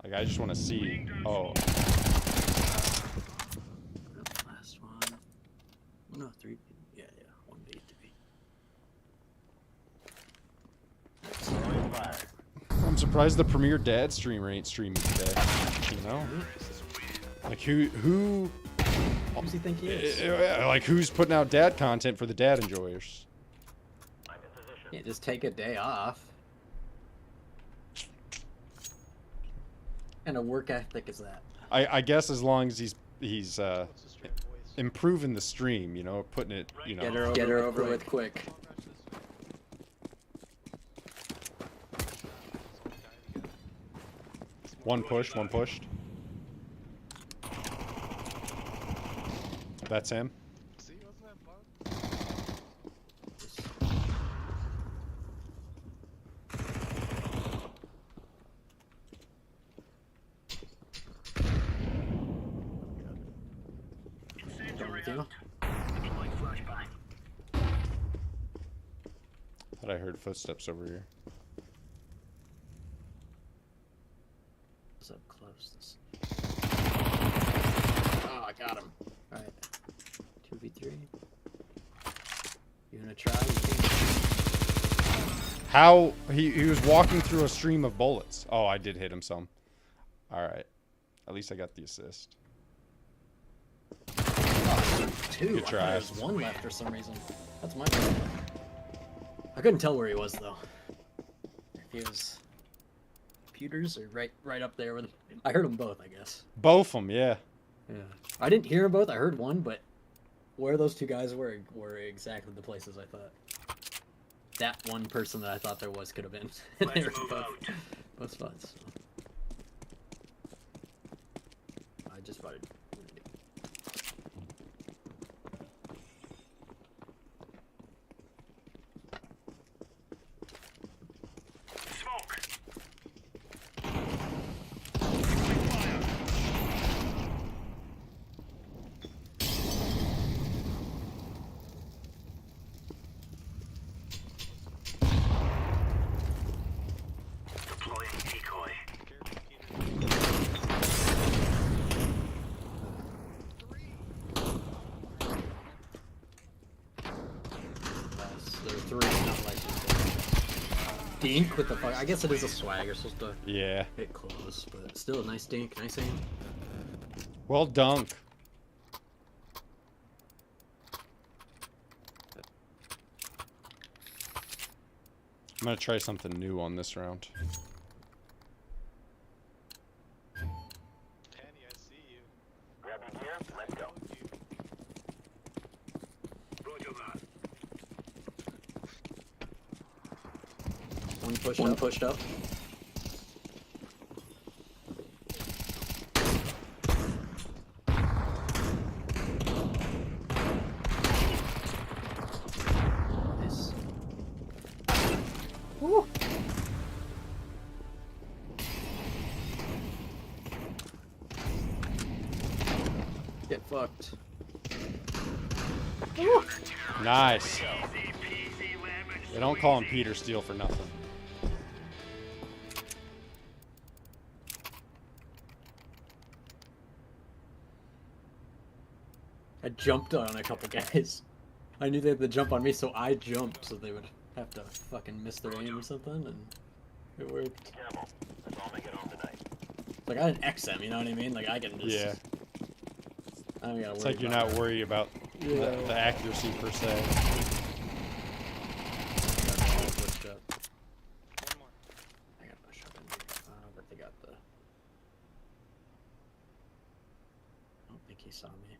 Like I just want to see. Oh. Last one. Oh, no, 3. Yeah. 1 beat to beat. I'm surprised the Premier Dad streamer ain't streaming today. You know? Like who Who does he think he is? like who's putting out dad content for the dad enjoyers? Yeah, just take a day off. What kind of work ethic is that? I guess as long as he's improving the stream, you know, putting it, you know. Get her over with quick. One pushed. That's him. See, wasn't that fun? Thought I heard footsteps over here. What's up close? Oh, I got him. Alright. 2v3. You gonna try? How he was walking through a stream of bullets. Oh, I did hit him some. All right. At least I got the assist. Oh, 2. Good try. There's 1 left for some reason. That's my bad. I couldn't tell where he was though. If he was computers or right up there with. I heard them both, I guess. Both of them, yeah. Yeah. I didn't hear them both. I heard one, but where those 2 guys were exactly the places I thought. That one person that I thought there was could have been. They were both spots. So. I just spotted. Dink with the fuck. I guess it is a swag. You're supposed to hit close, but still a nice dink, nice aim. Well dunk. I'm gonna try something new on this round. One pushed up. Nice. Woo. Get fucked. Woo. Nice. They don't call him Peter Steele for nothing. I jumped on a couple guys. I knew they had to jump on me, so I jumped so they would have to fucking miss their aim or something, and it worked. Like, I didn't X them, you know what I mean? Like, I can just... Yeah. I don't gotta worry It's like you're about not worried about the accuracy per se. up. One more. I got no shotgun here. But they got the. I don't think he saw me.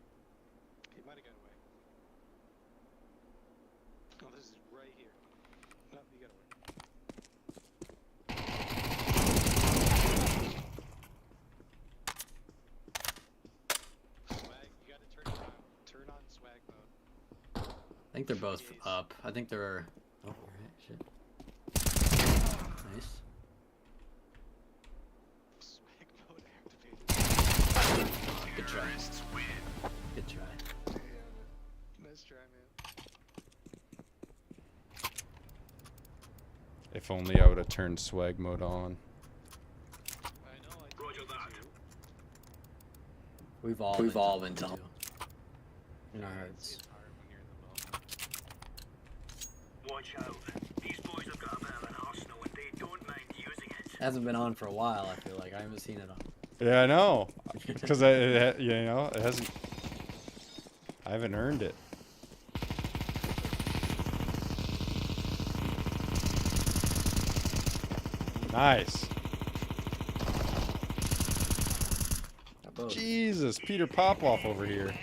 He might have got away. Oh, this is right here. No, he got away. Swag, you gotta turn around. Turn on swag mode. I think they're both up. I think they're. Oh, alright, shit. Nice. Swag mode activated. Good try. Good try. Nice try, man. If only I would have turned swag mode on. I know, I Roger that. We've all been told. In our hearts. Watch out. These boys have got a bit of an arsenal and they don't mind using it. It hasn't been on for a while, I feel like. I haven't seen it on. Yeah, I know. Because you know, it hasn't. I haven't earned it. Nice. Jesus, Peter Popoff over here.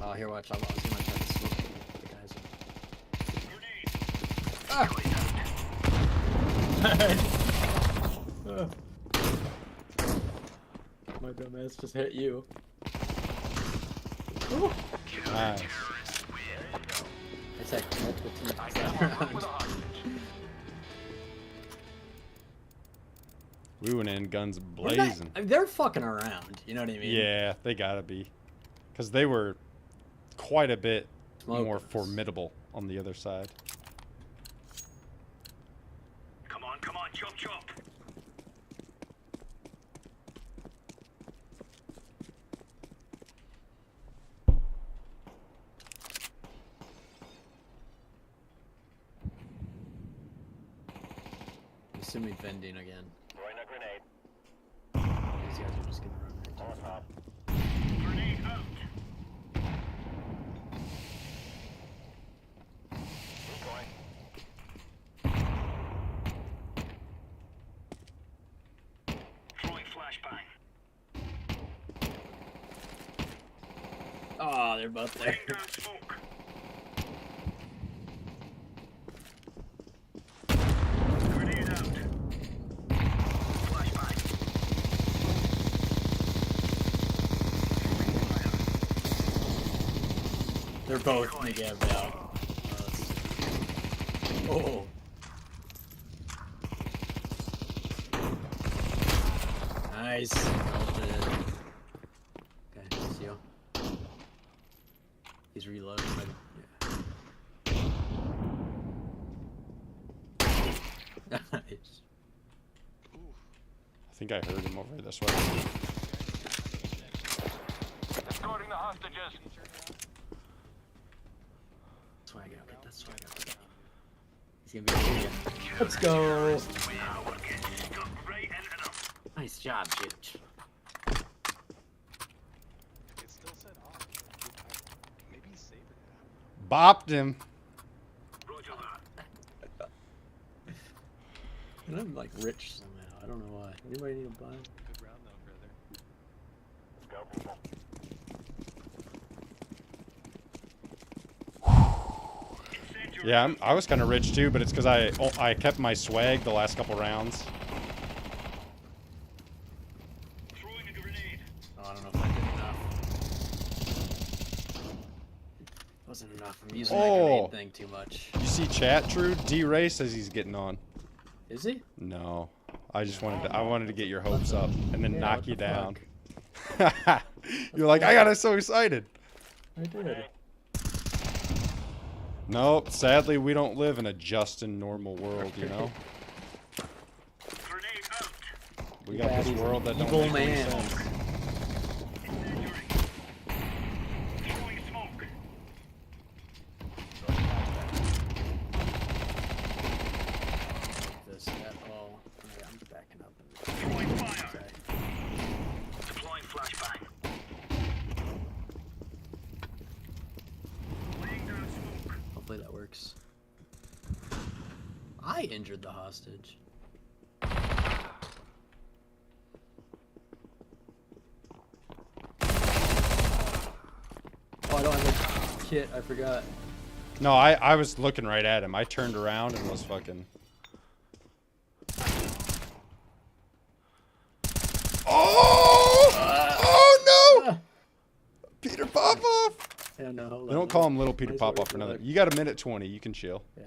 Oh, here, watch. I was gonna try to smoke the guys. My dumbass just hit you. Nice. It's like multiple teams. We went in guns blazing. They're fucking around. You know what I mean? Yeah, they gotta be. Because they were quite a bit more Smokers. formidable on the other side. Come on, chop chop. I'm assuming vending again. Throwing a grenade. These guys are just gonna run right On to top. Grenade out. Throwing flashbang. Oh, they're both there. Down smoke. Grenade out. Flashbang. They're both negative now. Oh. Nice. Okay, see you. He's reloading. Yeah. Nice. I think I heard him over this way. Escorting the hostages. Swag out, get that swag out. He's gonna be here. Let's go. Nice job, Jitch. It still said off. Maybe he saved it. Bopped him. And I'm like rich somehow. I don't know why. Anybody need a buy? Good round though, brother. Let's go, people. Yeah, I was kind of rich too, but it's because I kept my swag the last couple rounds. Throwing a grenade. Oh, I don't know if I did enough. Wasn't enough. I'm using that grenade thing too much. You see chat, True? D-Ray says he's getting on. Is he? No. I just wanted to get your hopes up and then knock you down. You're like, I got so excited. I did. Nope, sadly we don't live in a just and normal world, you know? Grenade out. We got this world that don't make any sense. Throwing smoke. This at all. Yeah, I'm backing up. Throwing fire. Deploying flashbang. Laying down smoke. Hopefully that works. I injured the hostage. Oh, I don't have a kit. I forgot. No, I was looking right at him. I turned around and was fucking. Oh! Oh no! Peter Popoff! Yeah, no. They don't call him Little Peter Popoff for nothing. You got a minute 20. You can chill. Yeah.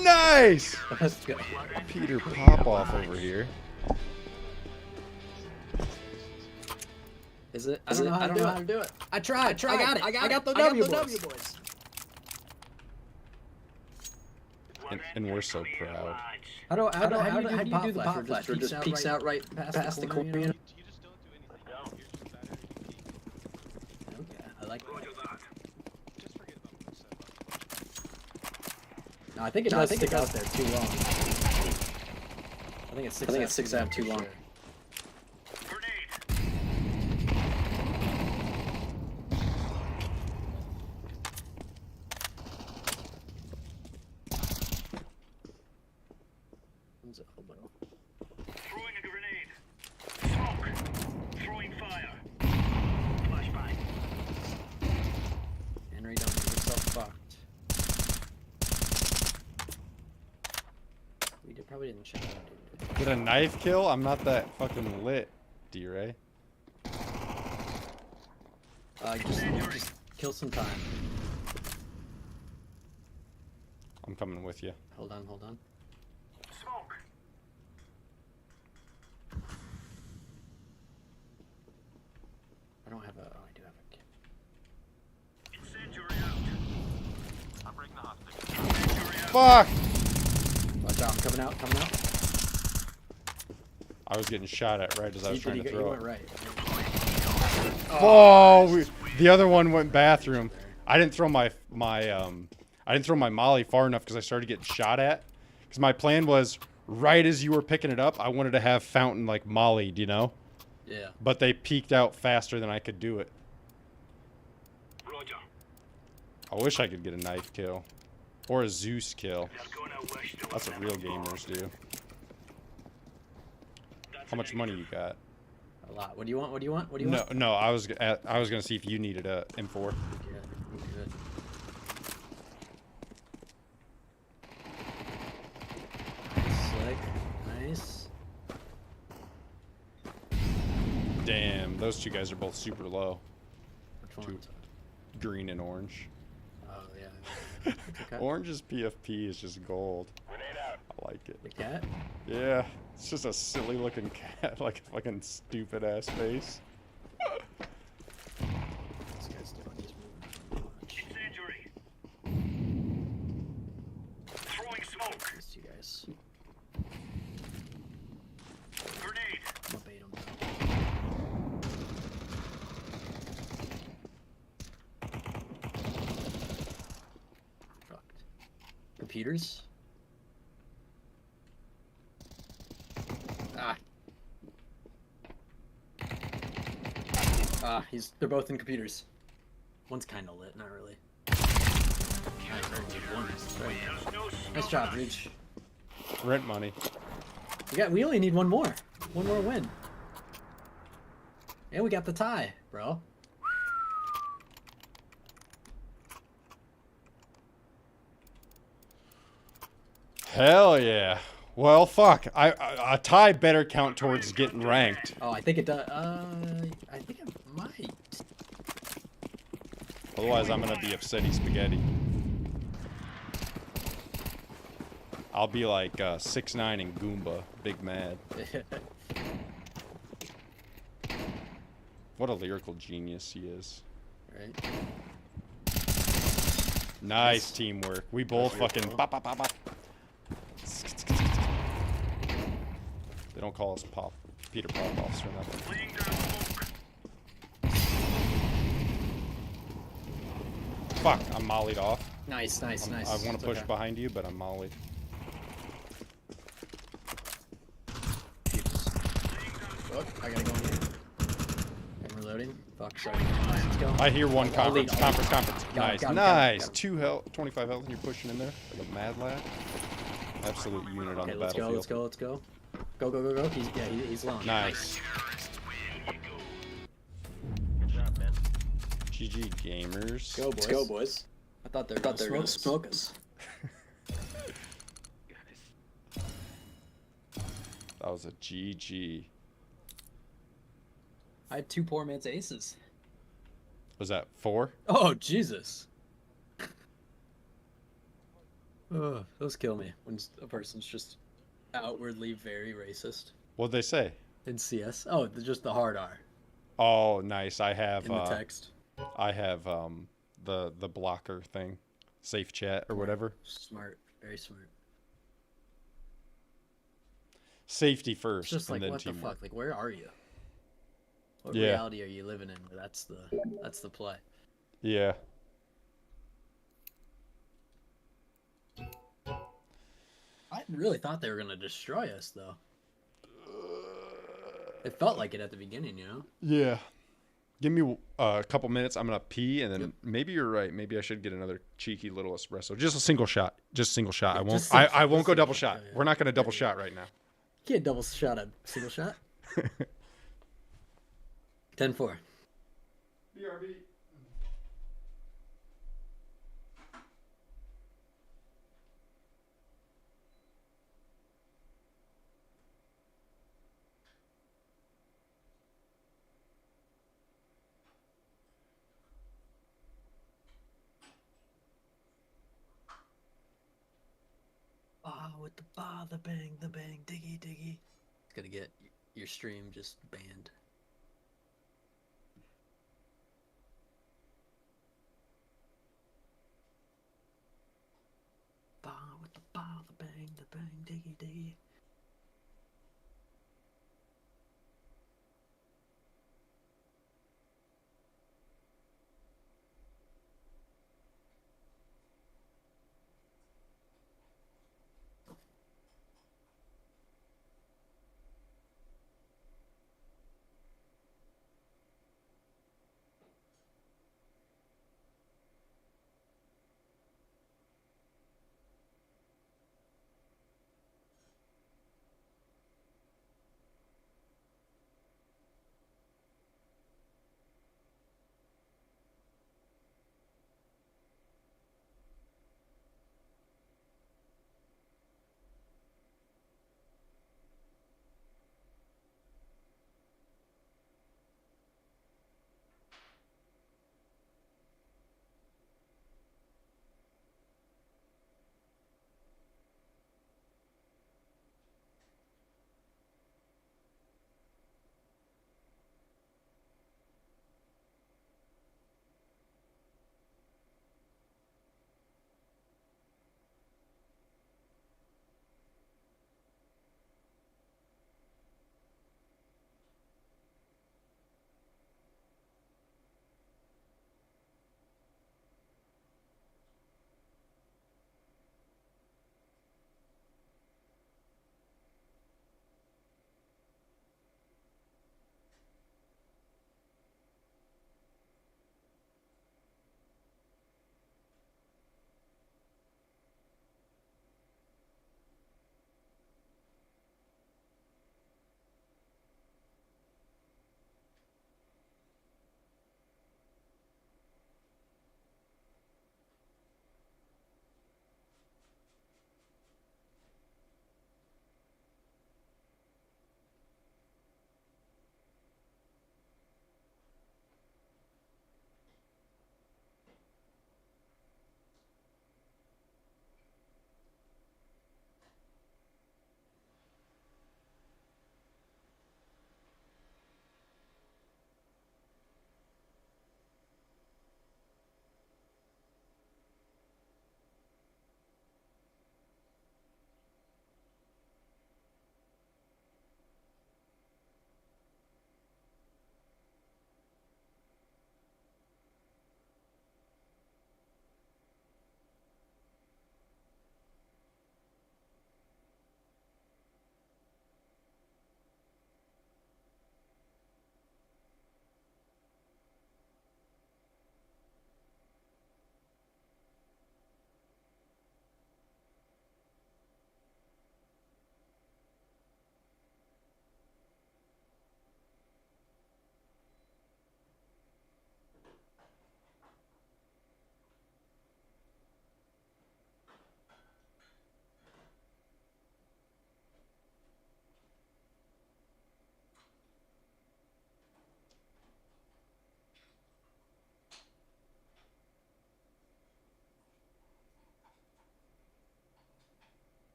Nice! Let's go. Peter Popoff over here. Is it? I don't know how to do it. I tried. I got it. I got the W boys. And we're so proud. How do you do the pop flash? Or just peeks out right past the corner? You know? You just don't do anything. You're just better at peeking. Okay, I like that. Just forget about what you said. No, I think it does stick out there too long. I think it sticks out too long. Throwing a grenade. Smoke. Throwing fire. Flashbang. Henry, don't get yourself fucked. We probably didn't check out, dude. Get a knife kill? I'm not that fucking lit, D-Ray. Just kill some time. I'm coming with you. Hold on. Smoke. I don't have a. Oh, I do have a kit. Incendiary out. I'm bringing the hostage. Fuck! Watch out, I'm coming out. I was getting shot at right as I was trying to throw You it. went right. Oh, the other one went bathroom. I didn't throw my molly far enough because I started getting shot at. Because my plan was right as you were picking it up, I wanted to have Fountain like mollied, you know? Yeah. But they peeked out faster than I could do it. Roger. I wish I could get a knife kill. Or a Zeus kill. That's what real gamers do. How much money you got? A lot. What do you want? No, I was gonna see if you needed a M4. Yeah, good. Slick. Nice. Damn, those two guys are both super low. Which one? Green and orange. Oh yeah. Okay. Orange's PFP is just gold. I like it. The cat? Yeah, it's just a silly looking cat, like a fucking stupid ass face. This guy's doing his movement. Incendiary. Throwing smoke. These two guys. Grenade. I'm gonna bait him. Fucked. Computers? They're both in computers. One's kinda lit, not really. Nice job, Ridge. Rent money. We only need one more. One more win. And we got the tie, bro. Hell yeah. Well, fuck. A tie better count towards getting ranked. Oh, I think it does. I think it might. Otherwise, I'm gonna be upsetty spaghetti. I'll be like 6'9" and Goomba, big mad. What a lyrical genius he is. Right. Nice teamwork. We both fucking bop, bop, bop, bop. They don't call us Peter Popoffs for nothing. Fuck, I'm mollied off. Nice. I want to push behind you, but I'm mollied. Look, I gotta go in here. Reloading. Fuck, sorry. Let's go. I hear one I'll lead, conference. I'll lead. Conference. Got him, Nice. got him, Nice. got him. 2 health, 25 health, and you're pushing in there like a mad lad. Absolute unit on the Let's battlefield. go. Let's go. Go, go, go, go. He's long. Nice. Good job, man. GG gamers. Go, boys. Let's go, boys. I thought they were gonna smoke us. That was a GG. I had 2 poor man's aces. Was that 4? Oh, Jesus. Oh, those kill me when a person's just outwardly very racist. What'd they say? In CS? Oh, just the hard R. Oh, nice. I have In the text. I have the blocker thing, safe chat or whatever. Smart, very smart. Safety first, It's just and like, then what the teamwork. fuck? Like, where are you? What Yeah. reality are you living in? That's the play. Yeah. I really thought they were gonna destroy us, though. It felt like it at the beginning, you know. Yeah. Give me a couple minutes. I'm gonna pee, and then maybe you're right. Maybe I should get another cheeky little espresso. Just a single shot. Just single shot. I won't. I won't go double shot. We're not gonna double shot right now. Can't double shot a single shot. 10-4. BRB. With the the bang, diggy, diggy. It's gonna get your stream just banned. With the bang, diggy, diggy.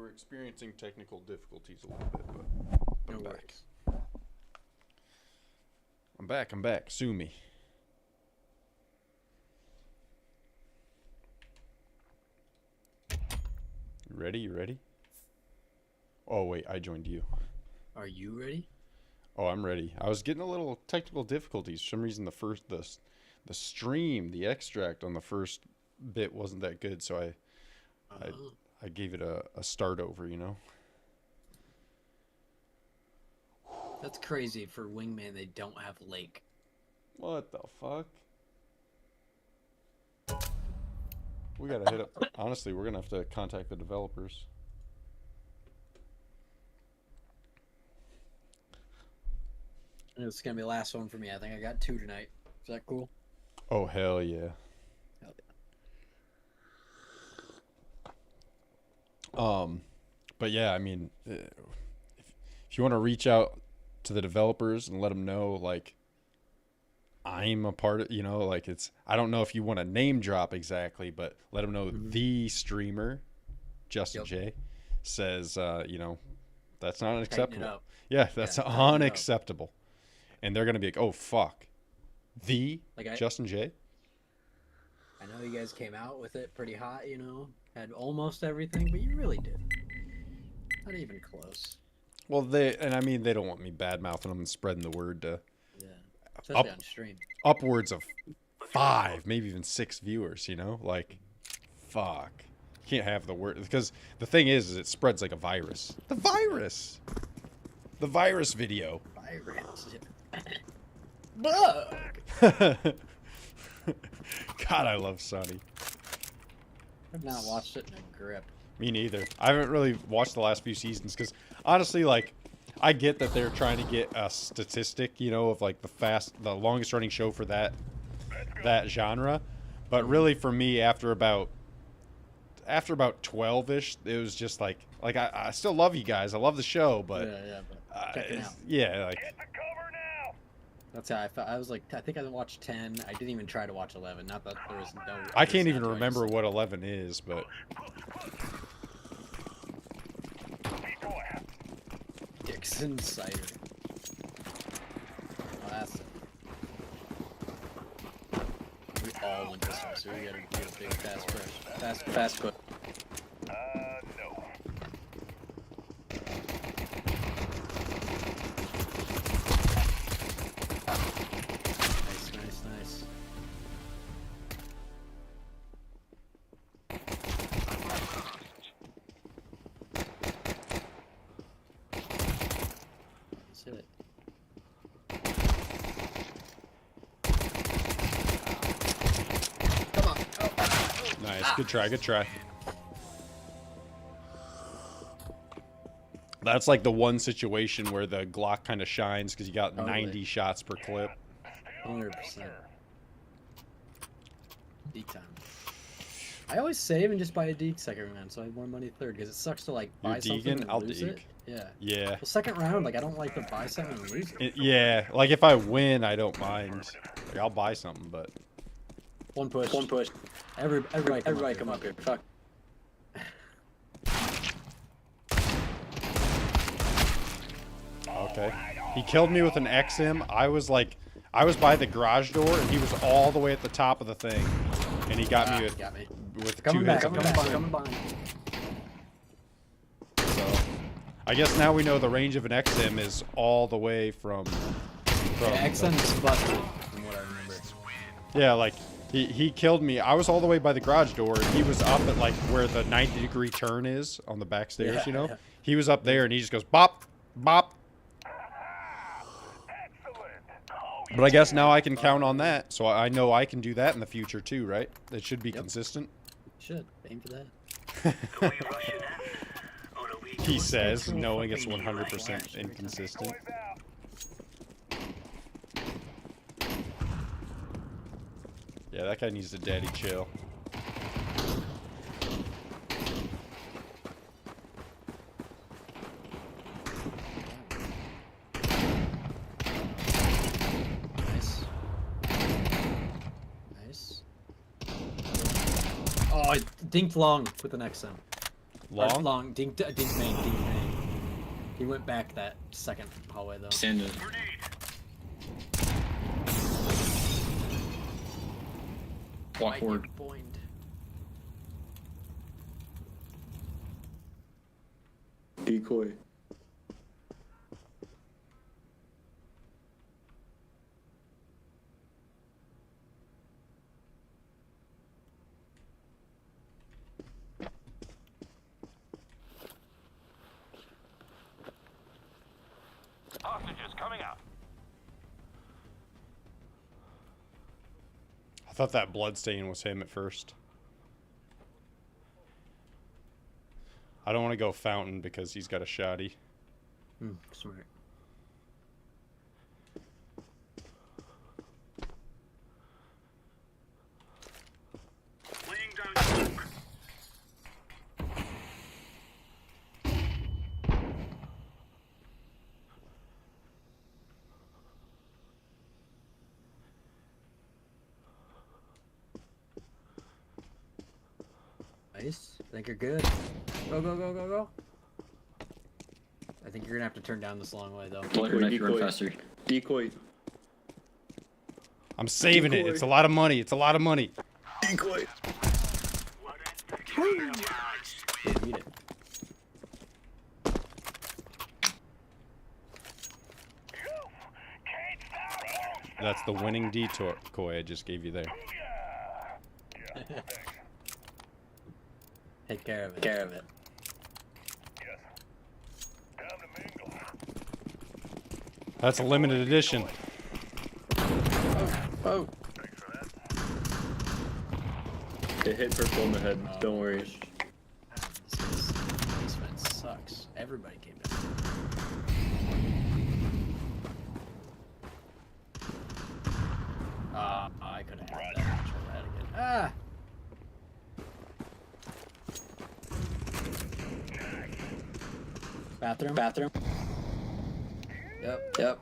we're experiencing technical difficulties a little bit, but I'm back. I'm back. Sue me. You ready? You ready? Oh, wait, I joined you. Are you ready? Oh, I'm ready. I was getting a little technical difficulties. For some reason, the stream, the extract on the first bit wasn't that good, so I gave it a start over, you know? That's crazy for Wingman. They don't have Lake. What the fuck? We gotta hit up. Honestly, we're gonna have to contact the developers. It's gonna be the last one for me. I think I got 2 tonight. Is that cool? Oh, hell yeah. Hell yeah. But yeah, I mean, if you want to reach out to the developers and let them know, like, I'm a part of, you know, like, it's, I don't know if you want to name drop exactly, but let them know the streamer, Justin J, says, you know, that's not unacceptable. Yeah, that's unacceptable. And they're going to be like, oh, fuck. Justin J? I know you guys came out with it pretty hot, you know, had almost everything, but you really didn't. Not even close. Well, they don't want me bad-mouthing them and spreading the word to especially on stream. Upwards of 5, maybe even 6 viewers, you know? Like, fuck. You can't have the word, because the thing is it spreads like a virus. The virus video. Virus. Bug. God, I love Sonny. I've not watched it in a grip. Me neither. I haven't really watched the last few seasons because, honestly, like, I get that they're trying to get a statistic, you know, of like the longest running show for that genre, but really for me, after about 12ish, it was just like I still love you guys. I love the show, but like. That's how I felt. I was like, I think I watched 10. I didn't even try to watch 11. Not that there was no. I can't even remember what 11 is, but. Dixon cider. Oh, that's it. We all went this way, so we gotta get a big fast push. Fast push. No. Nice. Let's hit it. Come on. Oh. Nice. Good try. That's like the one situation where the Glock kind of shines because you got 90 shots per clip. 100%. Deke time. I always save and just buy a Deke second round, so I have more money third, because it sucks to like buy something and lose it. Yeah. The second round, like I don't like to buy something and lose it. Yeah, like if I win, I don't mind. Like, I'll buy something, but. One push. Everybody come up here. Fuck. Okay. He killed me with an XM. I was by the garage door, and he was all the way at the top of the thing, and he got me with 2 hits. Coming behind. So, I guess now we know the range of an XM is all the way from XM is busted, from what I remember. Yeah, like he killed me. I was all the way by the garage door, and he was up at like where the 90-degree turn is on the back stairs. You know, he was up there, and he just goes bop, bop. But I guess now I can count on that, so I know I can do that in the future too, right? It should be consistent. Should aim for that. He says, knowing it's 100% inconsistent. Yeah, that guy needs to daddy chill. Oh, I dinked long with an XM. Long? Long. Dink main. He went back that second hallway though. Standing. Walk forward. Decoy. Hostages coming out. I thought that bloodstain was him at first. I don't want to go Fountain because he's got a shotty. Smart. Laying down smoke. Nice. I think you're good. Go. I think you're gonna have to turn down this long way though. Faster. Decoy. I'm saving it. It's a lot of money. Decoy. Eat it. That's the winning decoy I just gave you there. Take care of it. That's a limited edition. Oh. It hit purple in the head. Don't worry. This fence sucks. Everybody came down. I could have had that. Try that again. Ah! Bathroom. Yep.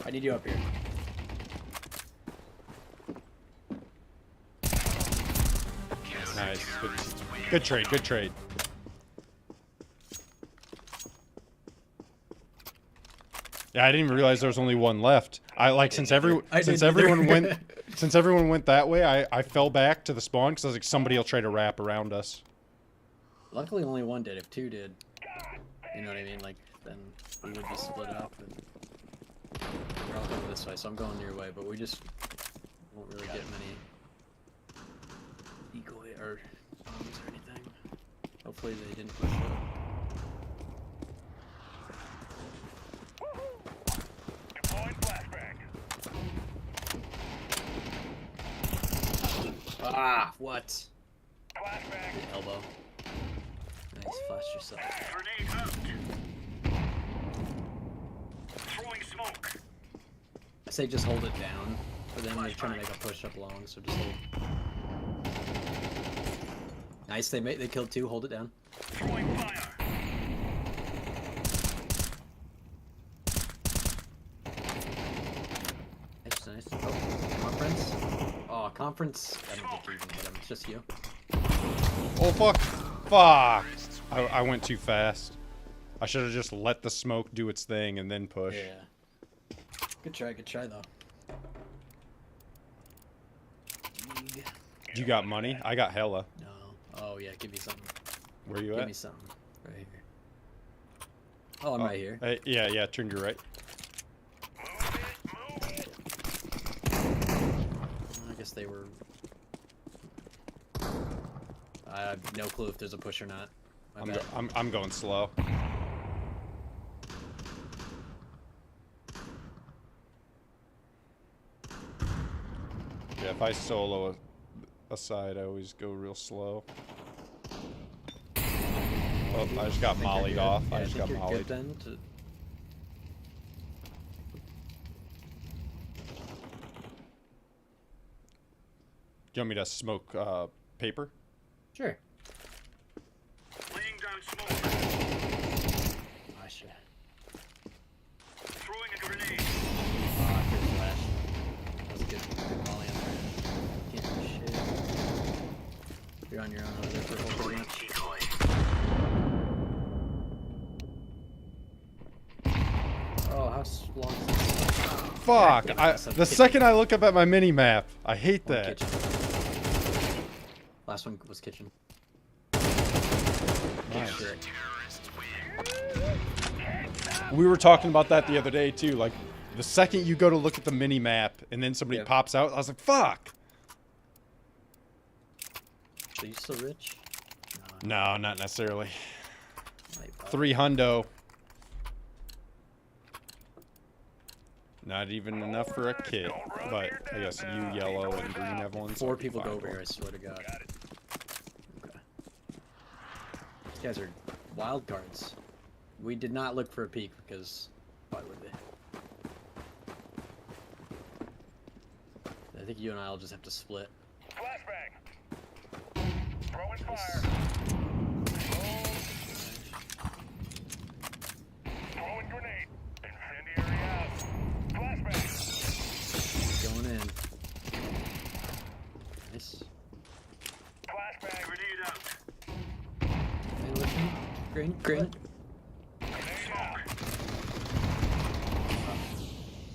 I need you up here. Nice. Good trade. Yeah, I didn't even realize there was only one left. Since everyone went that way, I fell back to the spawn because I was like, somebody will try to wrap around us. Luckily, only one did. If two did, you know what I mean? Like, then we would just split up and we're all going this way. So I'm going your way, but we just won't really get many decoy or bombs or anything. Hopefully, they didn't push up. Ah, what? Good elbow. Nice, flash yourself. Grenade out. Throwing smoke. I say just hold it down, but then they're trying to make a push up long, so just hold. Nice, they killed two. Hold it down. Throwing fire. Nice. Oh, conference. Oh, conference. I don't think you even hit him. It's just you. Oh, fuck. I went too fast. I should have just let the smoke do its thing and then push. Yeah. Good try though. You got money? I got hella. No. Oh yeah, give me something. Where you at? Give me something. Right here. Oh, I'm right here. Yeah, turn your right. I guess they were... I have no clue if there's a push or not. I'm going slow. Yeah, if I solo a side, I always go real slow. Oh, I just got mollied off. Yeah, I just got mollied. Then You want me to smoke paper? Sure. Laying down smoke. Oh, shit. Throwing a grenade. Oh, good flash. That was a good volley on there. Can't do shit. You're on your own over there for a whole pretty much. Oh, how long is this? Fuck! The second I look up at my mini map, I hate One that. kitchen. Last one was kitchen. Nice. Sure. We were talking about that the other day too. Like, the second you go to look at the mini map and then somebody pops out, I was like, "Fuck!" So you still rich? No, not necessarily. 3 hundo. Not even enough for a kit, but I guess you, yellow, and green have one. 4 people go over here, I swear to God. Okay. These guys are wild cards. We did not look for a peek because why would they? I think you and I will just have to split. Flashbang. Throwing fire. Throwing grenade. Incendiary out. Flashbang. Going in. Nice. Flashbang. Grenade out. Man with me. Green. Grenade out.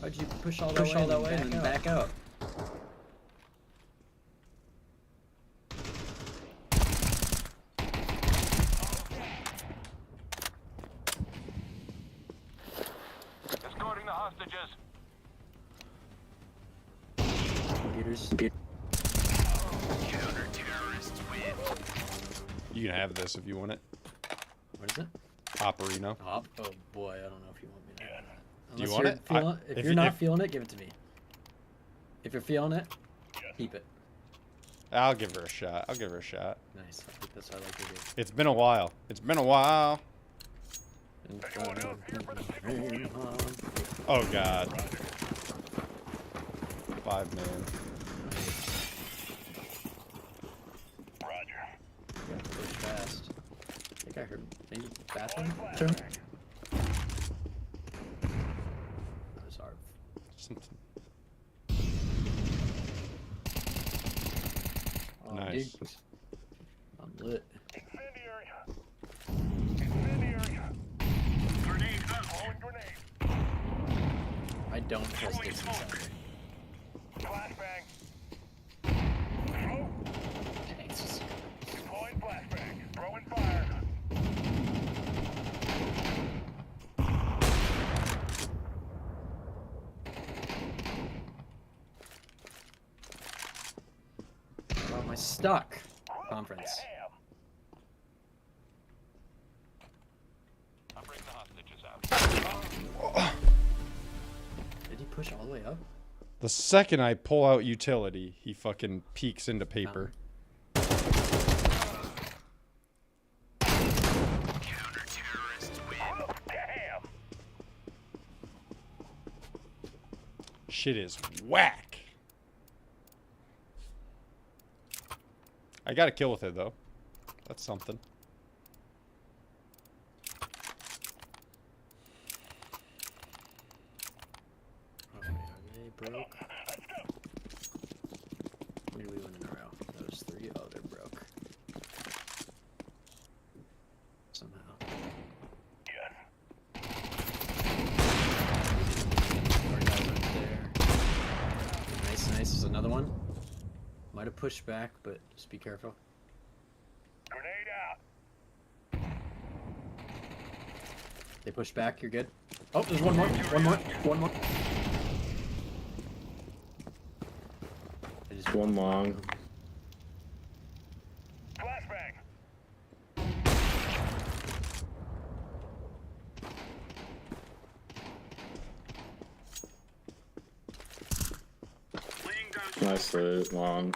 Why'd you push all that way and then back out? Escorting the hostages. Computers. Counter-terrorists win. You can have this if you want it. What is it? Operino. Oh boy, I don't know if you want me to. Do you Unless want you're it? feeling- if you're not feeling it, give it to me. If you're feeling it, keep it. I'll give her a shot. I'll give her a shot. Nice. I think that's what I like to do. It's been a while. It's been a while. Oh God. 5 man. Roger. Yeah, push fast. I think I heard maybe bathroom. Turn. That was hard. Something. Oh, Nice. dude. I'm lit. Incendiary. Incendiary. Grenade out. Throwing grenade. I don't trust this inside. Flashbang. Thanks. Deploying flashbang. Throwing fire. About my stuck conference. I'm bringing the hostages out. Did he push all the way up? The second I pull out utility, he fucking peeks into paper. Counter-terrorists win. Damn. Shit is whack. I got a kill with it though. That's something. Okay, they broke. When did we win in a row? Those 3? Oh, they're broke. Somehow. Our guy went there. Nice, nice. There's another one. Might have pushed back, but just be careful. Grenade out. They push back, you're good. Oh, there's one more. One more. One more. Just one long. Flashbang. Laying down. Nice lit, long.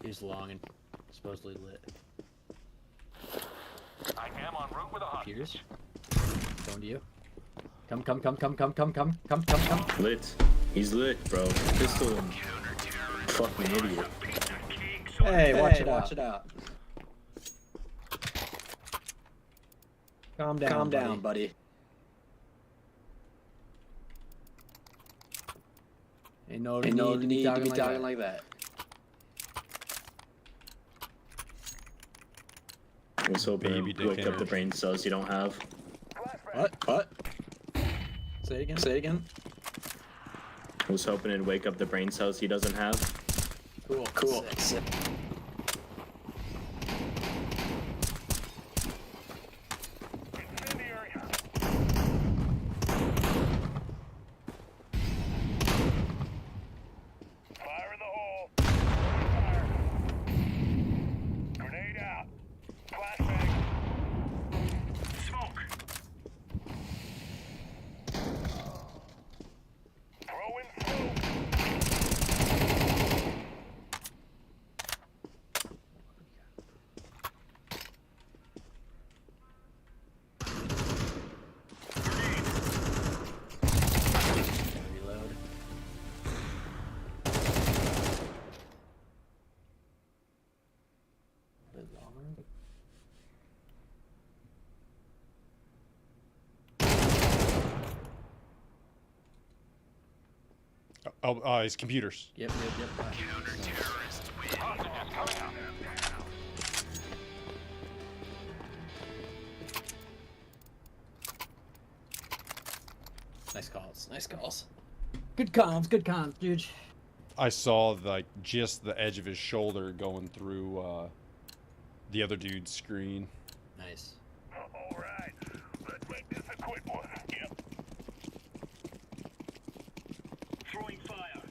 He's long and supposedly lit. I am en route with a hostage. Peters? Going to you. Come. Lit. He's lit, bro. Pistol him. Fucking idiot. Hey, watch it out. Calm down, buddy. Ain't no need to be talking like that. I was hoping to wake up the brain cells you don't have. What? Say it again. I was hoping it'd wake up the brain cells he doesn't have. Cool. Sick. Oh, his computers. Yep. Nice calls. Good comms, dude. I saw like just the edge of his shoulder going through the other dude's screen. Nice. All right, let's make this a quick one. Yep. Throwing fire.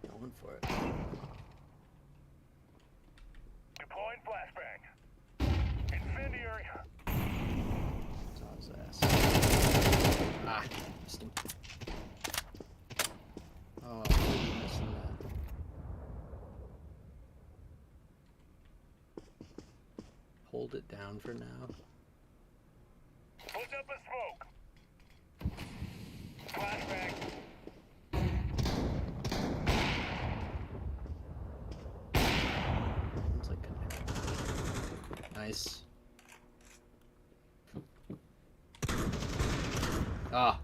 Going for it. Deploying flashbang. Incendiary. Saw his ass. Ah, missed him. Oh, missing that. Hold it down for now. Put up a smoke. Flashbang. It's like nice. Ah,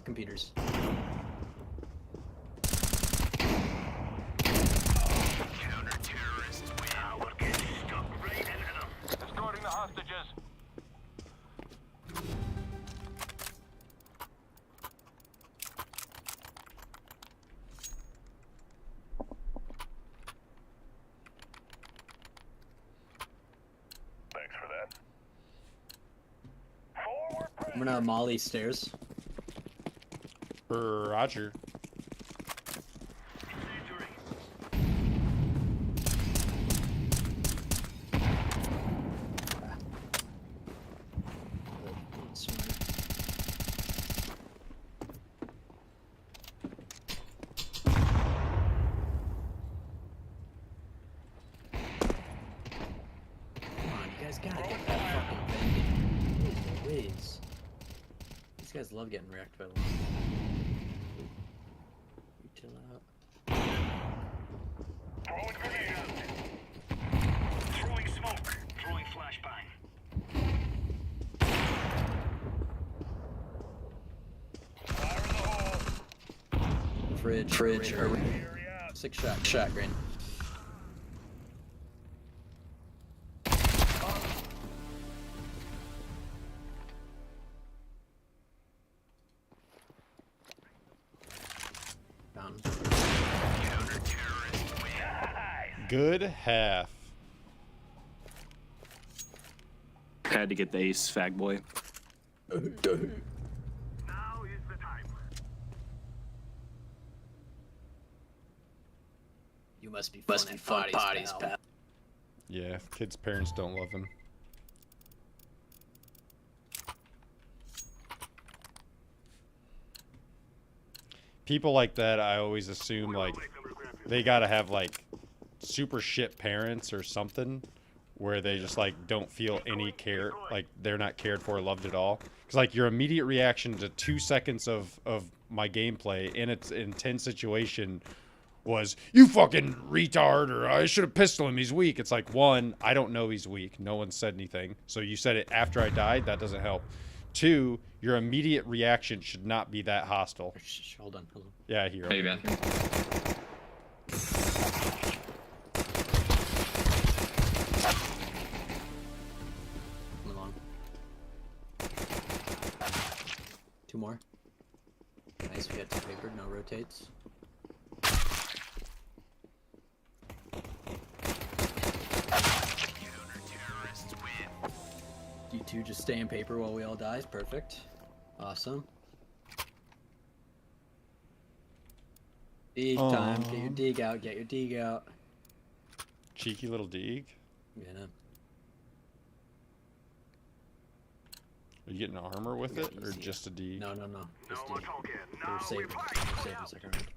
computers. Counter-terrorist win. Now we're getting stuck right into them. Escorting the hostages. Thanks for that. Forward press. I'm gonna molly stairs. Roger. These guys love getting wrecked by the You chill out. Throwing grenade out. Throwing smoke. Throwing flashbang. Fire in the hole. Fridge. Or 6 shot green. Good half. Had to get the ace, fag boy. Now is the time. You must be fun bodies, pal. Yeah, kids' parents don't love him. People like that, I always assume like they gotta have like super shit parents or something, where they just like don't feel any care, like they're not cared for or loved at all. Because like your immediate reaction to 2 seconds of my gameplay in its intense situation was, you fucking retard, or I should have pistoled him, he's weak. It's like, one, I don't know he's weak. No one said anything. So you said it after I died, that doesn't help. 2, your immediate reaction should not be that hostile. Hold on. Yeah, here. Hey, bathroom. Come along. 2 more. Nice, we got 2 paper, no rotates. You 2 just stay in paper while we all dies. Perfect. Awesome. Dig time. Get your dig out. Get your dig out. Cheeky little dig. Yeah. Are you getting armor with it, or just a dig? No. Just dig. We're saving. We're saving second round.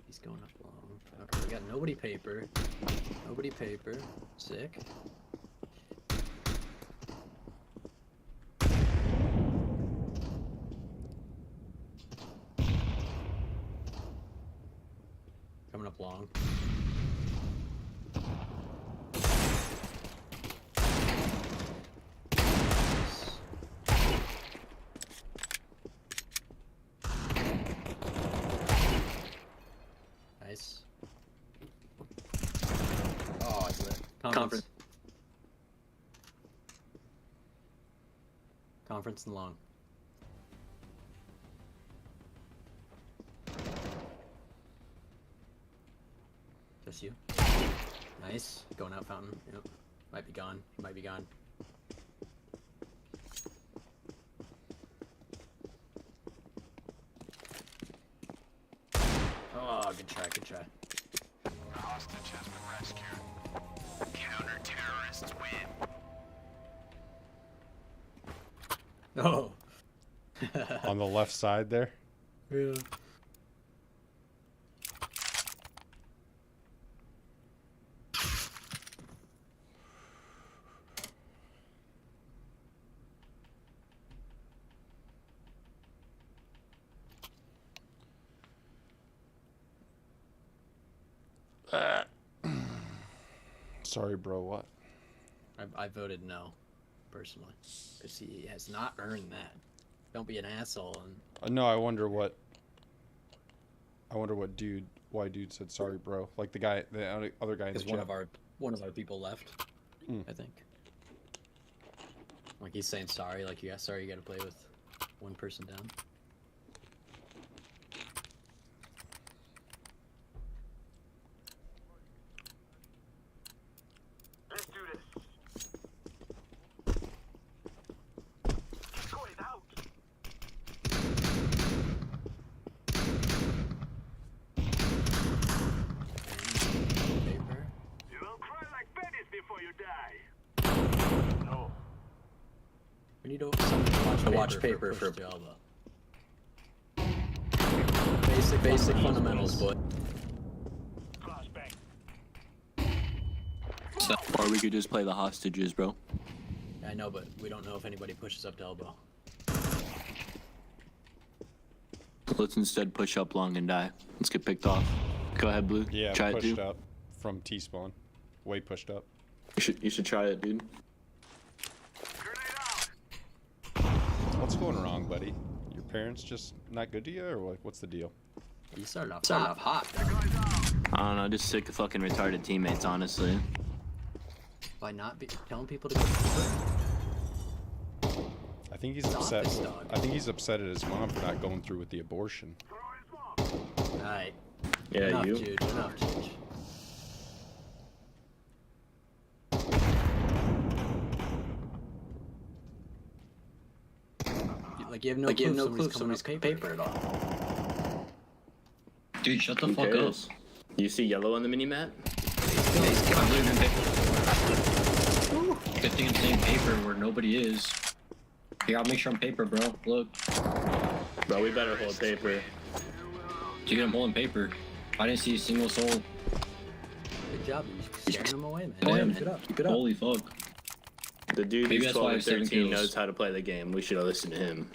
He's going up long. Okay, we got nobody paper. Nobody paper. Sick. Coming up long. Nice. Oh, it's lit. Conference. Conference and long. Just you. Nice. Going out fountain. Yep. Might be gone. He might be gone. Oh, good try, good try. The hostage has been rescued. Counter-terrorists win. Oh. On the left side there? Yeah. Sorry, bro, what? I voted no, personally, because he has not earned that. Don't be an asshole. And No, I wonder why dude said sorry, bro. Like the other guy in the because one of our people left, I think. Like he's saying sorry, like sorry you got to play with one person down. Let's do this. Go it out. Paper. You will cry like babies before you die. No. We need to watch paper for elbow. Basic fundamentals, boy. Or we could just play the hostages, bro. I know, but we don't know if anybody pushes up to elbow. Let's instead push up long and die. Let's get picked off. Go ahead, Blue. Yeah, try pushed it, dude. up from T-spawn. Way pushed up. You should try it, dude. What's going wrong, buddy? Your parents just not good to you, or what? What's the deal? You started off hot. I don't know, just sick of fucking retarded teammates, honestly. By not telling people to go. I think he's upset. I think he's upset at his mom for not going through with the abortion. Alright. Yeah, enough, you. Jude. Enough, Jude. Like you have no clue if somebody's paper at all. Dude, shut the Who fuck cares? up. You see yellow on the mini-map? I'm losing paper. Good thing I'm saying paper where nobody is. Here, I'll make sure I'm paper, bro. Look. Bro, we better hold paper. Dude, I'm holding paper. I didn't see a single soul. Good job. You're scaring them away, man. Damn. Keep it up. Keep it up. Holy fuck. The dude Maybe who's that's why 12 I and have 7 13 kills. knows how to play the game. We should have listened to him.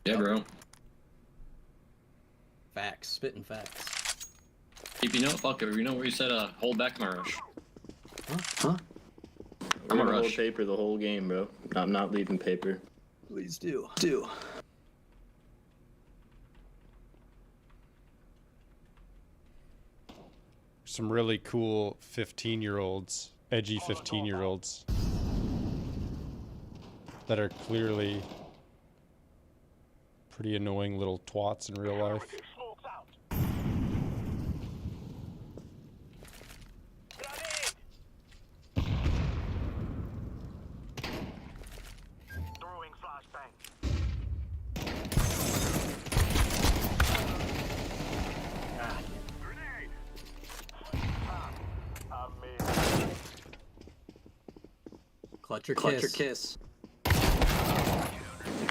Yeah, bro. Facts. Spitting facts. If you know, fuck it. You know where you said hold back my rush. Huh? I'm gonna rush. hold paper the whole game, bro. I'm not leaving paper. Please do. Some really cool 15-year-olds, edgy 15-year-olds that are clearly pretty annoying little twats in real life. Clutch your kiss.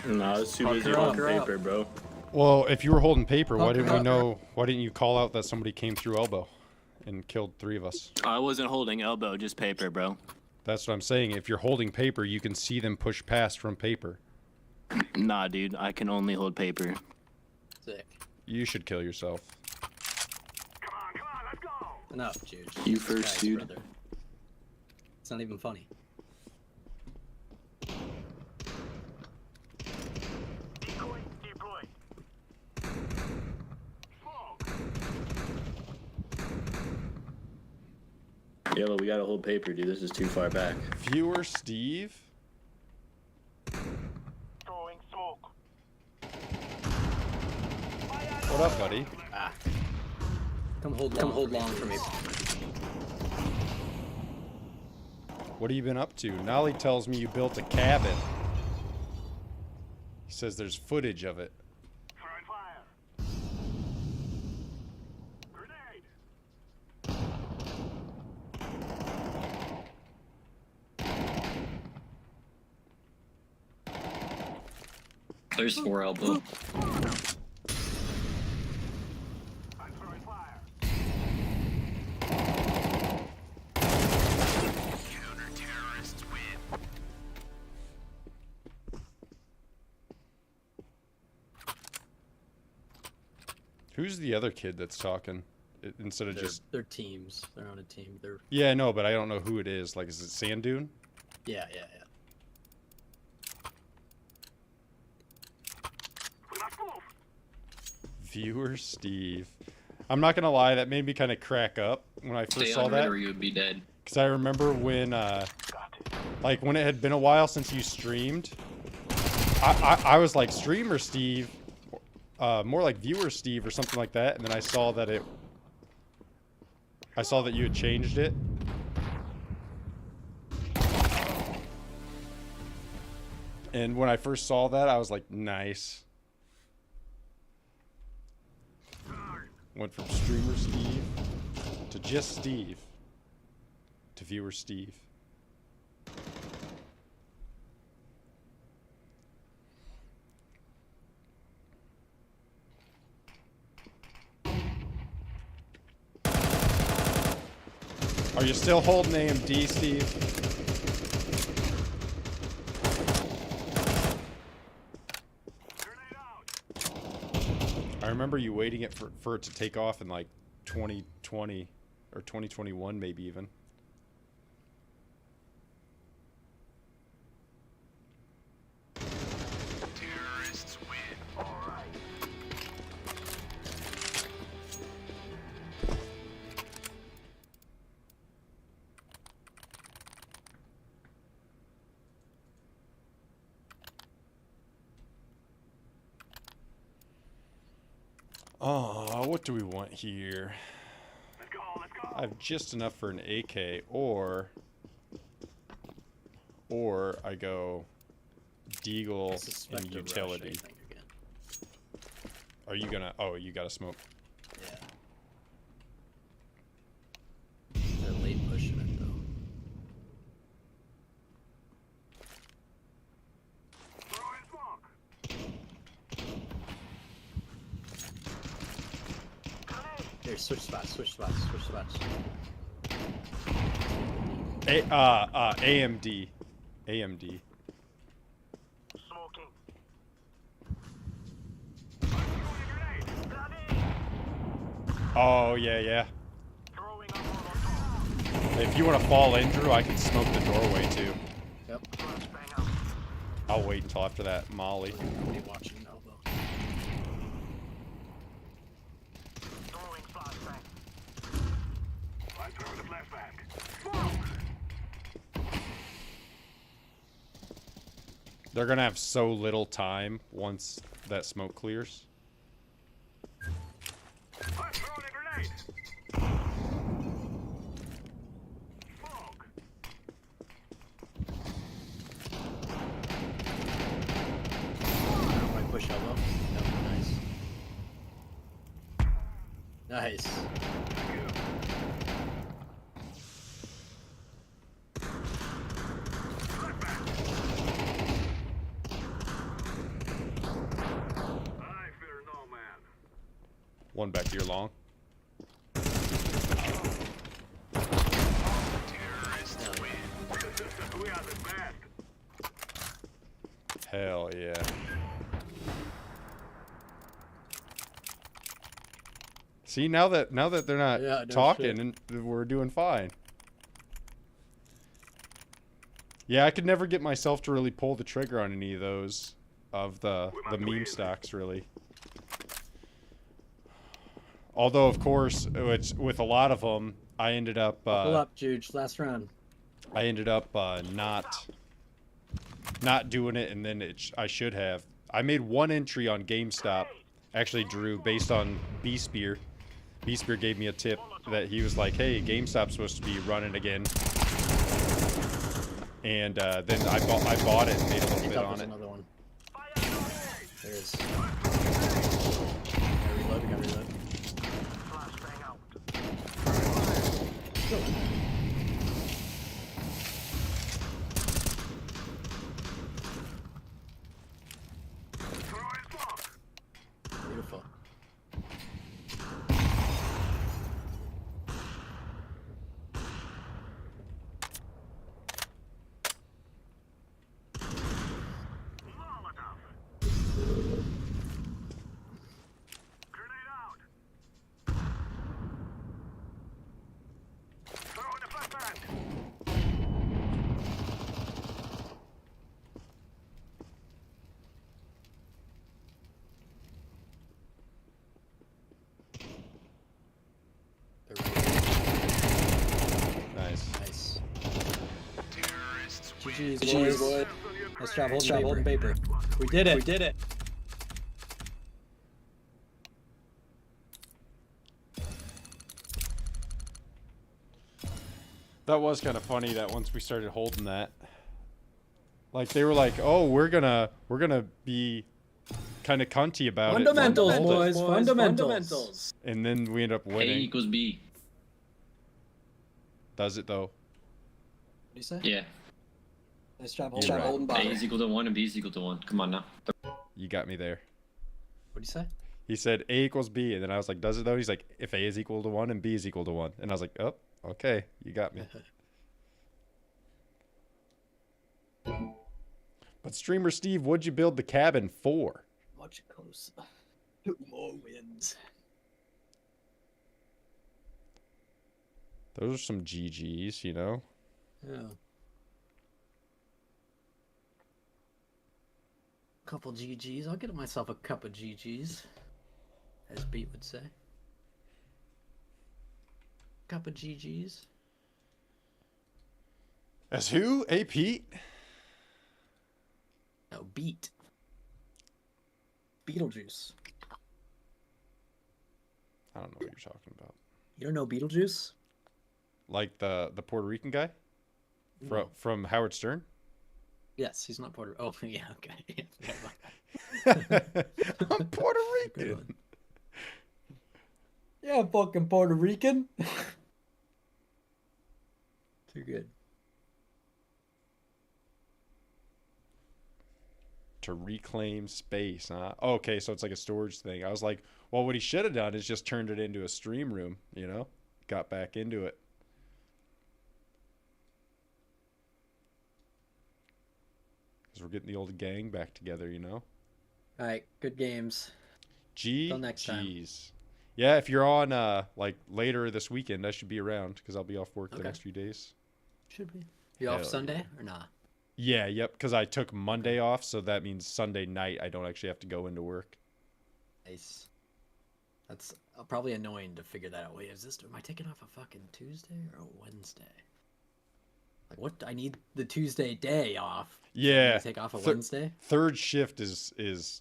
Nah, it's too busy holding paper, bro. Well, if you were holding paper, why Fuck didn't her we up. know? Why didn't you call out that somebody came through elbow and killed 3 of us? I wasn't holding elbow, just paper, bro. That's what I'm saying. If you're holding paper, you can see them push past from paper. Nah, dude, I can only hold paper. Sick. You should kill yourself. Enough, Jude. You first, Guys, dude. brother. It's not even funny. Yellow, we gotta hold paper, dude. This is too far back. Viewer Steve? What up, buddy? Come hold long for me. What have you been up to? Nolly tells me you built a cabin. He says there's footage of it. There's 4 elbow. Who's the other kid that's talking? Instead of just... They're teams. They're on a team. They're... Yeah, I know, but I don't know who it is. Like, is it Sand Dune? Yeah. Viewer Steve. I'm not gonna lie, that made me kind of crack up when I first Stay saw on that. red or you would be dead. Because I remember when, like, when it had been a while since you streamed, I was like, Streamer Steve, more like Viewer Steve or something like that, and then I saw that you had changed it. And when I first saw that, I was like, nice. Went from Streamer Steve to just Steve to Viewer Steve. Are you still holding AMD, Steve? I remember you waiting it for it to take off in like 2020 or 2021 maybe even. Terrorists win. All right. Oh, what do we want here? I have just enough for an AK, or I go Deagle and utility. Are you gonna? Oh, you gotta smoke. Yeah. They're late pushing it though. Here, switch spots. AMD. Oh, yeah. If you want to fall in, Drew, I can smoke the doorway too. Yep. I'll wait until after that molly. Nobody watching elbow. They're gonna have so little time once that smoke clears. Push elbow. Yep, nice. One back to your long. Hell yeah. See, now that they're not talking, and we're doing fine. Yeah, I could never get myself to really pull the trigger on any of those of the meme stocks, really. Although, of course, with a lot of them, I ended up. Buckle up, Juge. Last round. I ended up not doing it, and then I should have. I made one entry on GameStop, actually, Drew, based on B-Spear. B-Spear gave me a tip that he was like, "Hey, GameStop's supposed to be running again," and then I bought it and made a little bit on it. Another one. There is. Gotta reload. Beautiful. Nice. GG's, boys. Let's job holding paper. We did it. That was kind of funny that once we started holding that, like they were like, "Oh, we're gonna be kind of cunty about Fundamentals, it." boys. Fundamentals. And then we end up winning. A equals B. Does it though? What do you say? Yeah. Nice job Yeah, holding A is equal to 1 and B is equal to 1. Come on now. You got me there. What do you say? He said A equals B, and then I was like, "Does it though?" He's like, "If A is equal to 1 and B is equal to 1," and I was like, "Oh, okay, you got me." But Streamer Steve, what'd you build the cabin for? Much closer. 2 more wins. Those are some GGs, you know? Yeah. Couple GGs. I'll get myself a cup of GGs, as Pete would say. Cup of GGs. As who? A Pete? No, Beat. Beetlejuice. I don't know what you're talking about. You don't know Beetlejuice? Like the Puerto Rican guy? From Howard Stern? Yes, he's not Puerto. Oh, yeah, okay. I'm Puerto Rican. Yeah, fucking Puerto Rican. Too good. To reclaim space, huh? Okay, so it's like a storage thing. I was like, Well, what he should have done is just turned it into a stream room, you know? Got back into it. Because we're getting the old gang back together, you know? All right, good games. Till next time. Yeah, if you're on like later this weekend, I should be around because I'll be off work the Okay. next few days. Should be. You off Sunday or nah? Yeah, yep, because I took Monday off, so that means Sunday night I don't actually have to go into work. Nice. That's probably annoying to figure that out. Wait, am I taking off a fucking Tuesday or a Wednesday? Like, what? I need the Tuesday day off. Yeah. Take off a Wednesday? Third shift is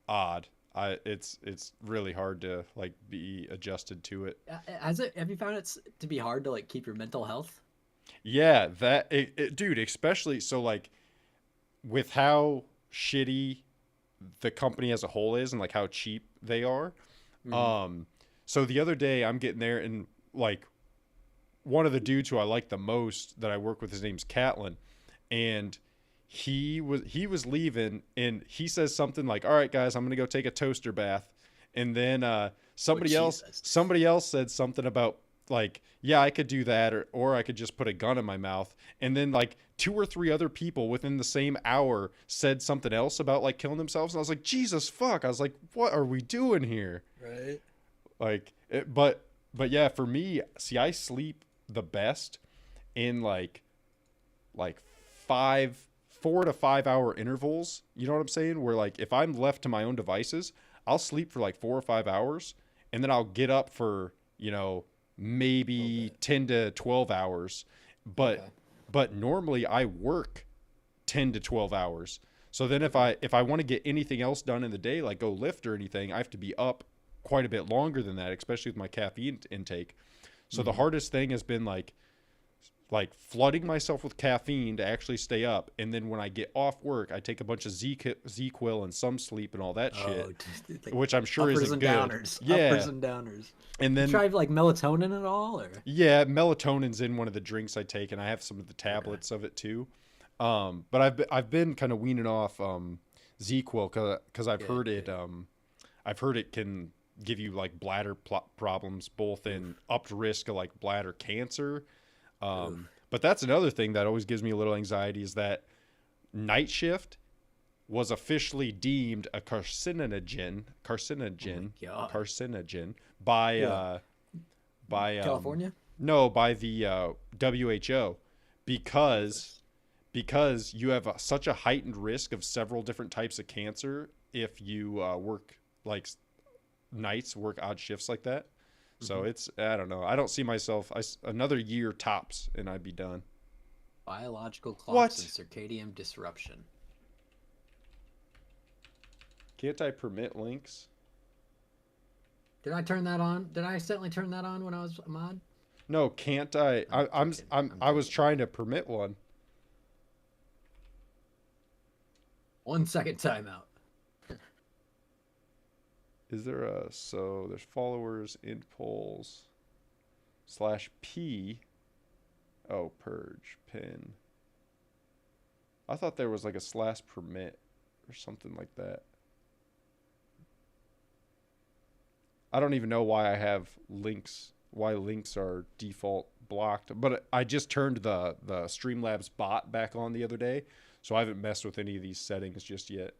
odd. It's really hard to like be adjusted to it. Have you found it to be hard to like keep your mental health? Yeah, dude, especially so like with how shitty the company as a whole is and like how cheap they are. So the other day I'm getting there and like one of the dudes who I like the most that I work with, his name's Catlin, and he was leaving and he says something like, "All right, guys, I'm going to go take a toaster bath." And then somebody else said something about like, "Yeah, I could do that or I could just put a gun in my mouth." And then like 2 or 3 other people within the same hour said something else about like killing themselves. And I was like, Jesus fuck. I was like, what are we doing here? Right. Like, but yeah, for me, see, I sleep the best in like 4 to 5 hour intervals. You know what I'm saying? Where like if I'm left to my own devices, I'll sleep for like 4 or 5 hours and then I'll get up for, you know, maybe 10 to 12 hours. But normally I work 10 to 12 hours. So then if I want to get anything else done in the day, like go lift or anything, I have to be up quite a bit longer than that, especially with my caffeine intake. So the hardest thing has been like flooding myself with caffeine to actually stay up. And then when I get off work, I take a bunch of Z-Quil and some sleep and all that shit, like which I'm sure isn't good. Downers. Yeah. Uppers and downers. And then you try like melatonin at all, or? Yeah, melatonin's in one of the drinks I take, and I have some of the tablets of it too. But I've been kind of weaning off Z-Quil because I've heard it can give you like bladder problems, both in upped risk of like bladder cancer. But that's another thing that always gives me a little anxiety is that night shift was officially deemed a carcinogen by California? No, by the WHO because you have such a heightened risk of several different types of cancer if you work like nights, work odd shifts like that. So I don't know. I don't see myself another year tops and I'd be done. Biological clocks and circadian disruption. Can't I permit links? Did I turn that on? Did I accidentally turn that on when I was a mod? No, can't I? I was trying to permit one. 1 second timeout. Is there so there's followers, int polls, /p. Oh, purge, pin. I thought there was like a /permit or something like that. I don't even know why I have links, why links are default blocked, but I just turned the Streamlabs bot back on the other day, so I haven't messed with any of these settings just yet.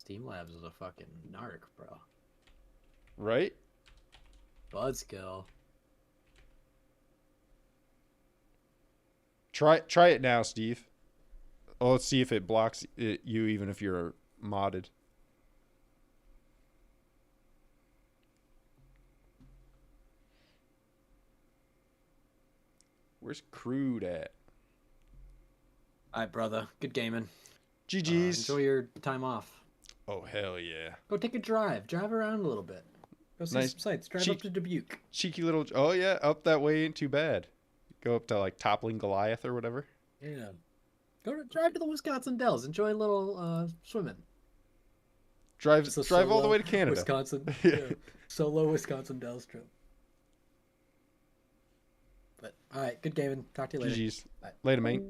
Streamlabs is a fucking narc, bro. Right? Buzzkill. Try it now, Steve. Oh, let's see if it blocks you even if you're modded. Where's Crude at? All right, brother. Good gaming. GG's. Enjoy your time off. Oh, hell yeah. Go take a drive. Drive around a little bit. Go see some sights. Drive up to Dubuque. Cheeky little... Oh, yeah. Up that way ain't too bad. Go up to, like, Toppling Goliath or whatever. Yeah. Drive to the Wisconsin Dells. Enjoy a little swimming. Drive all the way to Canada. Wisconsin. Yeah. Solo Wisconsin Dells trip. But, all right. Good gaming. Talk to you later. GG's. Bye. Later, mate.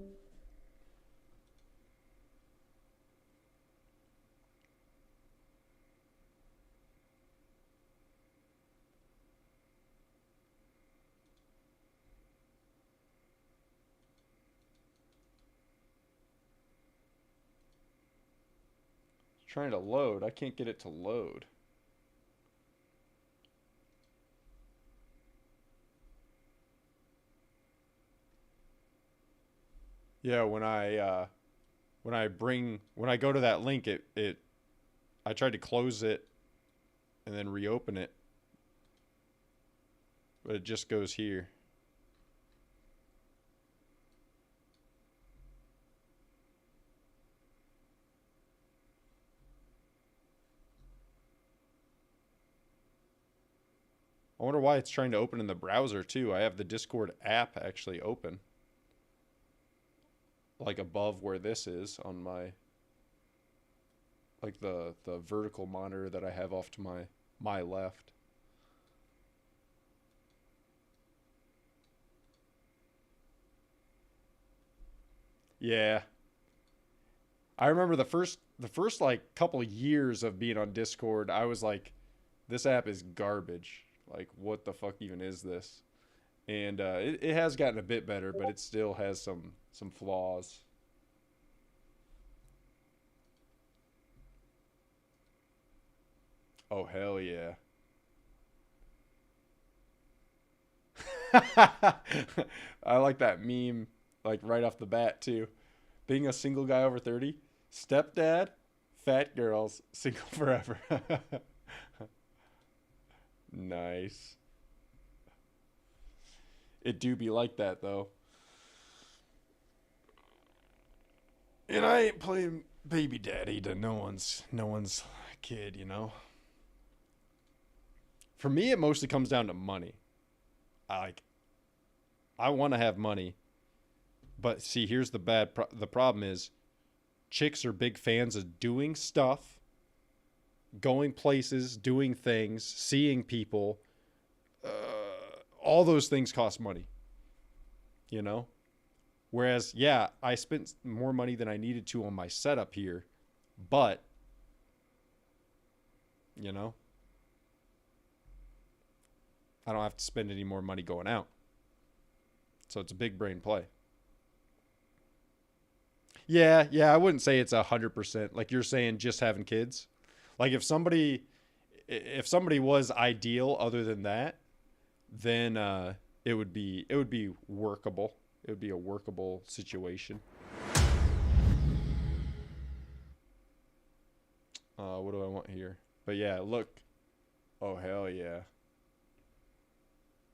Trying to load. I can't get it to load. Yeah, when I go to that link, I tried to close it and then reopen it, but it just goes here. I wonder why it's trying to open in the browser too. I have the Discord app actually open, like above where this is on my, like the vertical monitor that I have off to my left. Yeah. I remember the first like couple of years of being on Discord, I was like, this app is garbage. Like, what the fuck even is this? And it has gotten a bit better, but it still has some flaws. Oh, hell yeah. I like that meme, like, right off the bat, too. Being a single guy over 30, stepdad, fat girls, single forever. Nice. It do be like that, though. And I ain't playing baby daddy to no one's kid, you know? For me, it mostly comes down to money. I want to have money. But see, here's the the problem is chicks are big fans of doing stuff, going places, doing things, seeing people. All those things cost money, you know? Whereas, yeah, I spent more money than I needed to on my setup here, but, you know, I don't have to spend any more money going out. So it's a big brain play. Yeah, I wouldn't say it's 100%. Like you're saying, just having kids. Like if somebody was ideal other than that, then it would be workable. It would be a workable situation. What do I want here? But yeah, look. Oh, hell yeah.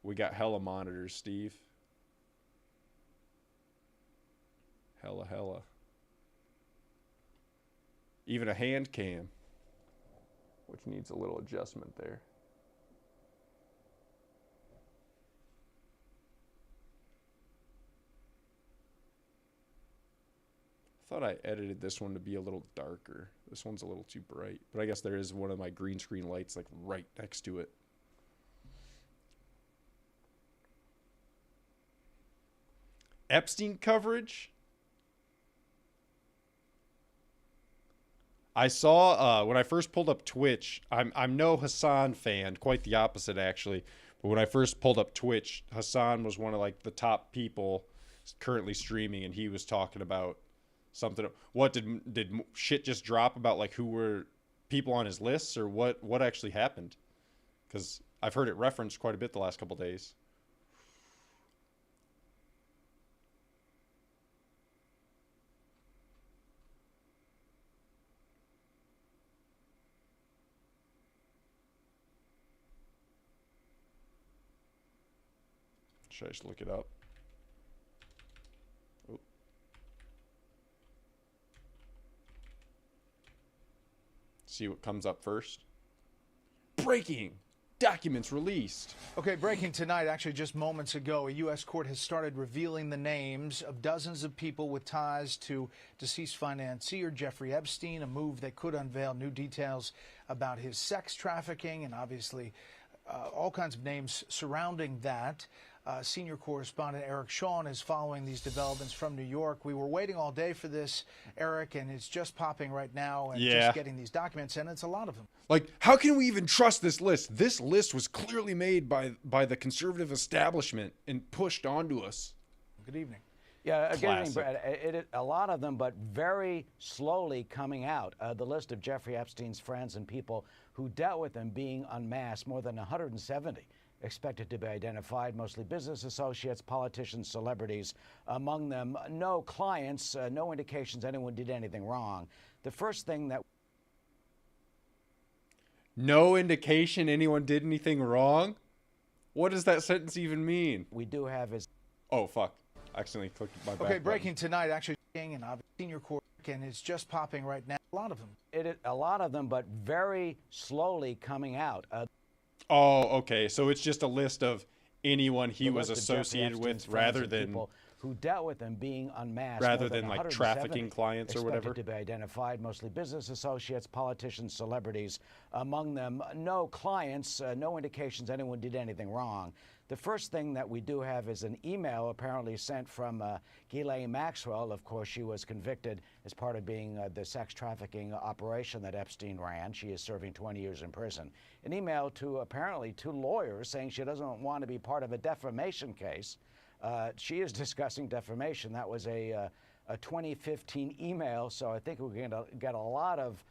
We got hella monitors, Steve. Hella. Even a hand cam, which needs a little adjustment there. I thought I edited this one to be a little darker. This one's a little too bright, but I guess there is one of my green screen lights like right next to it. Epstein coverage? I saw when I first pulled up Twitch, I'm no Hassan fan, quite the opposite actually. But when I first pulled up Twitch, Hassan was one of like the top people currently streaming, and he was talking about something. What did shit just drop about like who were people on his lists, or what actually happened? Because I've heard it referenced quite a bit the last couple days. Should I just look it up? Oh. See what comes up first. Breaking! Documents released. Okay, breaking tonight, actually just moments ago, a U.S. court has started revealing the names of dozens of people with ties to deceased financier Jeffrey Epstein, a move that could unveil new details about his sex trafficking and obviously all kinds of names surrounding that. Senior correspondent Eric Shawn is following these developments from New York. We were waiting all day for this, Eric, and it's just popping right now and just getting these documents, and it's a lot of them. Like, how can we even trust this list? This list was clearly made by the conservative establishment and pushed onto us. Good evening. Yeah, again, Classic. Brad, a lot of them, but very slowly coming out. The list of Jeffrey Epstein's friends and people who dealt with him being unmasked, more than 170 expected to be identified, mostly business associates, politicians, celebrities. Among them, no clients, no indications anyone did anything wrong. The first thing that No indication anyone did anything wrong? What does that sentence even mean? we do have is... Oh, fuck. Accidentally clicked my back Okay, button. breaking tonight, actually, and senior court, and it's just popping right now. A lot of them. A lot of them, but very slowly coming out. Oh, okay. So it's just a list of anyone he The was list of Jeffrey associated with Epstein's friends rather and than people who dealt with him being unmasked, rather more than like 170 trafficking clients or whatever. expected to be identified, mostly business associates, politicians, celebrities. Among them, no clients, no indications anyone did anything wrong. The first thing that we do have is an email apparently sent from Ghislaine Maxwell. Of course, she was convicted as part of being the sex trafficking operation that Epstein ran. She is serving 20 years in prison. An email to apparently two lawyers saying she doesn't want to be part of a defamation case. She is discussing defamation. That was a 2015 email, so I think we're going to get a lot of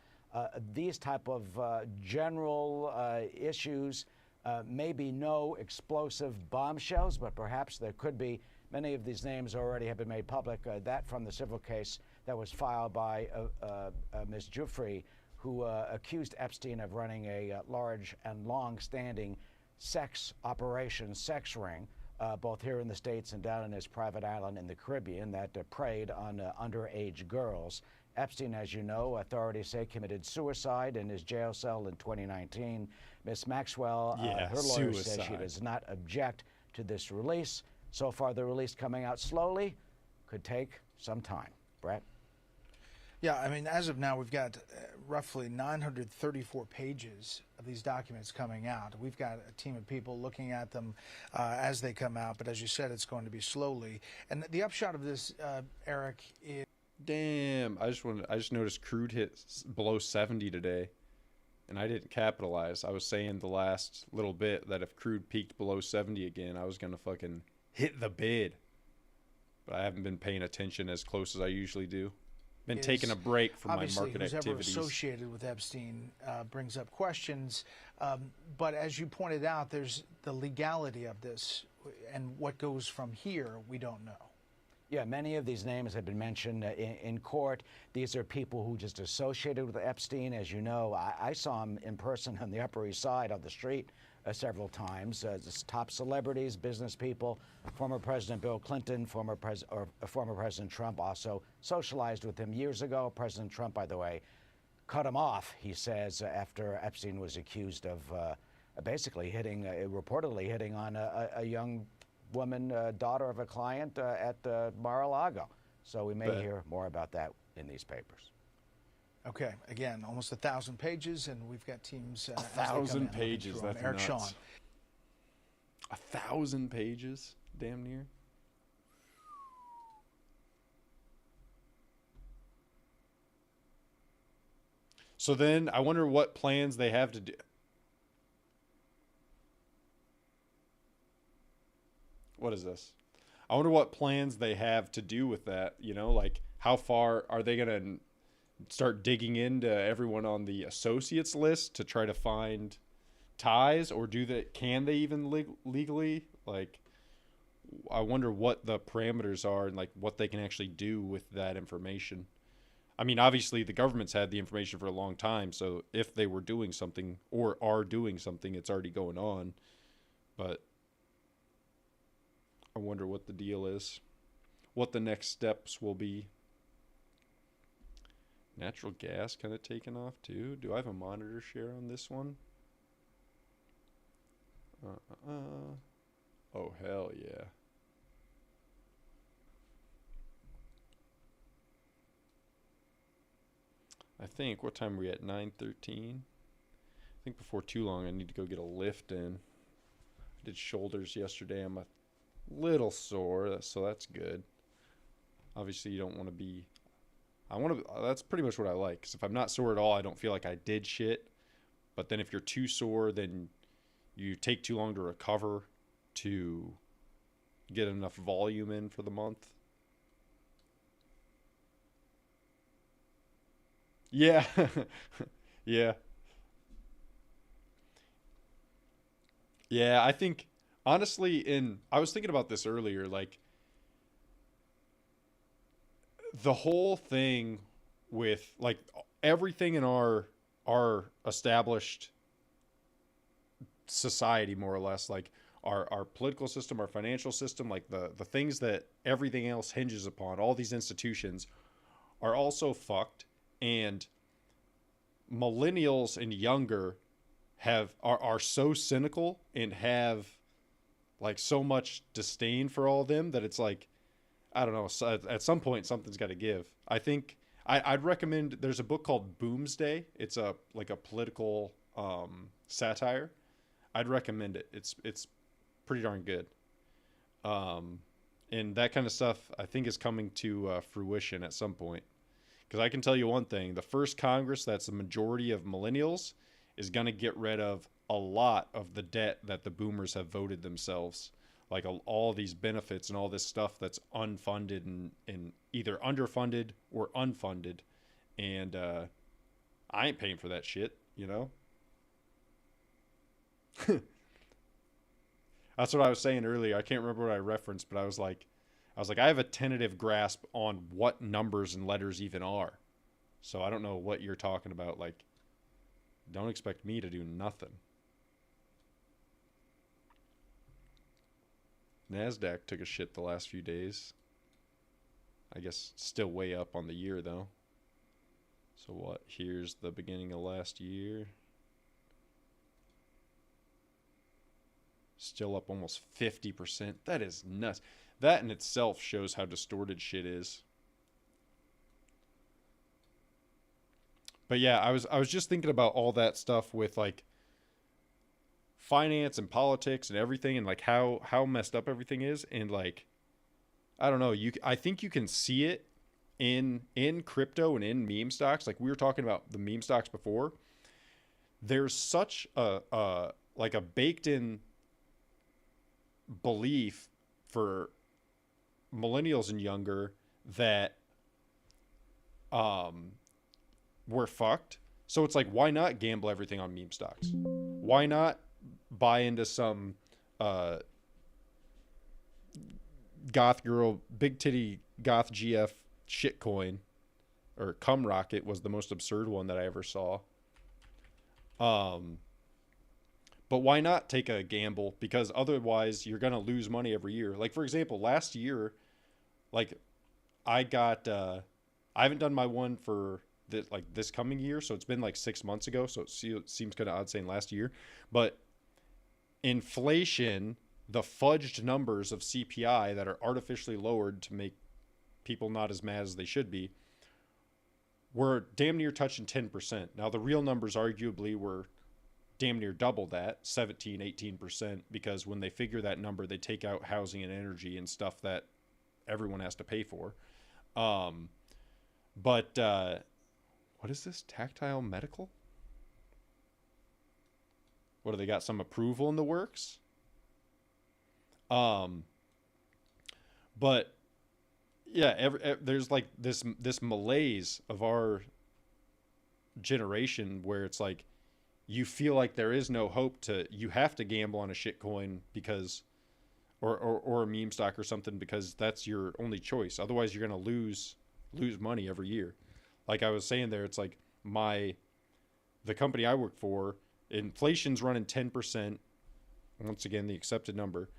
these type of general issues. Maybe no explosive bombshells, but perhaps there could be. Many of these names already have been made public. That from the civil case that was filed by Ms. Giuffre, who accused Epstein of running a large and long-standing sex operation, sex ring, both here in the States and down in his private island in the Caribbean that preyed on underage girls. Epstein, as you know, authorities say committed suicide in his jail cell in 2019. Ms. Maxwell, her lawyer says she does not object to this release. So far, the release coming out slowly could take some time. Brett? Yeah, I mean, as of now, we've got roughly 934 pages of these documents coming out. We've got a team of people looking at them as they come out, but as you said, it's going to be slowly. And the upshot of this, Eric, is... Damn, I just noticed crude hit below 70 today, and I didn't capitalize. I was saying the last little bit that if crude peaked below 70 again, I was gonna fucking hit the bid. But I haven't been paying attention as close as I usually do. Been taking a break from my market who's activities. Ever associated with Epstein brings up questions, but as you pointed out, there's the legality of this, and what goes from here, we don't know. Yeah, many of these names have been mentioned in court. These are people who just associated with Epstein. As you know, I saw him in person on the Upper East Side on the street several times. Top celebrities, business people, former President Bill Clinton, former President Trump also socialized with him years ago. President Trump, by the way, cut him off, he says, after Epstein was accused of basically reportedly hitting on a young woman, daughter of a client at Mar-a-Lago. So we may hear more about that in these papers. Okay, again, almost 1,000 pages, and we've got teams. 1,000 pages. That's Eric nuts. Shawn. 1,000 pages, damn near. So then, I wonder what plans they have to do. What is this? I wonder what plans they have to do with that. You know, like how far are they going to start digging into everyone on the associates list to try to find ties, or can they even legally, like, I wonder what the parameters are and like what they can actually do with that information. I mean, obviously the government's had the information for a long time, so if they were doing something or are doing something, it's already going on. But I wonder what the deal is, what the next steps will be. Natural gas kind of taken off too. Do I have a monitor share on this one? Oh, hell yeah. I think, what time are we at? 9:13? I think before too long I need to go get a lift in. I did shoulders yesterday. I'm a little sore, so that's good. Obviously you don't want to be... that's pretty much what I like, because if I'm not sore at all, I don't feel like I did shit. But then if you're too sore, then you take too long to recover to get enough volume in for the month. Yeah. Yeah. Yeah, I think honestly, I was thinking about this earlier, like the whole thing with like everything in our established society, more or less, like our political system, our financial system, like the things that everything else hinges upon, all these institutions are also fucked. And millennials and younger are so cynical and have like so much disdain for all of them that it's like, I don't know, so at some point something's got to give. I think I'd recommend, there's a book called Boomsday. It's a political satire. I'd recommend it. It's pretty darn good. And that kind of stuff I think is coming to fruition at some point. Because I can tell you one thing, the first Congress that's the majority of millennials is going to get rid of a lot of the debt that the boomers have voted themselves. Like all these benefits and all this stuff that's unfunded and either underfunded or unfunded. And I ain't paying for that shit, you know? That's what I was saying earlier. I can't remember what I referenced, but I was like, I have a tentative grasp on what numbers and letters even are. So I don't know what you're talking about. Like, don't expect me to do nothing. NASDAQ took a shit the last few days. I guess still way up on the year, though. So what? Here's the beginning of last year. Still up almost 50%. That is nuts. That in itself shows how distorted shit is. But yeah, I was just thinking about all that stuff with like finance and politics and everything, and like how messed up everything is. And like, I don't know, I think you can see it in crypto and in meme stocks. Like we were talking about the meme stocks before. There's such a baked in belief for millennials and younger that we're fucked. So it's like, why not gamble everything on meme stocks? Why not buy into some goth girl, big titty goth GF shitcoin, or cum rocket was the most absurd one that I ever saw. But why not take a gamble? Because otherwise you're going to lose money every year. Like, for example, last year, like I haven't done my one for this coming year. So it's been like 6 months ago. So it seems kind of odd saying last year, but inflation, the fudged numbers of CPI that are artificially lowered to make people not as mad as they should be, were damn near touching 10%. Now the real numbers arguably were damn near double that, 17, 18%, because when they figure that number, they take out housing and energy and stuff that everyone has to pay for. But what is this? Tactile Medical? What, do they got some approval in the works? But yeah, there's like this malaise of our generation where it's like, you feel like there is no hope you have to gamble on a shit coin because, or a meme stock or something, because that's your only choice. Otherwise you're going to lose money every year. Like I was saying there, it's like the company I work for, inflation's running 10%. Once again, the accepted number.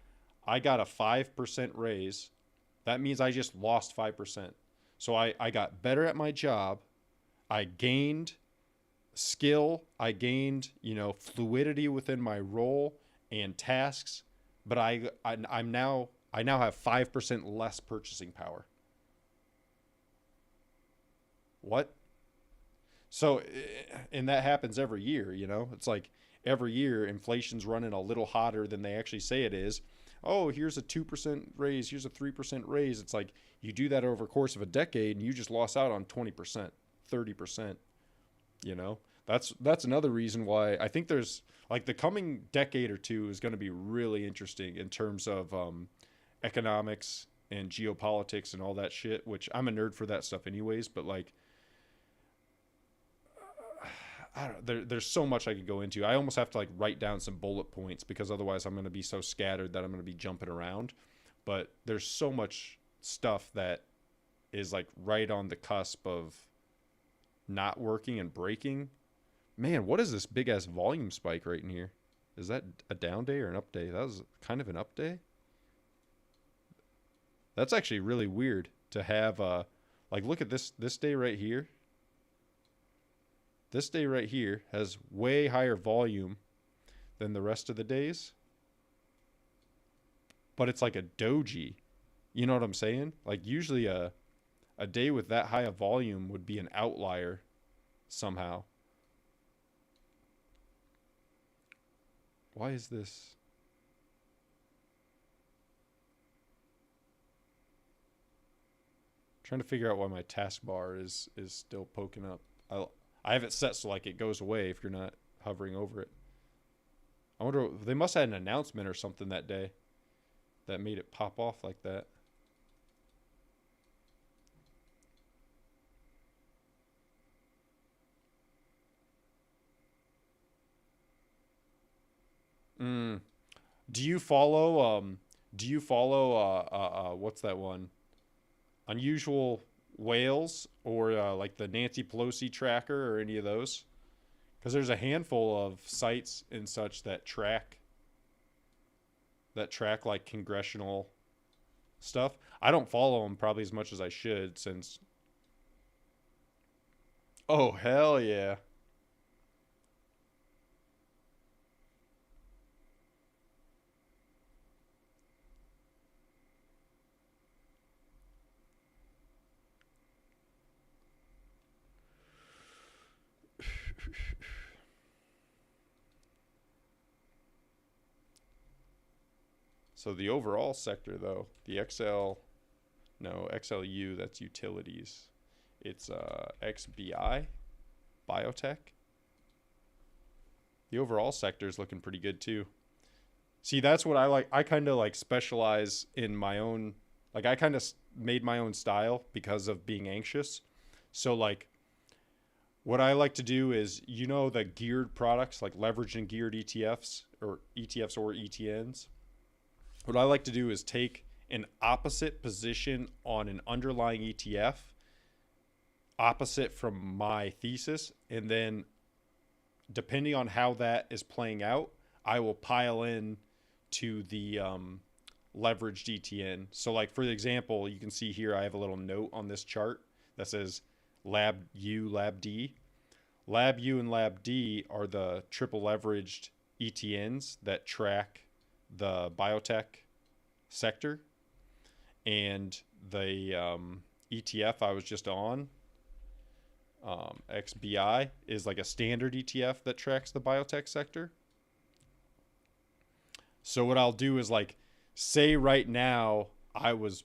I got a 5% raise. That means I just lost 5%. So I got better at my job. I gained skill. I gained, fluidity within my role and tasks. But I now have 5% less purchasing power. What? So, and that happens every year, It's like every year inflation's running a little hotter than they actually say it is. Oh, here's a 2% raise, here's a 3% raise. It's like you do that over the course of a decade and you just lost out on 20%, 30%. That's another reason why I think there's like the coming decade or two is going to be really interesting in terms of economics and geopolitics and all that shit, which I'm a nerd for that stuff anyways, but like I don't, there's so much I could go into. I almost have to like write down some bullet points because otherwise I'm going to be so scattered that I'm going to be jumping around. But there's so much stuff that is like right on the cusp of not working and breaking. Man, what is this big ass volume spike right in here? Is that a down day or an up day? That was kind of an up day. That's actually really weird to have like look at this day right here. This day right here has way higher volume than the rest of the days. But it's like a doji. You know what I'm saying? Like usually a day with that high of volume would be an outlier somehow. Why is this? Trying to figure out why my taskbar is still poking up. I have it set so like it goes away if you're not hovering over it. I wonder, they must have had an announcement or something that day that made it pop off like that. Do you follow what's that one? Unusual Whales or like the Nancy Pelosi tracker or any of those? Because there's a handful of sites and such that track like congressional stuff. I don't follow them probably as much as I should since. Oh, hell yeah. So the overall sector, though, the XLU, that's utilities. It's XBI, biotech. The overall sector is looking pretty good, too. See, that's what I like. I kind of like specialize in my own, like I kind of made my own style because of being anxious. So like what I like to do is, you know, the geared products like leveraged and geared ETFs or ETNs. What I like to do is take an opposite position on an underlying ETF, opposite from my thesis, and then depending on how that is playing out, I will pile in to the leveraged ETN. So like for example, you can see here I have a little note on this chart that says Lab U, Lab D. Lab U and Lab D are the triple leveraged ETNs that track the biotech sector, and the ETF I was just on, XBI, is like a standard ETF that tracks the biotech sector. So what I'll do is like, say right now I was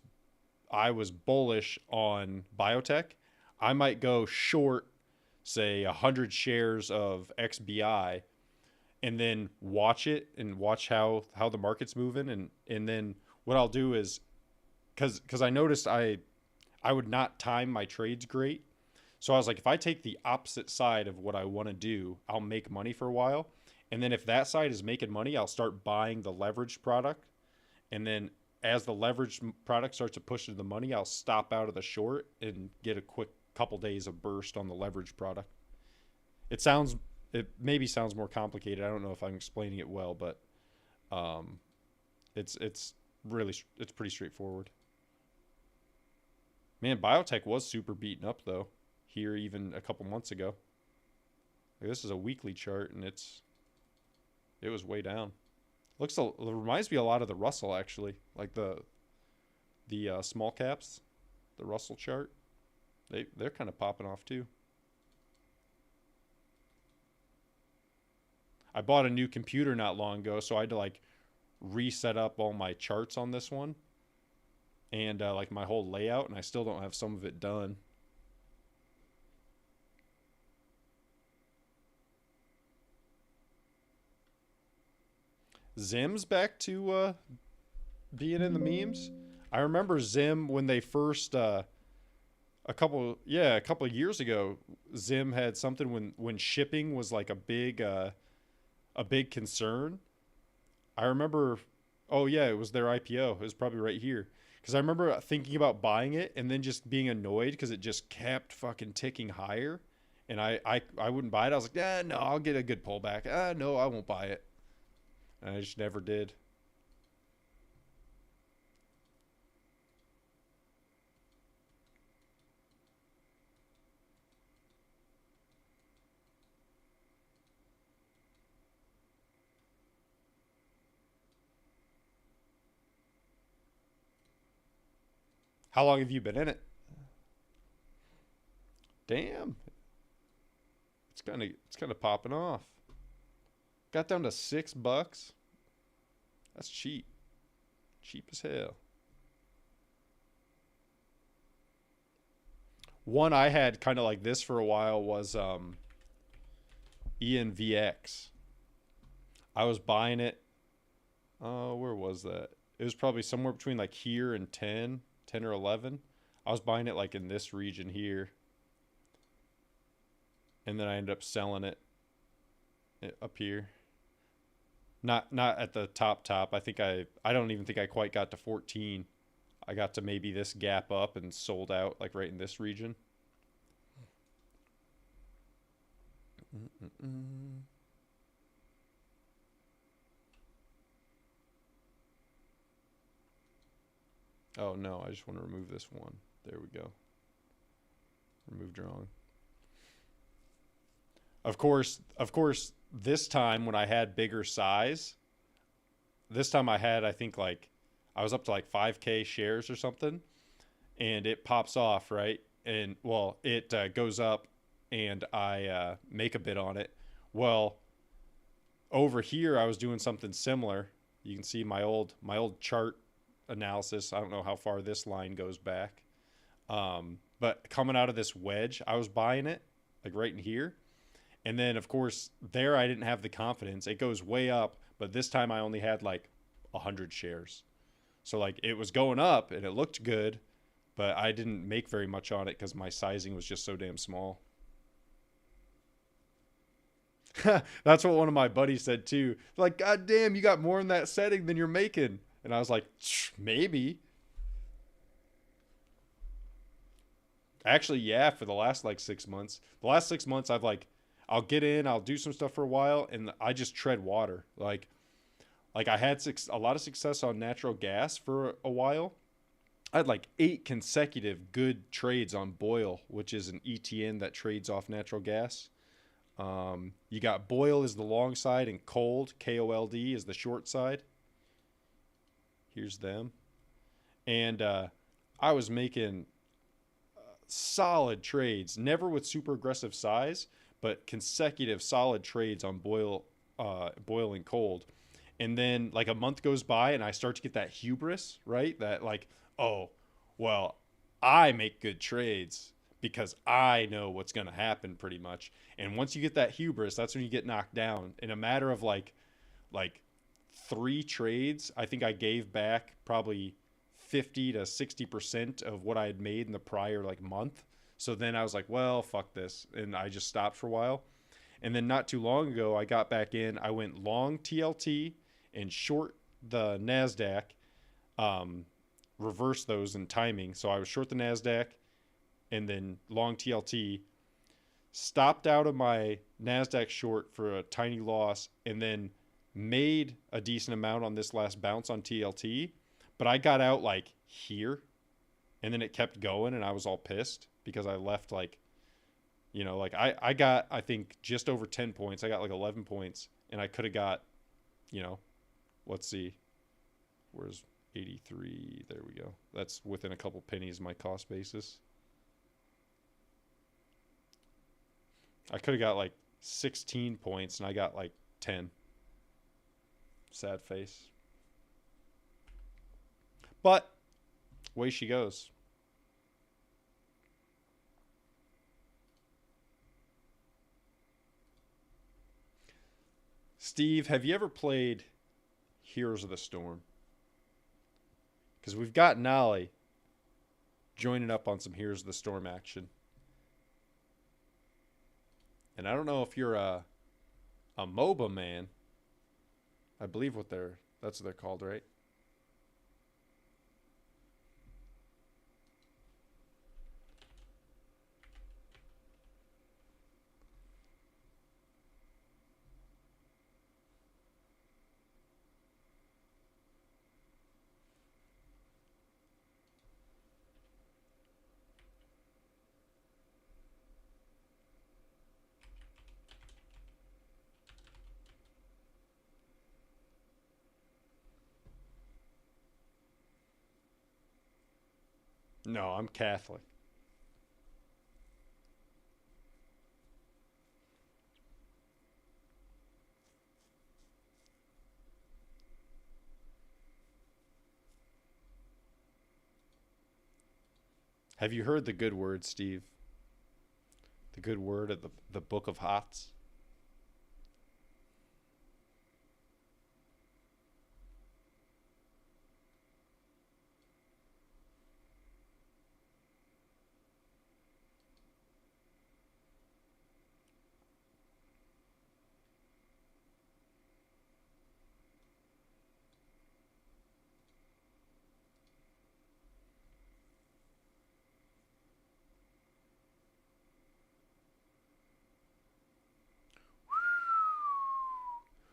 bullish on biotech, I might go short, say 100 shares of XBI, and then watch it and watch how the market's moving. And then what I'll do is, because I noticed I would not time my trades great. So I was like, if I take the opposite side of what I want to do, I'll make money for a while. And then if that side is making money, I'll start buying the leveraged product. And then as the leveraged product starts to push into the money, I'll stop out of the short and get a quick couple days of burst on the leveraged product. It maybe sounds more complicated. I don't know if I'm explaining it well, but it's pretty straightforward. Man, biotech was super beaten up though here even a couple months ago. Like, this is a weekly chart and it was way down. It reminds me a lot of the Russell actually, like the small caps, the Russell chart. They're kind of popping off too. I bought a new computer not long ago, so I had to like reset up all my charts on this one and like my whole layout, and I still don't have some of it done. Zim's back to being in the memes. I remember Zim when they first a couple of years ago, Zim had something when shipping was like a big concern. I remember, oh yeah, it was their IPO. It was probably right here. Because I remember thinking about buying it and then just being annoyed because it just kept fucking ticking higher. And I wouldn't buy it. I was like, no, I'll get a good pullback. No, I won't buy it. And I just never did. How long have you been in it? Damn. It's kind of popping off. Got down to $6. That's cheap. Cheap as hell. One I had kind of like this for a while was ENVX. I was buying it. Where was that? It was probably somewhere between like here and 10 or 11. I was buying it like in this region here. And then I ended up selling it up here. Not at the top. I think I don't even think I quite got to 14. I got to maybe this gap up and sold out like right in this region. Oh no, I just want to remove this one. There we go. Remove drawing. Of course, this time when I had bigger size, this time I had, I think like, I was up to like 5K shares or something, and it pops off, right? And well, it goes up and I make a bid on it. Well, over here, I was doing something similar. You can see my old chart analysis. I don't know how far this line goes back. But coming out of this wedge, I was buying it like right in here. And then, of course, there I didn't have the confidence. It goes way up, but this time I only had like 100 shares. So like it was going up and it looked good, but I didn't make very much on it because my sizing was just so damn small. That's what one of my buddies said too. Like, God damn, you got more in that setting than you're making. And I was like, maybe. Actually, yeah, for the last like 6 months. The last 6 months I've like, I'll get in, I'll do some stuff for a while, and I just tread water. Like I had a lot of success on natural gas for a while. I had like 8 consecutive good trades on Boyle, which is an ETN that trades off natural gas. You got Boyle is the long side and Cold, KOLD, is the short side. Here's them. And I was making solid trades, never with super aggressive size, but consecutive solid trades on Boyle and Cold. And then like a month goes by and I start to get that hubris, right? That like, oh, well, I make good trades because I know what's going to happen pretty much. And once you get that hubris, that's when you get knocked down. In a matter of like 3 trades, I think I gave back probably 50 to 60% of what I had made in the prior like month. So then I was like, well, fuck this. And I just stopped for a while. And then not too long ago, I got back in. I went long TLT and short the NASDAQ, reverse those in timing. So I was short the NASDAQ and then long TLT, stopped out of my NASDAQ short for a tiny loss, and then made a decent amount on this last bounce on TLT. But I got out like here, and then it kept going, and I was all pissed because I left like, you know, like I got, I think, just over 10 points. I got like 11 points, and I could have got, you know, let's see, where's 83? There we go. That's within a couple pennies of my cost basis. I could have got like 16 points, and I got like 10. Sad face. But away she goes. Steve, have you ever played Heroes of the Storm? Because we've got Nolly joining up on some Heroes of the Storm action. And I don't know if you're a MOBA man. I believe that's what they're called, right? No, I'm Catholic. Have you heard the good word, Steve? The good word of the Book of Hots?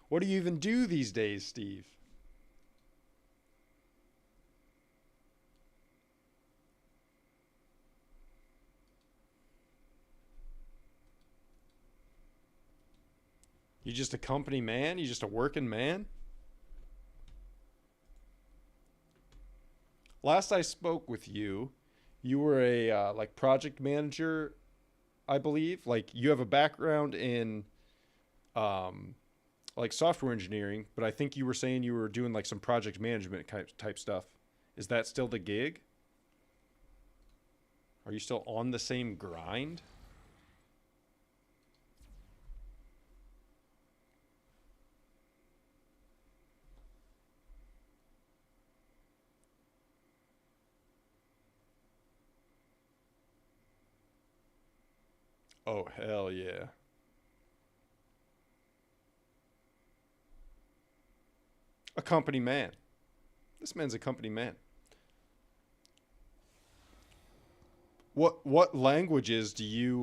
What do you even do these days, Steve? You just a company man? You just a working man? Last I spoke with you, you were a like project manager, I believe. Like you have a background in like software engineering, but I think you were saying you were doing like some project management type stuff. Is that still the gig? Are you still on the same grind? Oh, hell yeah. A company man. This man's a company man. What languages do you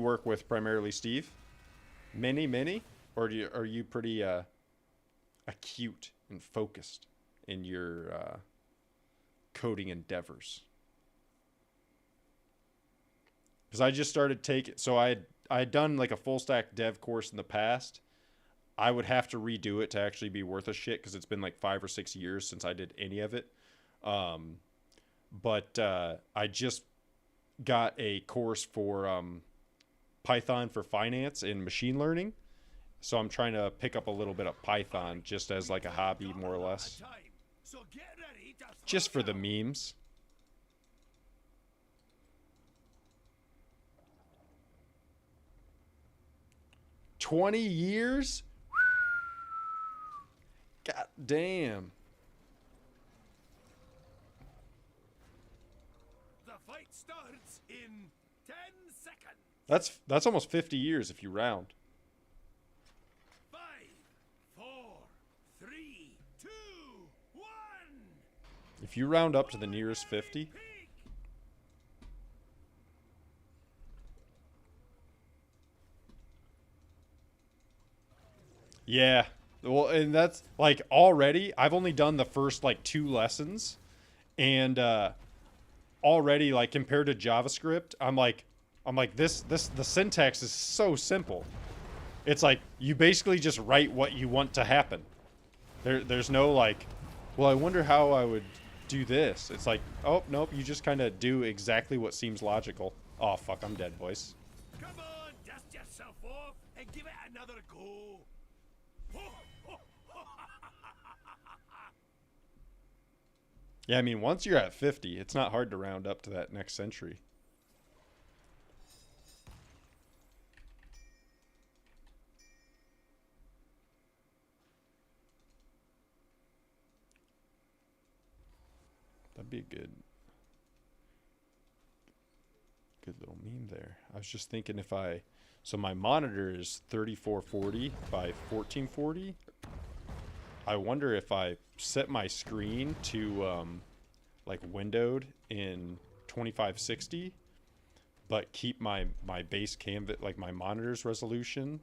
work with primarily, Steve? Many? Or are you pretty acute and focused in your coding endeavors? Because I just started taking, so I had done like a full stack dev course in the past. I would have to redo it to actually be worth a shit because it's been like 5 or 6 years since I did any of it. But I just got a course for Python for finance and machine learning. So I'm trying to pick up a little bit of Python just as like a hobby, more or less. Just for the memes. "20 years? God damn. The fight starts in 10 seconds. That's almost 50 years if you round. 5, 4, 3, 2, 1. If you round up to the nearest 50. Yeah. Well, and that's like already I've only done the first like 2 lessons, and already like compared to JavaScript, I'm like this the syntax is so simple. It's like you basically just write what you want to happen. There's no like, well, I wonder how I would do this. It's like, oh, nope, you just kind of do exactly what seems logical. Oh, fuck, I'm dead, boys. Come on, dust yourself off and give it another go. Yeah, I mean, once you're at 50, it's not hard to round up to that next century. That'd be a good little meme there. I was just thinking if I, so my monitor is 3440 by 1440. I wonder if I set my screen to like windowed in 2560, but keep my base canvas, like my monitor's resolution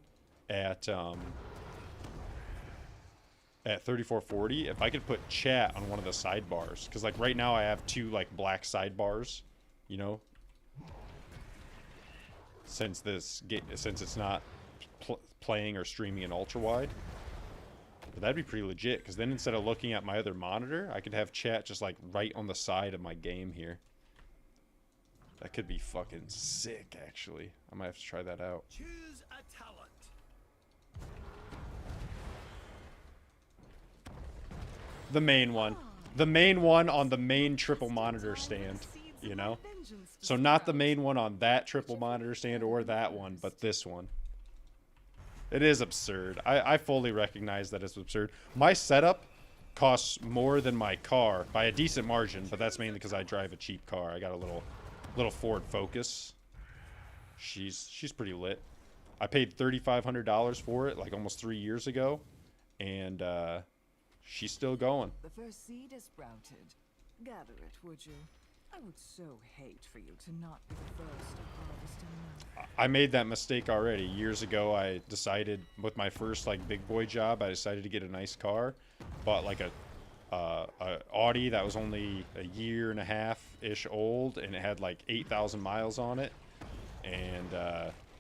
at 3440, if I could put chat on one of the sidebars, because like right now I have two like black sidebars, you know, since it's not playing or streaming in ultra wide. But that'd be pretty legit, because then instead of looking at my other monitor, I could have chat just like right on the side of my game here. That could be fucking sick, actually. I might have to try that out. Choose a talent. The main one. The main one on the main triple monitor stand, you know? So not the main one on that triple monitor stand or that one, but this one. It is absurd. I fully recognize that it's absurd. My setup costs more than my car by a decent margin, but that's mainly because I drive a cheap car. I got a little Ford Focus. She's pretty lit. I paid $3,500 for it like almost 3 years ago, and she's still going. The first seed is sprouted. Gather it, would you? I would so hate for you to not be the first to harvest enough. I made that mistake already. Years ago, I decided with my first like big boy job, I decided to get a nice car. Bought like a Audi that was only a year and a half-ish old, and it had like 8,000 miles on it. And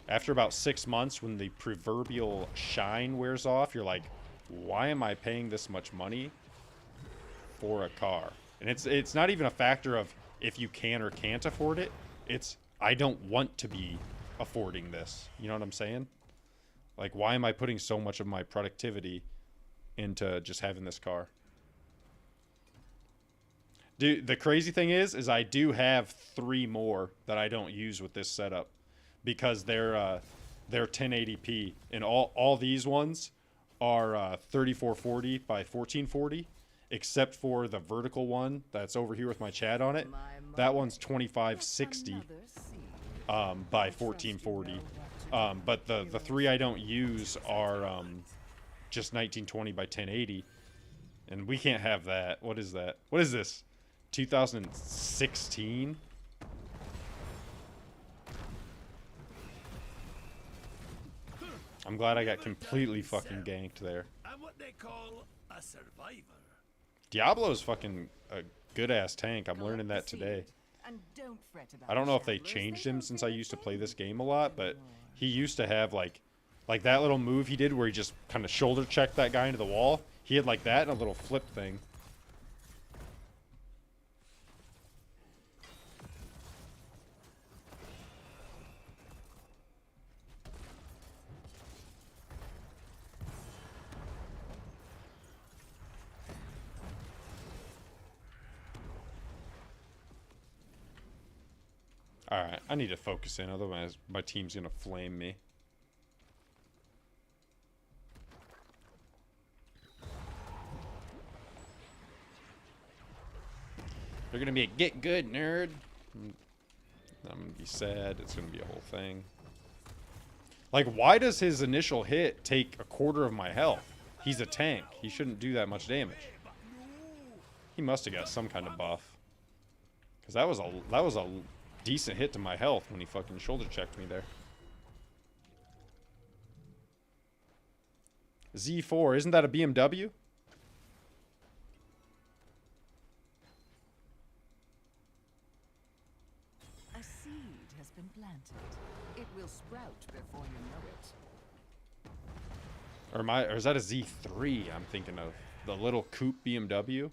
after about 6 months, when the proverbial shine wears off, you're like, why am I paying this much money for a car? And it's not even a factor of if you can or can't afford it. It's I don't want to be affording this. You know what I'm saying? Like, why am I putting so much of my productivity into just having this car? Dude, the crazy thing is I do have 3 more that I don't use with this setup because they're 1080p, and all these ones are 3440 by 1440, except for the vertical one that's over here with my chat on it. That one's 2560 by 1440. But the 3 I don't use are just 1920 by 1080, and we can't have that. What is that? What is this? 2016? I'm glad I got completely fucking ganked there. I'm what they call a survivor. Diablo's fucking a good-ass tank. I'm learning that today. I don't know if they changed him since I used to play this game a lot, but he used to have like that little move he did where he just kind of shoulder checked that guy into the wall. He had like that and a little flip thing. Alright, I need to focus in, otherwise my team's gonna flame me. They're gonna be a get good, nerd. I'm gonna be sad. It's gonna be a whole thing. Like, why does his initial hit take 1/4 of my health? He's a tank. He shouldn't do that much damage. He must have got some kind of buff. Because that was a decent hit to my health when he fucking shoulder checked me there. Z4, isn't that a BMW? A seed has been planted. It will sprout before you know it. Or is that a Z3 I'm thinking of? The little coupe BMW?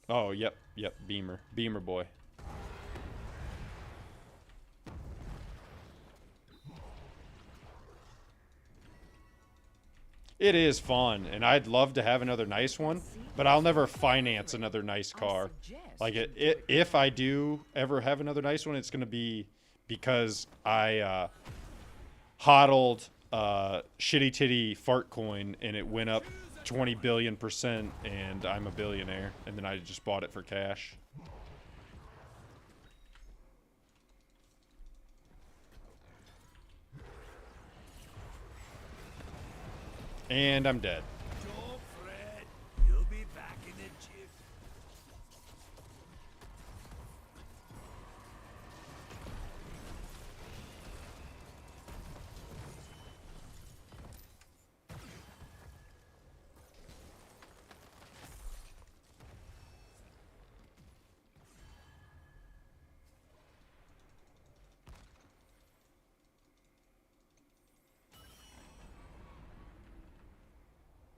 Oh, yep, Beamer boy. It is fun, and I'd love to have another nice one, but I'll never finance another nice car. Like, if I do ever have another nice one, it's going to be because I hodled shitty titty fart coin, and it went up 20 billion%, and I'm a billionaire, and then I just bought it for cash. And I'm dead. Don't fret, you'll be back in a jiff.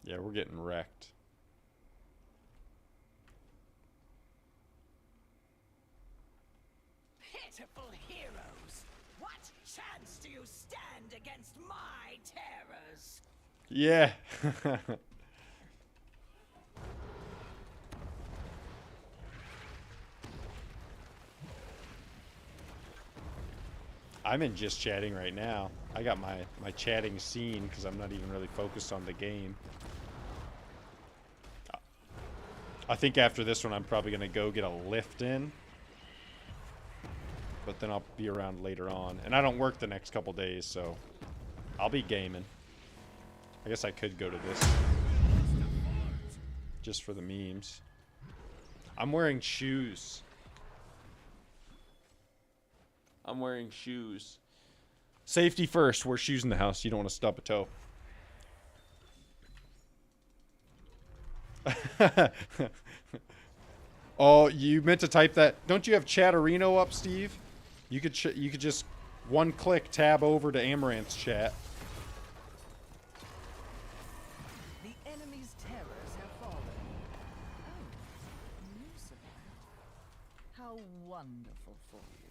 Yeah, we're getting wrecked. Pitiful heroes! What chance do you stand against my terrors? Yeah. I'm in just chatting right now. I got my chatting scene because I'm not even really focused on the game. I think after this one, I'm probably going to go get a lift in. But then I'll be around later on. And I don't work the next couple days, so I'll be gaming. I guess I could go to this. Just for the memes. I'm wearing shoes. I'm wearing shoes. Safety first. Wear shoes in the house. You don't want to stub a toe. Oh, you meant to type that. Don't you have Chatterino up, Steve? You could just one click tab over to Amaranth's chat. The enemy's terrors have fallen. Oh, news of that. How wonderful for you.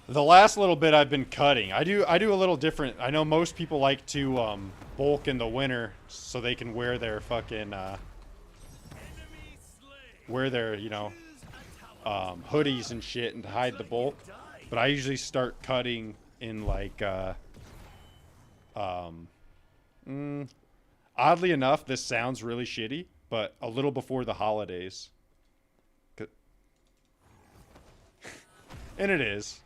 The last little bit I've been cutting. I do a little different. I know most people like to bulk in the winter so they can wear their fucking wear their, you know, hoodies and shit and hide the bulk. But I usually start cutting in like oddly enough, this sounds really shitty, but a little before the holidays. And it is.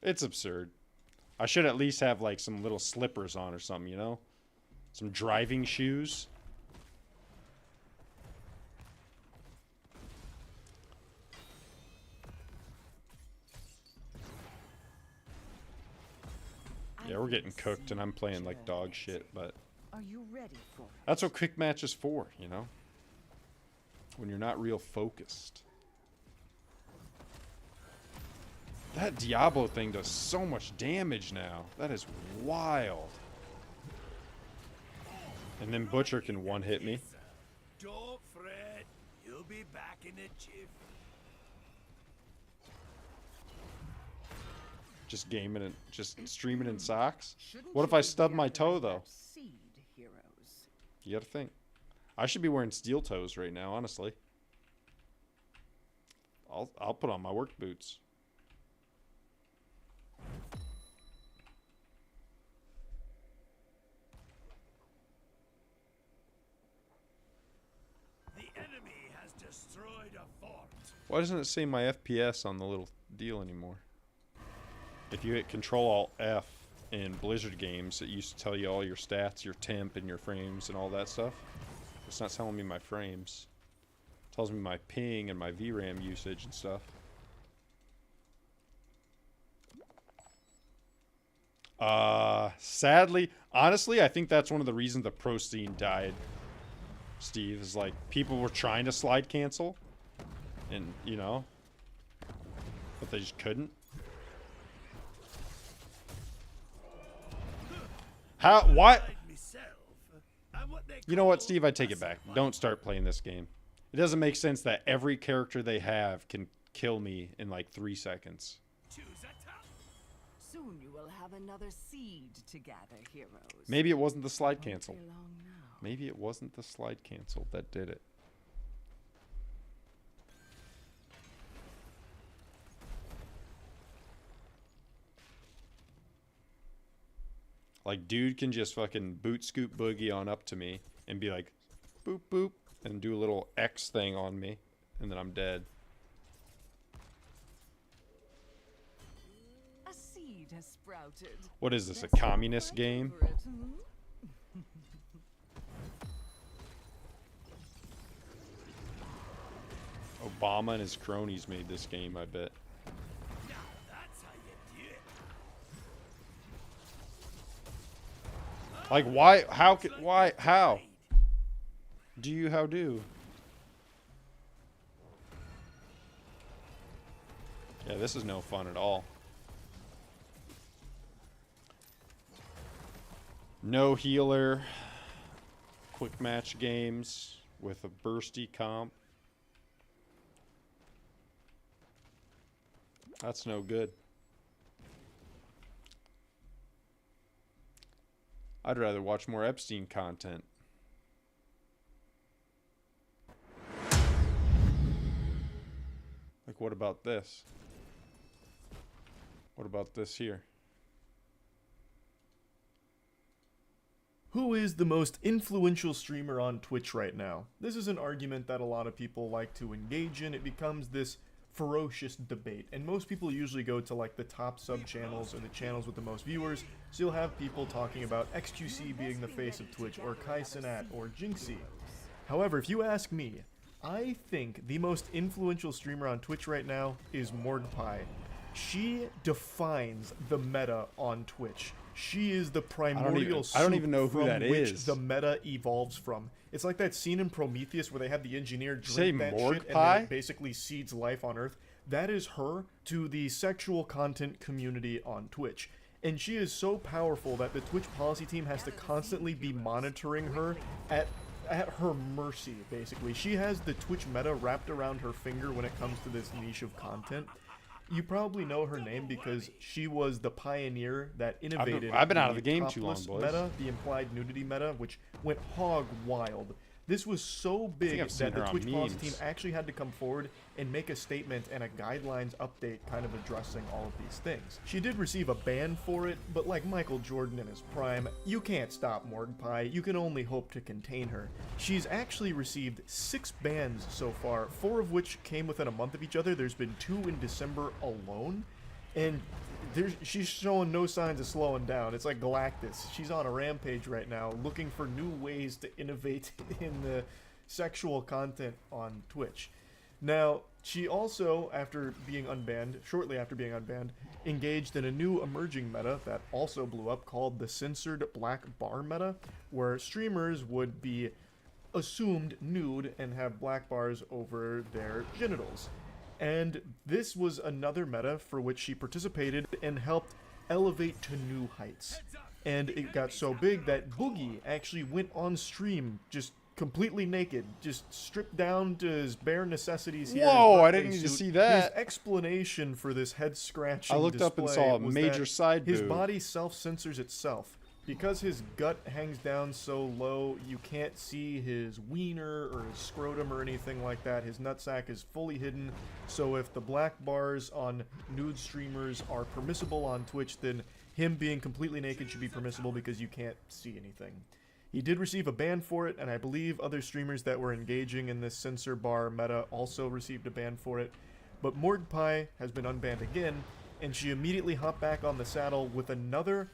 It's absurd. I should at least have like some little slippers on or something, you know? Some driving shoes. Yeah, we're getting cooked and I'm playing like dog shit, but Are you ready for it? that's what quick match is for, you know? When you're not real focused. That Diablo thing does so much damage now. That is wild. And then Butcher can one-hit me. Don't fret, you'll be back in a jiff. Just gaming and just streaming in socks. What if I stub my toe though? Seed heroes. You gotta think. I should be wearing steel toes right now, honestly. I'll put on my work boots. The enemy has destroyed a fort. Why doesn't it say my FPS on the little deal anymore? If you hit Control-Alt-F in Blizzard games, it used to tell you all your stats, your temp, and your frames, and all that stuff. It's not telling me my frames. It tells me my ping and my VRAM usage and stuff. Sadly, honestly, I think that's one of the reasons the pro scene died, Steve, is like people were trying to slide cancel and, you know, but they just couldn't. How? Why? You know what, Steve? I take it back. Don't start playing this game. It doesn't make sense that every character they have can kill me in like 3 seconds. Soon you will have another seed to gather, heroes. Maybe it wasn't the slide cancel. Maybe it wasn't the slide cancel that did it. Like, dude can just fucking boot scoop boogie on up to me and be like, boop, boop, and do a little X thing on me, and then I'm dead. A seed has sprouted. What is this, a communist game? Obama and his cronies made this game, I bet. Like, why? How? Why? How? Do you? How do? Yeah, this is no fun at all. No healer. Quick match games with a bursty comp. That's no good. I'd rather watch more Epstein content. Like, what about this? What about this here? Who is the most influential streamer on Twitch right now? This is an argument that a lot of people like to engage in. It becomes this ferocious debate, and most people usually go to like the top sub channels or the channels with the most viewers, so you'll have people talking about XQC being the face of Twitch, or Kai Cenat, or Jinxie. However, if you ask me, I think the most influential streamer on Twitch right now is Morgpie. She defines the meta on Twitch. She is the primordial I don't even know who from that which is. the meta evolves from. It's like that scene in Prometheus where they have the engineer Say drink that shit and then Morgpie? it basically seeds life on Earth. That is her to the sexual content community on Twitch. And she is so powerful that the Twitch policy team has to constantly be monitoring her at her mercy, basically. She has the Twitch meta wrapped around her finger when it comes to this niche of content. You probably know her name because she was the pioneer that innovated I've been out of the game too long, topless boys. meta, the implied nudity meta, which went hog wild. This was so big I've seen that the her on Twitch policy memes. team actually had to come forward and make a statement and a guidelines update kind of addressing all of these things. She did receive a ban for it, but like Michael Jordan in his prime, you can't stop Morgpie, you can only hope to contain her. She's actually received 6 bans so far, 4 of which came within a month of each other. There's been 2 in December alone, and she's showing no signs of slowing down. It's like Galactus. She's on a rampage right now, looking for new ways to innovate in the sexual content on Twitch. Now, she also, shortly after being unbanned, engaged in a new emerging meta that also blew up called the Censored Black Bar meta, where streamers would be assumed nude and have black bars over their genitals. And this was another meta for which she participated and helped elevate to new heights. And it got so big that Boogie actually went on stream just completely naked, just stripped down to his bare necessities here. Whoa, I didn't even see that. His explanation for this head-scratching I looked up and saw a was major that side his boob. body self-censors itself. Because his gut hangs down so low, you can't see his wiener or his scrotum or anything like that. His nutsack is fully hidden, so if the black bars on nude streamers are permissible on Twitch, then him being completely naked should be permissible because you can't see anything. He did receive a ban for it, and I believe other streamers that were engaging in this censor bar meta also received a ban for it. But Morgpie has been unbanned again, and she immediately hopped back on the saddle with another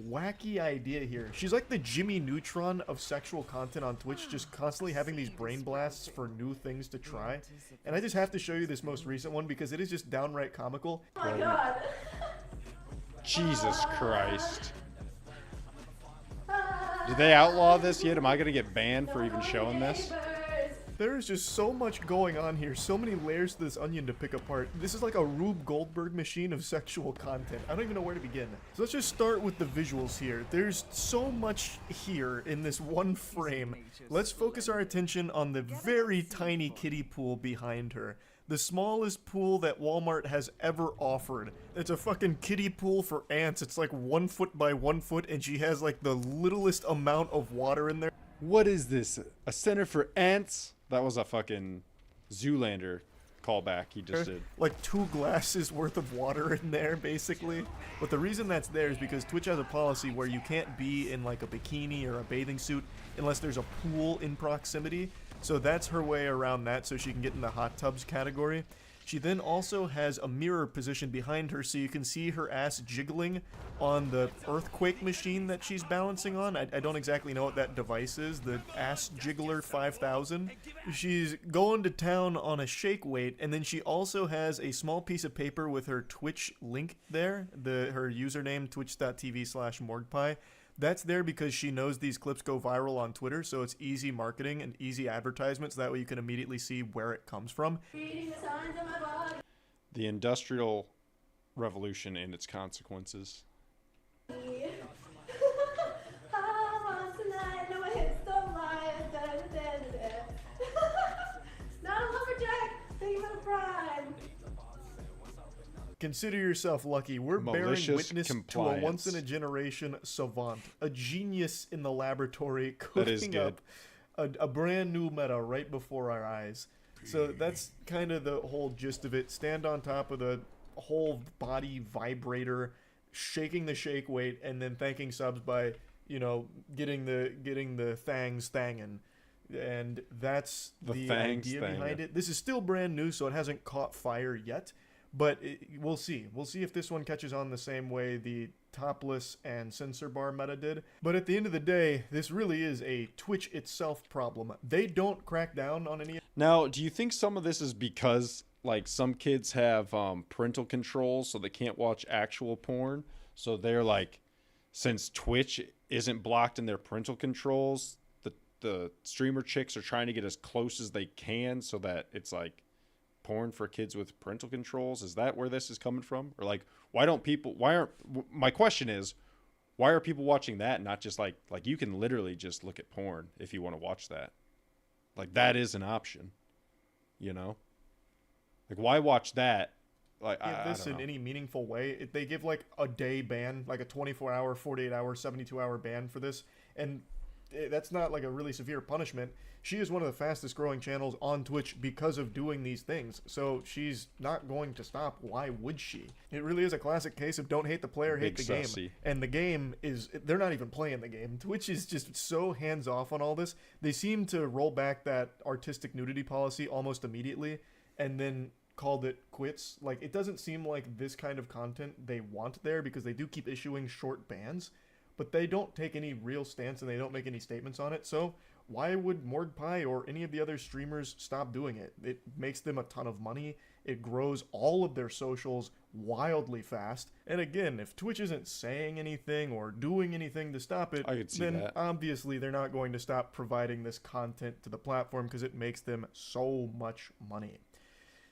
wacky idea here. She's like the Jimmy Neutron of sexual content on Twitch, just constantly having these brain blasts for new things to try. And I just have to show you this most recent one because it is just downright comical. Oh my god. Jesus Christ. Did they outlaw this yet? Am I gonna get banned for even showing this? There is just so much going on here, so many layers to this onion to pick apart. This is like a Rube Goldberg machine of sexual content. I don't even know where to begin. So let's just start with the visuals here. There's so much here in this one frame. Let's focus our attention on the very tiny kiddie pool behind her. The smallest pool that Walmart has ever offered. It's a fucking kiddie pool for ants. It's like 1 foot by 1 foot, and she has like the littlest amount of water in there. What is this? A center for ants? That was a fucking Zoolander callback he just did. Like 2 glasses worth of water in there, basically. But the reason that's there is because Twitch has a policy where you can't be in like a bikini or a bathing suit unless there's a pool in proximity. So that's her way around that, so she can get in the hot tubs category. She then also has a mirror positioned behind her so you can see her ass jiggling on the earthquake machine that she's balancing on. I don't exactly know what that device is, the Ass Jiggler 5000. She's going to town on a shake weight, and then she also has a small piece of paper with her Twitch link there, her username twitch.tv/morgpie. That's there because she knows these clips go viral on Twitter, so it's easy marketing and easy advertisement, so that way you can immediately see where it comes from. The Industrial Revolution and its consequences. Consider yourself lucky. We're Malicious bearing witness compliance. to a once-in-a-generation savant, a genius in the laboratory cooking up a brand new meta right before our eyes. So that's kind of the whole gist of it. Stand on top of the whole body vibrator, shaking the shake weight, and then thanking subs by, you know, getting the thangs thangin'. And that's the idea behind it. This is still brand new, so it hasn't caught fire yet. But we'll see. We'll see if this one catches on the same way the topless and censor bar meta did. But at the end of the day, this really is a Twitch itself problem. They don't crack down on any... Now, do you think some of this is because, like, some kids have parental controls so they can't watch actual porn? So they're like, since Twitch isn't blocked in their parental controls, the streamer chicks are trying to get as close as they can so that it's like porn for kids with parental controls? Is that where this is coming from? Or like, my question is, why are people watching that and not just like you can literally just look at porn if you want to watch that? Like, that is an option, you know? Like, why watch that? Like, I this don't in know. any meaningful way. They give like a day ban, like a 24-hour, 48-hour, 72-hour ban for this, and that's not like a really severe punishment. She is one of the fastest growing channels on Twitch because of doing these things, so she's not going to stop. Why would she? It really is a classic case of don't hate the player, hate the game. sussy. And the game is, they're not even playing the game. Twitch is just so hands off on all this. They seem to roll back that artistic nudity policy almost immediately and then called it quits. Like, it doesn't seem like this kind of content they want there, because they do keep issuing short bans, but they don't take any real stance and they don't make any statements on it. So why would Morgpie or any of the other streamers stop doing it? It makes them a ton of money. It grows all of their socials wildly fast. And again, if Twitch isn't saying anything or doing anything to stop it, I could see then that. obviously they're not going to stop providing this content to the platform because it makes them so much money.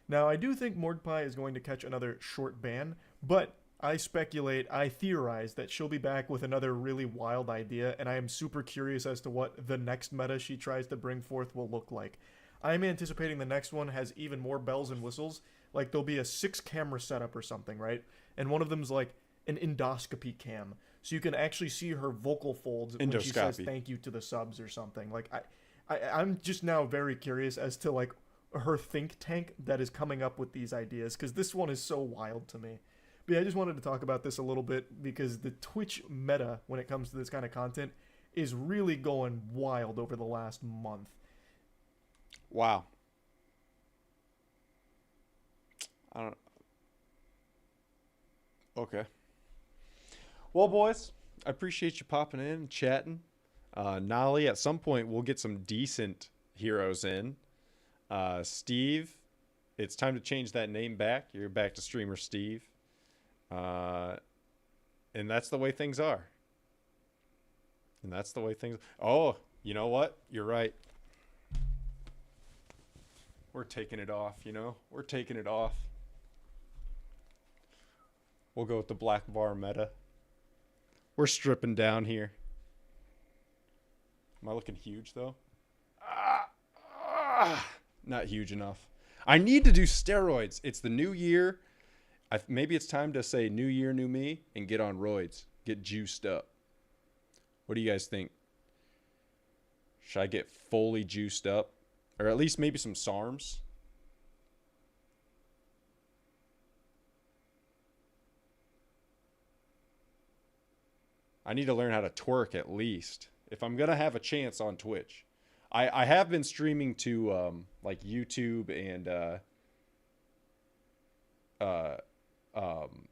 Now, I do think Morgpie is going to catch another short ban, but I theorize that she'll be back with another really wild idea, and I am super curious as to what the next meta she tries to bring forth will look like. I'm anticipating the next one has even more bells and whistles. Like, there'll be a 6-camera setup or something, right? And one of them's like an endoscopy cam, so you can actually see her vocal folds when she says thank you to the subs or something. Like, I'm just now very curious as to like her think tank that is coming up with these ideas, because this one is so wild to me. But yeah, I just wanted to talk about this a little bit because the Twitch meta, when it comes to this kind of content, is really going wild over the last month. Wow. Okay. Well, boys, I appreciate you popping in and chatting. Nolly, at some point, we'll get some decent heroes in. Steve, it's time to change that name back. You're back to Streamer Steve. And that's the way things are. Oh, you know what? You're right. We're taking it off, you know? We're taking it off. We'll go with the black bar meta. We're stripping down here. Am I looking huge, though? Not huge enough. I need to do steroids. It's the new year. Maybe it's time to say new year, new me, and get on roids. Get juiced up. What do you guys think? Should I get fully juiced up? Or at least maybe some SARMs? I need to learn how to twerk at least if I'm gonna have a chance on Twitch. I have been streaming to like YouTube and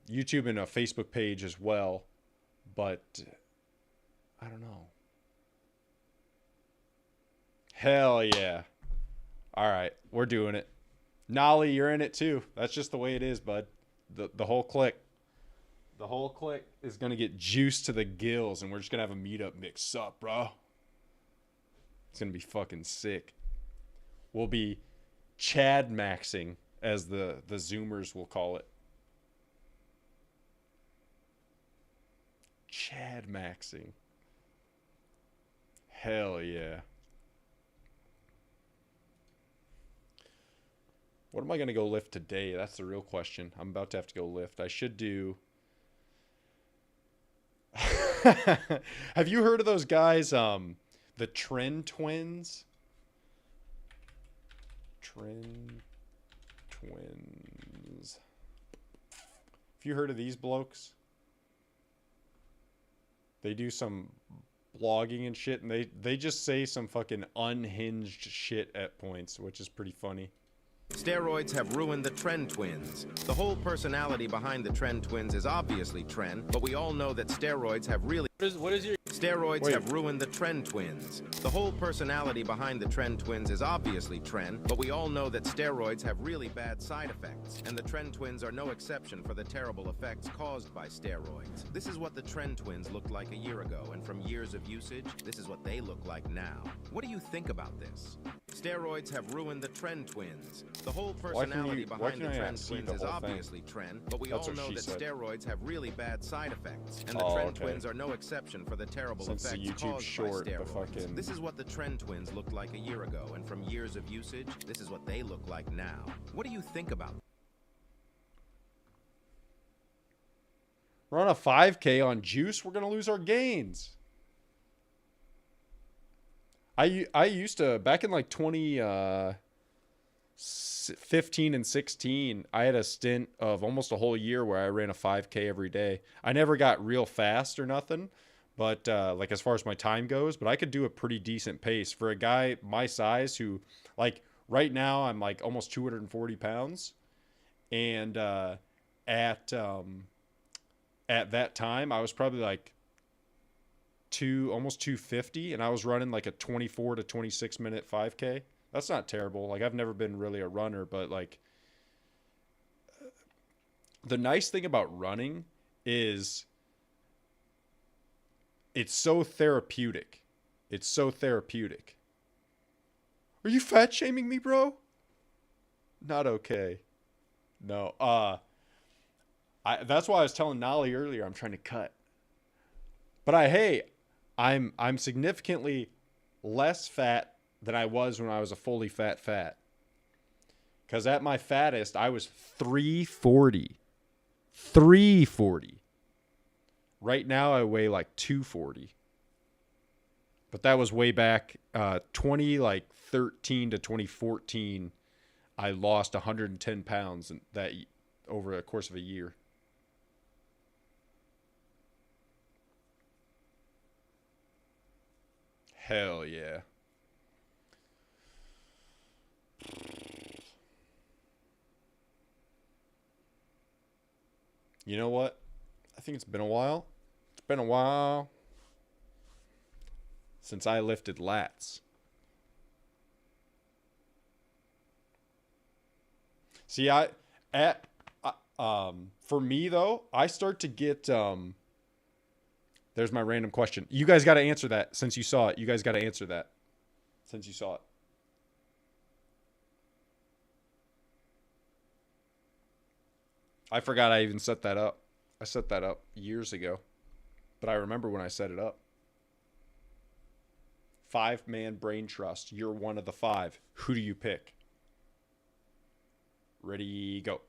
YouTube and a Facebook page as well, but I don't know. Hell yeah. All right, we're doing it. Nolly, you're in it too. That's just the way it is, bud. The whole clique. The whole clique is going to get juiced to the gills, and we're just going to have a meetup mix up, bro. It's going to be fucking sick. We'll be Chad maxing, as the Zoomers will call it. Chad maxing. Hell yeah. What am I going to go lift today? That's the real question. I'm about to have to go lift. I should do... Have you heard of those guys, the Trend Twins? Trend Twins. Have you heard of these blokes? They do some blogging and shit, and they just say some fucking unhinged shit at points, which is pretty funny. Steroids have ruined the Trend Twins. The whole personality behind the Trend Twins is obviously Trend, but we all know that steroids have really... What is your... Steroids have ruined the Trend Twins. The whole personality behind the Trend Twins is obviously Trend, but we all know that steroids have really bad side effects, and the Trend Twins are no exception for the terrible effects caused by steroids. This is what the Trend Twins looked like a year ago, and from years of usage, this is what they look like now. What do you think about this? Steroids have ruined the Trend Twins. The whole personality behind the Trend Twins is obviously Trend, but we all know that steroids have really bad side effects, and the Trend Twins are no exception for the terrible effects caused by steroids. This is what the Trend Twins looked like a year ago, and from years of usage, this is what they look like now. What do you think about it? We're on a 5K on juice. We're going to lose our gains. I used to, back in like 2015 and 16, I had a stint of almost a whole year where I ran a 5K every day. I never got real fast or nothing, but like as far as my time goes, but I could do a pretty decent pace for a guy my size who, like right now I'm like almost 240 pounds. And at that time I was probably like almost 250, and I was running like a 24 to 26 minute 5K. That's not terrible. Like I've never been really a runner, but like the nice thing about running is it's so therapeutic. It's so therapeutic. Are you fat shaming me, bro? Not okay. No. That's why I was telling Nolly earlier I'm trying to cut. But I'm significantly less fat than I was when I was a fully fat. Because at my fattest, I was 340. 340. Right now, I weigh like 240. But that was way back 2013 to 2014. I lost 110 pounds over the course of a year. Hell yeah. You know what? I think it's been a while. It's been a while since I lifted lats. See, for me though, I start to get there's my random question. You guys got to answer that since you saw it. You guys got to answer that since you saw it. I forgot I even set that up. I set that up years ago, but I remember when I set it up. 5-man brain trust. You're one of the 5. Who do you pick? Ready, go.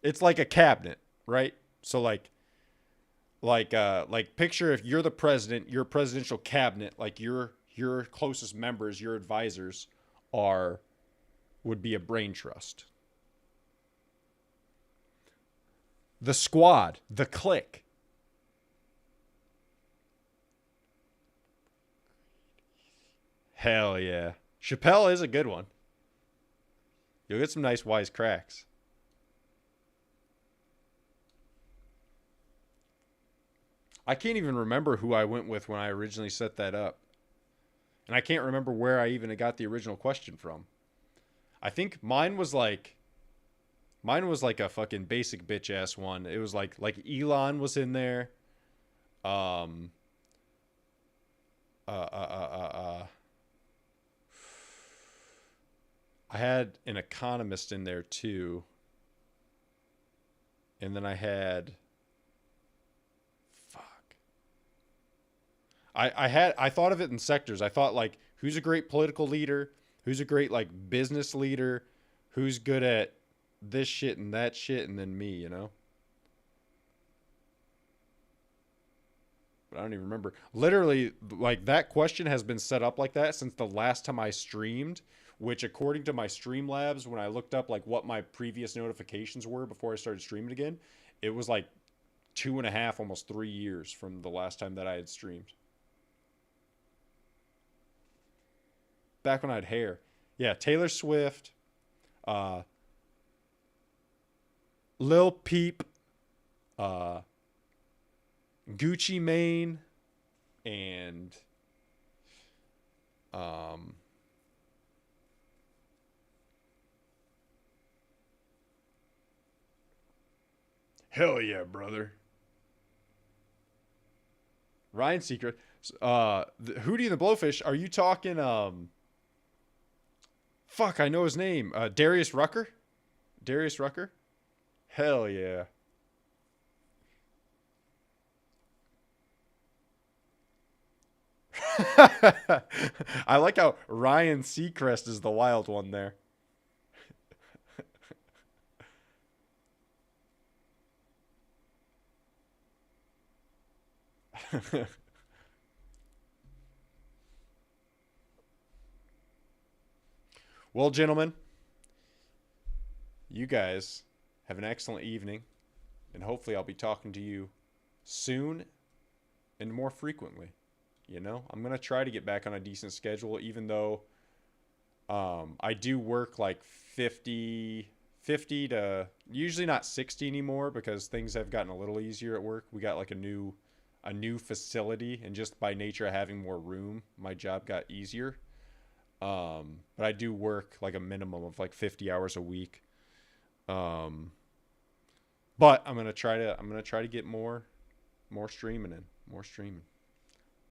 It's like a cabinet, right? So like like picture if you're the president, your presidential cabinet, like your closest members, your advisors would be a brain trust. The squad, the clique. Hell yeah. Chappelle is a good one. You'll get some nice wise cracks. I can't even remember who I went with when I originally set that up. And I can't remember where I even got the original question from. I think mine was like a fucking basic bitch ass one. It was like Elon was in there. I had an economist in there too. And then I had I thought of it in sectors. I thought like who's a great political leader, who's a great like business leader, who's good at this shit and that shit, and then me, you know? But I don't even remember. Literally, like that question has been set up like that since the last time I streamed, which according to my Streamlabs, when I looked up like what my previous notifications were before I started streaming again, it was like 2.5, almost 3 years from the last time that I had streamed. Back when I had hair. Yeah, Taylor Swift, Lil Peep, Gucci Mane, and hell yeah, brother. Ryan Seacrest. Hootie and the Blowfish, are you talking fuck, I know his name. Darius Rucker? Darius Rucker? Hell yeah. I like how Ryan Seacrest is the wild one there. Well, gentlemen, you guys have an excellent evening, and hopefully I'll be talking to you soon and more frequently. You know, I'm going to try to get back on a decent schedule, even though I do work like 50 to usually not 60 anymore because things have gotten a little easier at work. We got like a new facility, and just by nature of having more room, my job got easier. But I do work like a minimum of like 50 hours a week. But I'm going to try to get more streaming in, more streaming.